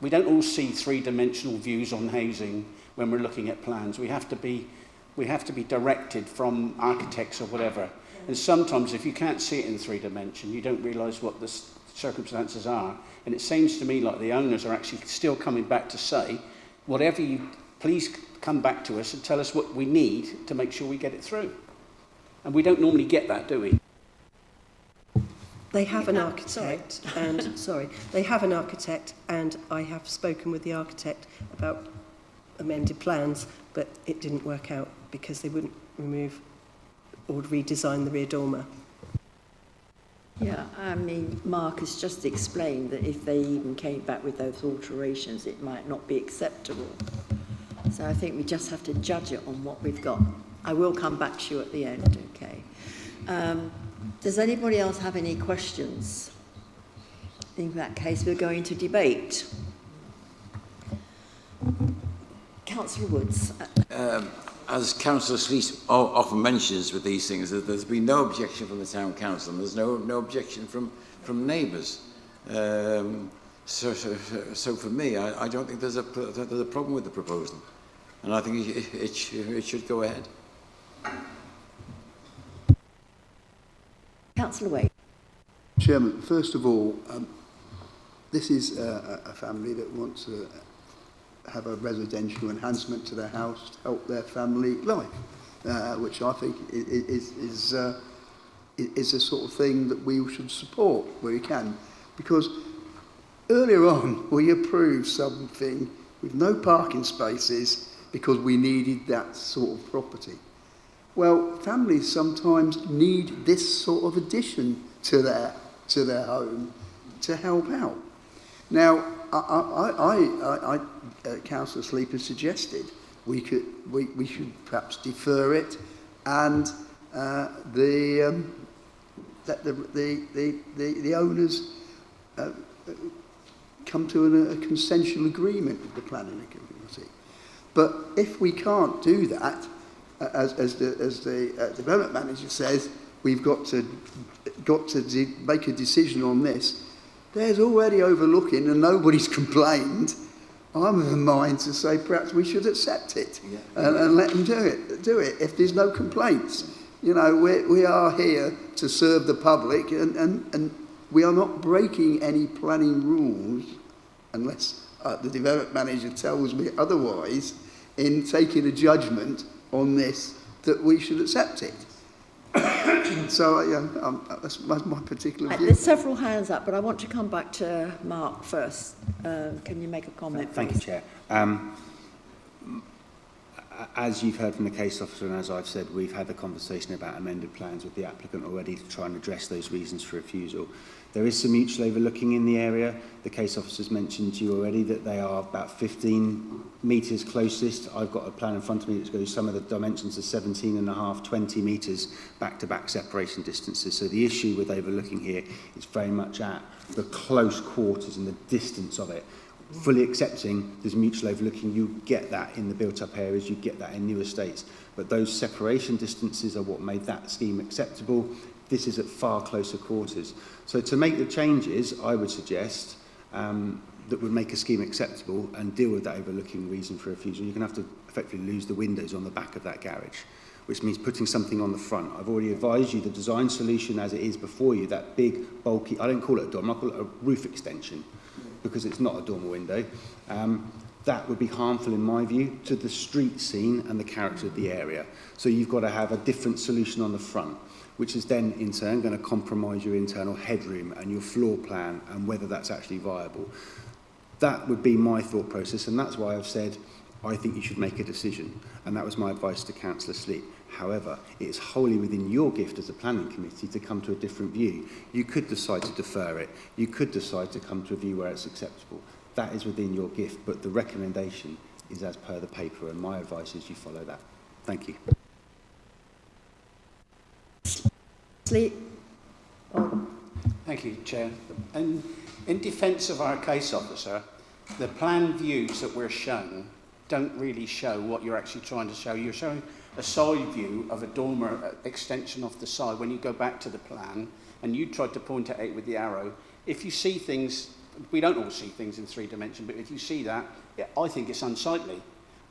[SPEAKER 10] don't all see three-dimensional views on housing when we're looking at plans. We have to be directed from architects or whatever. And sometimes if you can't see it in 3 dimension, you don't realise what the circumstances are. And it seems to me like the owners are actually still coming back to say, whatever you, please come back to us and tell us what we need to make sure we get it through. And we don't normally get that, do we?
[SPEAKER 2] They have an architect, and they have an architect, and I have spoken with the architect about amended plans, but it didn't work out because they wouldn't remove or redesign the rear dormer.
[SPEAKER 1] Yeah, I mean, Mark has just explained that if they even came back with those alterations, it might not be acceptable. So I think we just have to judge it on what we've got. I will come back to you at the end, okay? Does anybody else have any questions? In that case, we're going to debate. Councillor Woods.
[SPEAKER 3] As Councillor Sleet often mentions with these things, that there's been no objection from the Town Council, and there's no objection from neighbours. So for me, I don't think there's a problem with the proposal, and I think it should go ahead.
[SPEAKER 1] Councillor Wade.
[SPEAKER 5] Chairman, first of all, this is a family that wants to have a residential enhancement to their house to help their family life, which I think is a sort of thing that we should support where we can. Because earlier on, we approved something with no parking spaces because we needed that sort of property. Well, families sometimes need this sort of addition to their home to help out. Now, Councillor Sleep has suggested we should perhaps defer it, and the owners come to a consensual agreement with the planning community. But if we can't do that, as the development manager says, we've got to make a decision on this. There's already overlooking, and nobody's complained. I'm of the mind to say perhaps we should accept it and let them do it if there's no complaints. You know, we are here to serve the public, and we are not breaking any planning rules unless the development manager tells me otherwise in taking a judgment on this that we should accept it. So that's my particular view.
[SPEAKER 1] There's several hands up, but I want to come back to Mark first. Can you make a comment,
[SPEAKER 14] Thank you,
[SPEAKER 1] please?
[SPEAKER 14] Chair. as you've heard from the case officer and as I've said, we've had a conversation about amended plans with the applicant already to try and address those reasons for refusal. There is some mutual overlooking in the area. The case officer's mentioned to you already that they are about 15 metres closest. I've got a plan in front of me that goes some of the dimensions are 17.5, 20 metres back-to-back separation distances. So the issue with overlooking here is very much at the close quarters and the distance of it. Fully accepting there's mutual overlooking, you get that in the built-up areas, you get that in new estates. But those separation distances are what made that scheme acceptable. This is at far closer quarters. So to make the changes, I would suggest that would make a scheme acceptable and deal with that overlooking reason for refusal. You're going to have to effectively lose the windows on the back of that garage, which means putting something on the front. I've already advised you the design solution as it is before you, that big, bulky, I don't call it a dormer, I call it a roof extension, because it's not a dormer window. That would be harmful, in my view, to the street scene and the character of the area. So you've got to have a different solution on the front, which is then, in turn, going to compromise your internal headroom and your floor plan and whether that's actually viable. That would be my thought process, and that's why I've said I think you should make a decision. And that was my advice to Councillor Sleep. However, it is wholly within your gift as a planning committee to come to a different view. You could decide to defer it. You could decide to come to a view where it's acceptable. That is within your gift, but the recommendation is as per the paper, and my advice is you follow that. Thank you.
[SPEAKER 1] Sleep.
[SPEAKER 10] Thank you, Chair. And in defence of our case officer, the plan views that we're shown don't really show what you're actually trying to show. You're showing a side view of a dormer extension off the side. When you go back to the plan, and you tried to point it out with the arrow, if you see things, we don't all see things in 3 dimensions, but if you see that, I think it's unsightly.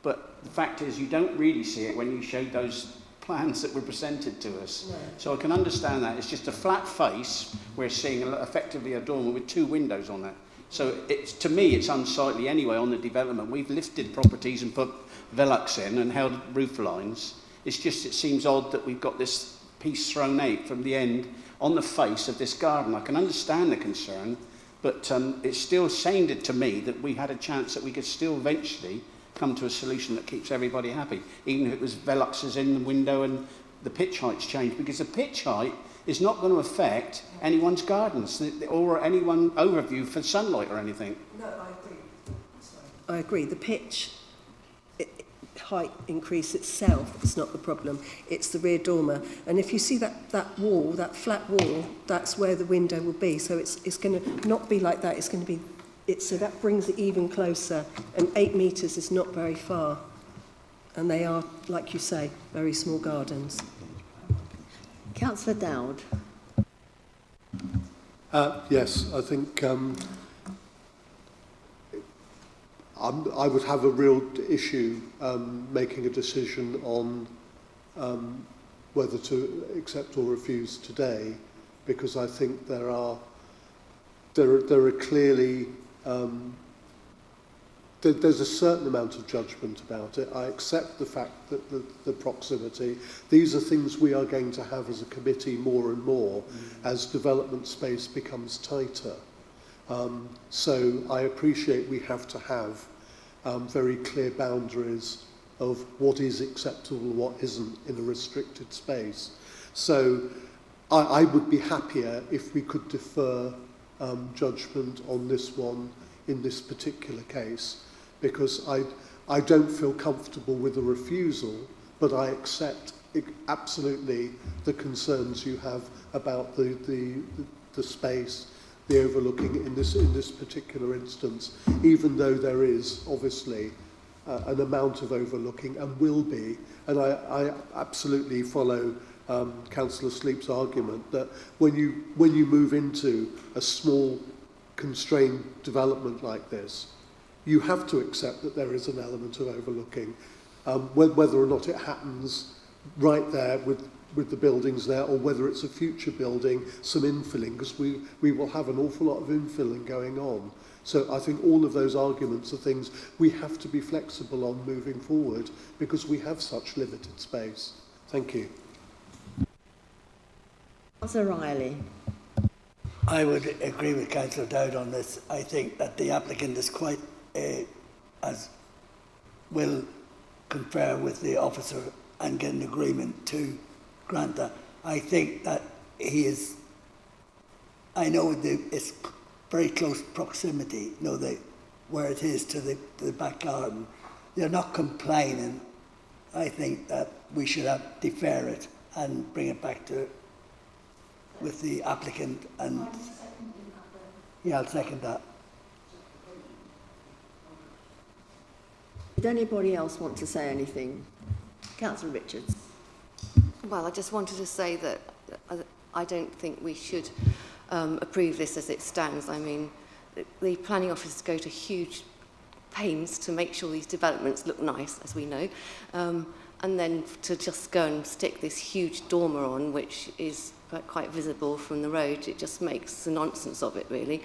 [SPEAKER 10] But the fact is, you don't really see it when you showed those plans that were presented to us. No. So I can understand that. It's just a flat face. We're seeing effectively a dormer with 2 windows on it. So it's, to me, it's unsightly anyway on the development. We've lifted properties and put Velux in and held roof lines. It's just, it seems odd that we've got this piece thrown out from the end on the face of this garden. I can understand the concern, but it still sounded to me that we had a chance that we could still eventually come to a solution that keeps everybody happy, even if it was Veluxes in the window and the pitch heights changed, because the pitch height is not going to affect anyone's gardens or anyone overview for sunlight or anything.
[SPEAKER 2] No, I agree. I agree. The pitch height increase itself is not the problem. It's the rear dormer. And if you see that wall, that flat wall, that's where the window will be. So it's going to not be like that. It's going to be, so that brings it even closer. And 8 metres is not very far. And they are, like you say, very small gardens.
[SPEAKER 1] Councillor Dowd.
[SPEAKER 6] Yes, I think I would have a real issue making a decision on whether to accept or refuse today, because I think there are clearly there's a certain amount of judgment about it. I accept the fact that the proximity, these are things we are going to have as a committee more and more as development space becomes tighter. So I appreciate we have to have very clear boundaries of what is acceptable and what isn't in a restricted space. So I would be happier if we could defer judgment on this one in this particular case, because I don't feel comfortable with a refusal, but I accept absolutely the concerns you have about the space, the overlooking in this particular instance, even though there is obviously an amount of overlooking and will be, and I absolutely follow Councillor Sleep's argument that when you move into a small constrained development like this, you have to accept that there is an element of overlooking, whether or not it happens right there with the buildings there, or whether it's a future building, some infilling, because we will have an awful lot of infilling going on. So I think all of those arguments are things we have to be flexible on moving forward, because we have such limited space. Thank you.
[SPEAKER 1] Councillor Riley.
[SPEAKER 16] I would agree with Councillor Dowd on this. I think that the applicant is quite will confer with the officer and get an agreement to grant that. I think that he is, I know it's very close proximity, you know, where it is to the back garden. They're not complaining. I think that we should defer it and bring it back to with the applicant, and yeah, I'll second that.
[SPEAKER 1] Did anybody else want to say anything? Councillor Richards.
[SPEAKER 13] Well, I just wanted to say that I don't think we should approve this as it stands. I mean, the planning officers go to huge pains to make sure these developments look nice, as we know, and then to just go and stick this huge dormer on, which is quite visible from the road, it just makes a nonsense of it, really.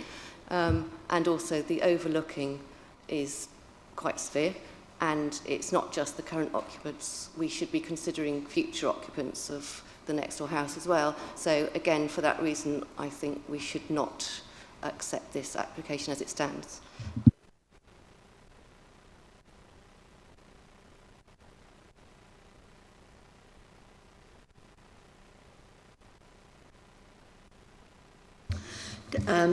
[SPEAKER 13] And also the overlooking is quite severe, and it's not just the current occupants. We should be considering future occupants of the next door house as well. So again, for that reason, I think we should not accept this application as it stands.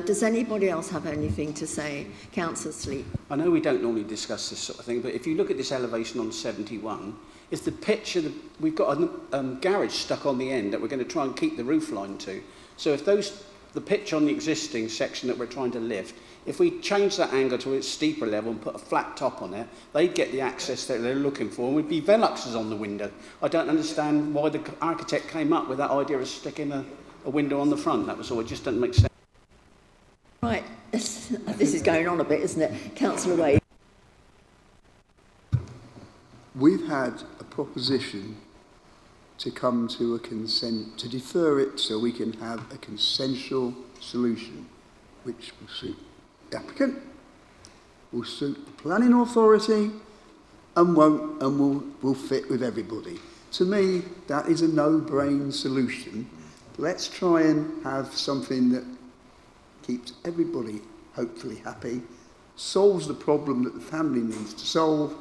[SPEAKER 1] Does anybody else have anything to say? Councillor Sleep.
[SPEAKER 10] I know we don't normally discuss this sort of thing, but if you look at this elevation on 71, it's the pitch of we've got a garage stuck on the end that we're going to try and keep the roof line to. So if the pitch on the existing section that we're trying to lift, if we change that angle to its steeper level and put a flat top on it, they'd get the access that they're looking for, and we'd be Veluxes on the window. I don't understand why the architect came up with that idea of sticking a window on the front. That was all. It just doesn't make sense.
[SPEAKER 1] Right, this is going on a bit, isn't it? Councillor Wade.
[SPEAKER 5] We've had a proposition to come to a consent, to defer it so we can have a consensual solution which will suit the applicant, will suit the planning authority, and will fit with everybody. To me, that is a no-brain solution. Let's try and have something that keeps everybody hopefully happy, solves the problem that the family needs to solve,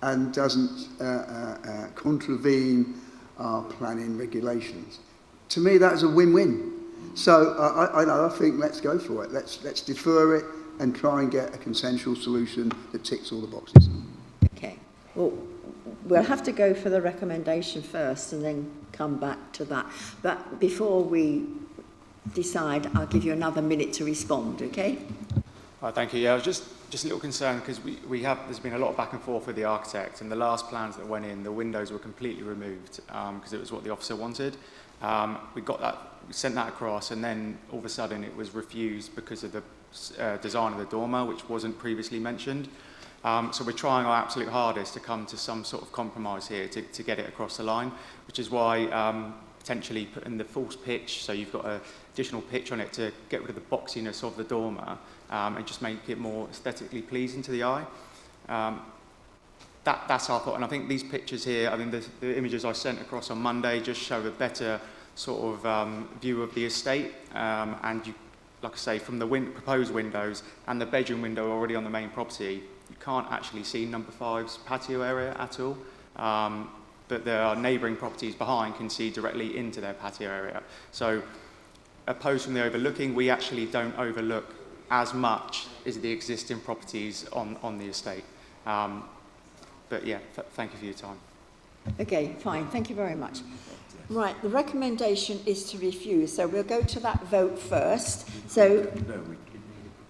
[SPEAKER 5] and doesn't contravene our planning regulations. To me, that is a win-win. So I think let's go for it. Let's defer it and try and get a consensual solution that ticks all the boxes.
[SPEAKER 1] Okay. Well, we'll have to go for the recommendation first and then come back to that. But before we decide, I'll give you another minute to respond, okay?
[SPEAKER 20] Thank you. Yeah, I was just a little concerned because there's been a lot of back and forth with the architect, and the last plans that went in, the windows were completely removed because it was what the officer wanted. We sent that across, and then all of a sudden it was refused because of the design of the dormer, which wasn't previously mentioned. So we're trying our absolute hardest to come to some sort of compromise here to get it across the line, which is why potentially put in the false pitch, so you've got an additional pitch on it to get rid of the boxiness of the dormer and just make it more aesthetically pleasing to the eye. That's our thought, and I think these pictures here, I mean the images I sent across on Monday just show a better sort of view of the estate, and you, like I say, from the proposed windows and the bedroom window already on the main property, you can't actually see number 5's patio area at all. But there are neighbouring properties behind can see directly into their patio area. So opposed from the overlooking, we actually don't overlook as much as the existing properties on the estate. But yeah, thank you for your time.
[SPEAKER 1] Okay, fine, thank you very much. Right, the recommendation is to refuse, so we'll go to that vote first. So,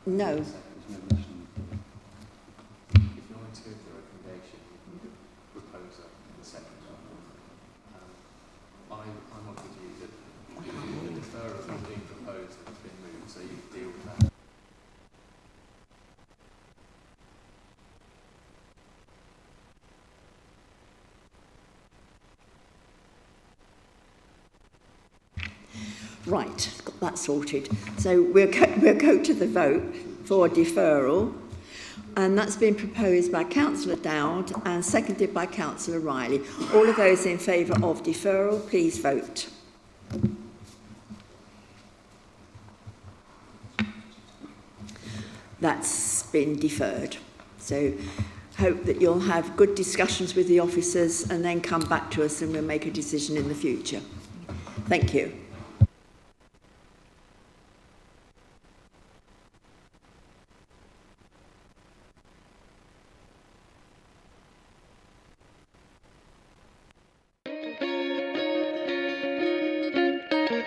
[SPEAKER 1] no. Right, got that sorted. So we'll go to the vote for deferral, and that's been proposed by Councillor Dowd and seconded by Councillor Riley. All of those in favour of deferral, please vote. That's been deferred. So hope that you'll have good discussions with the officers and then come back to us and we'll make a decision in the future. Thank you.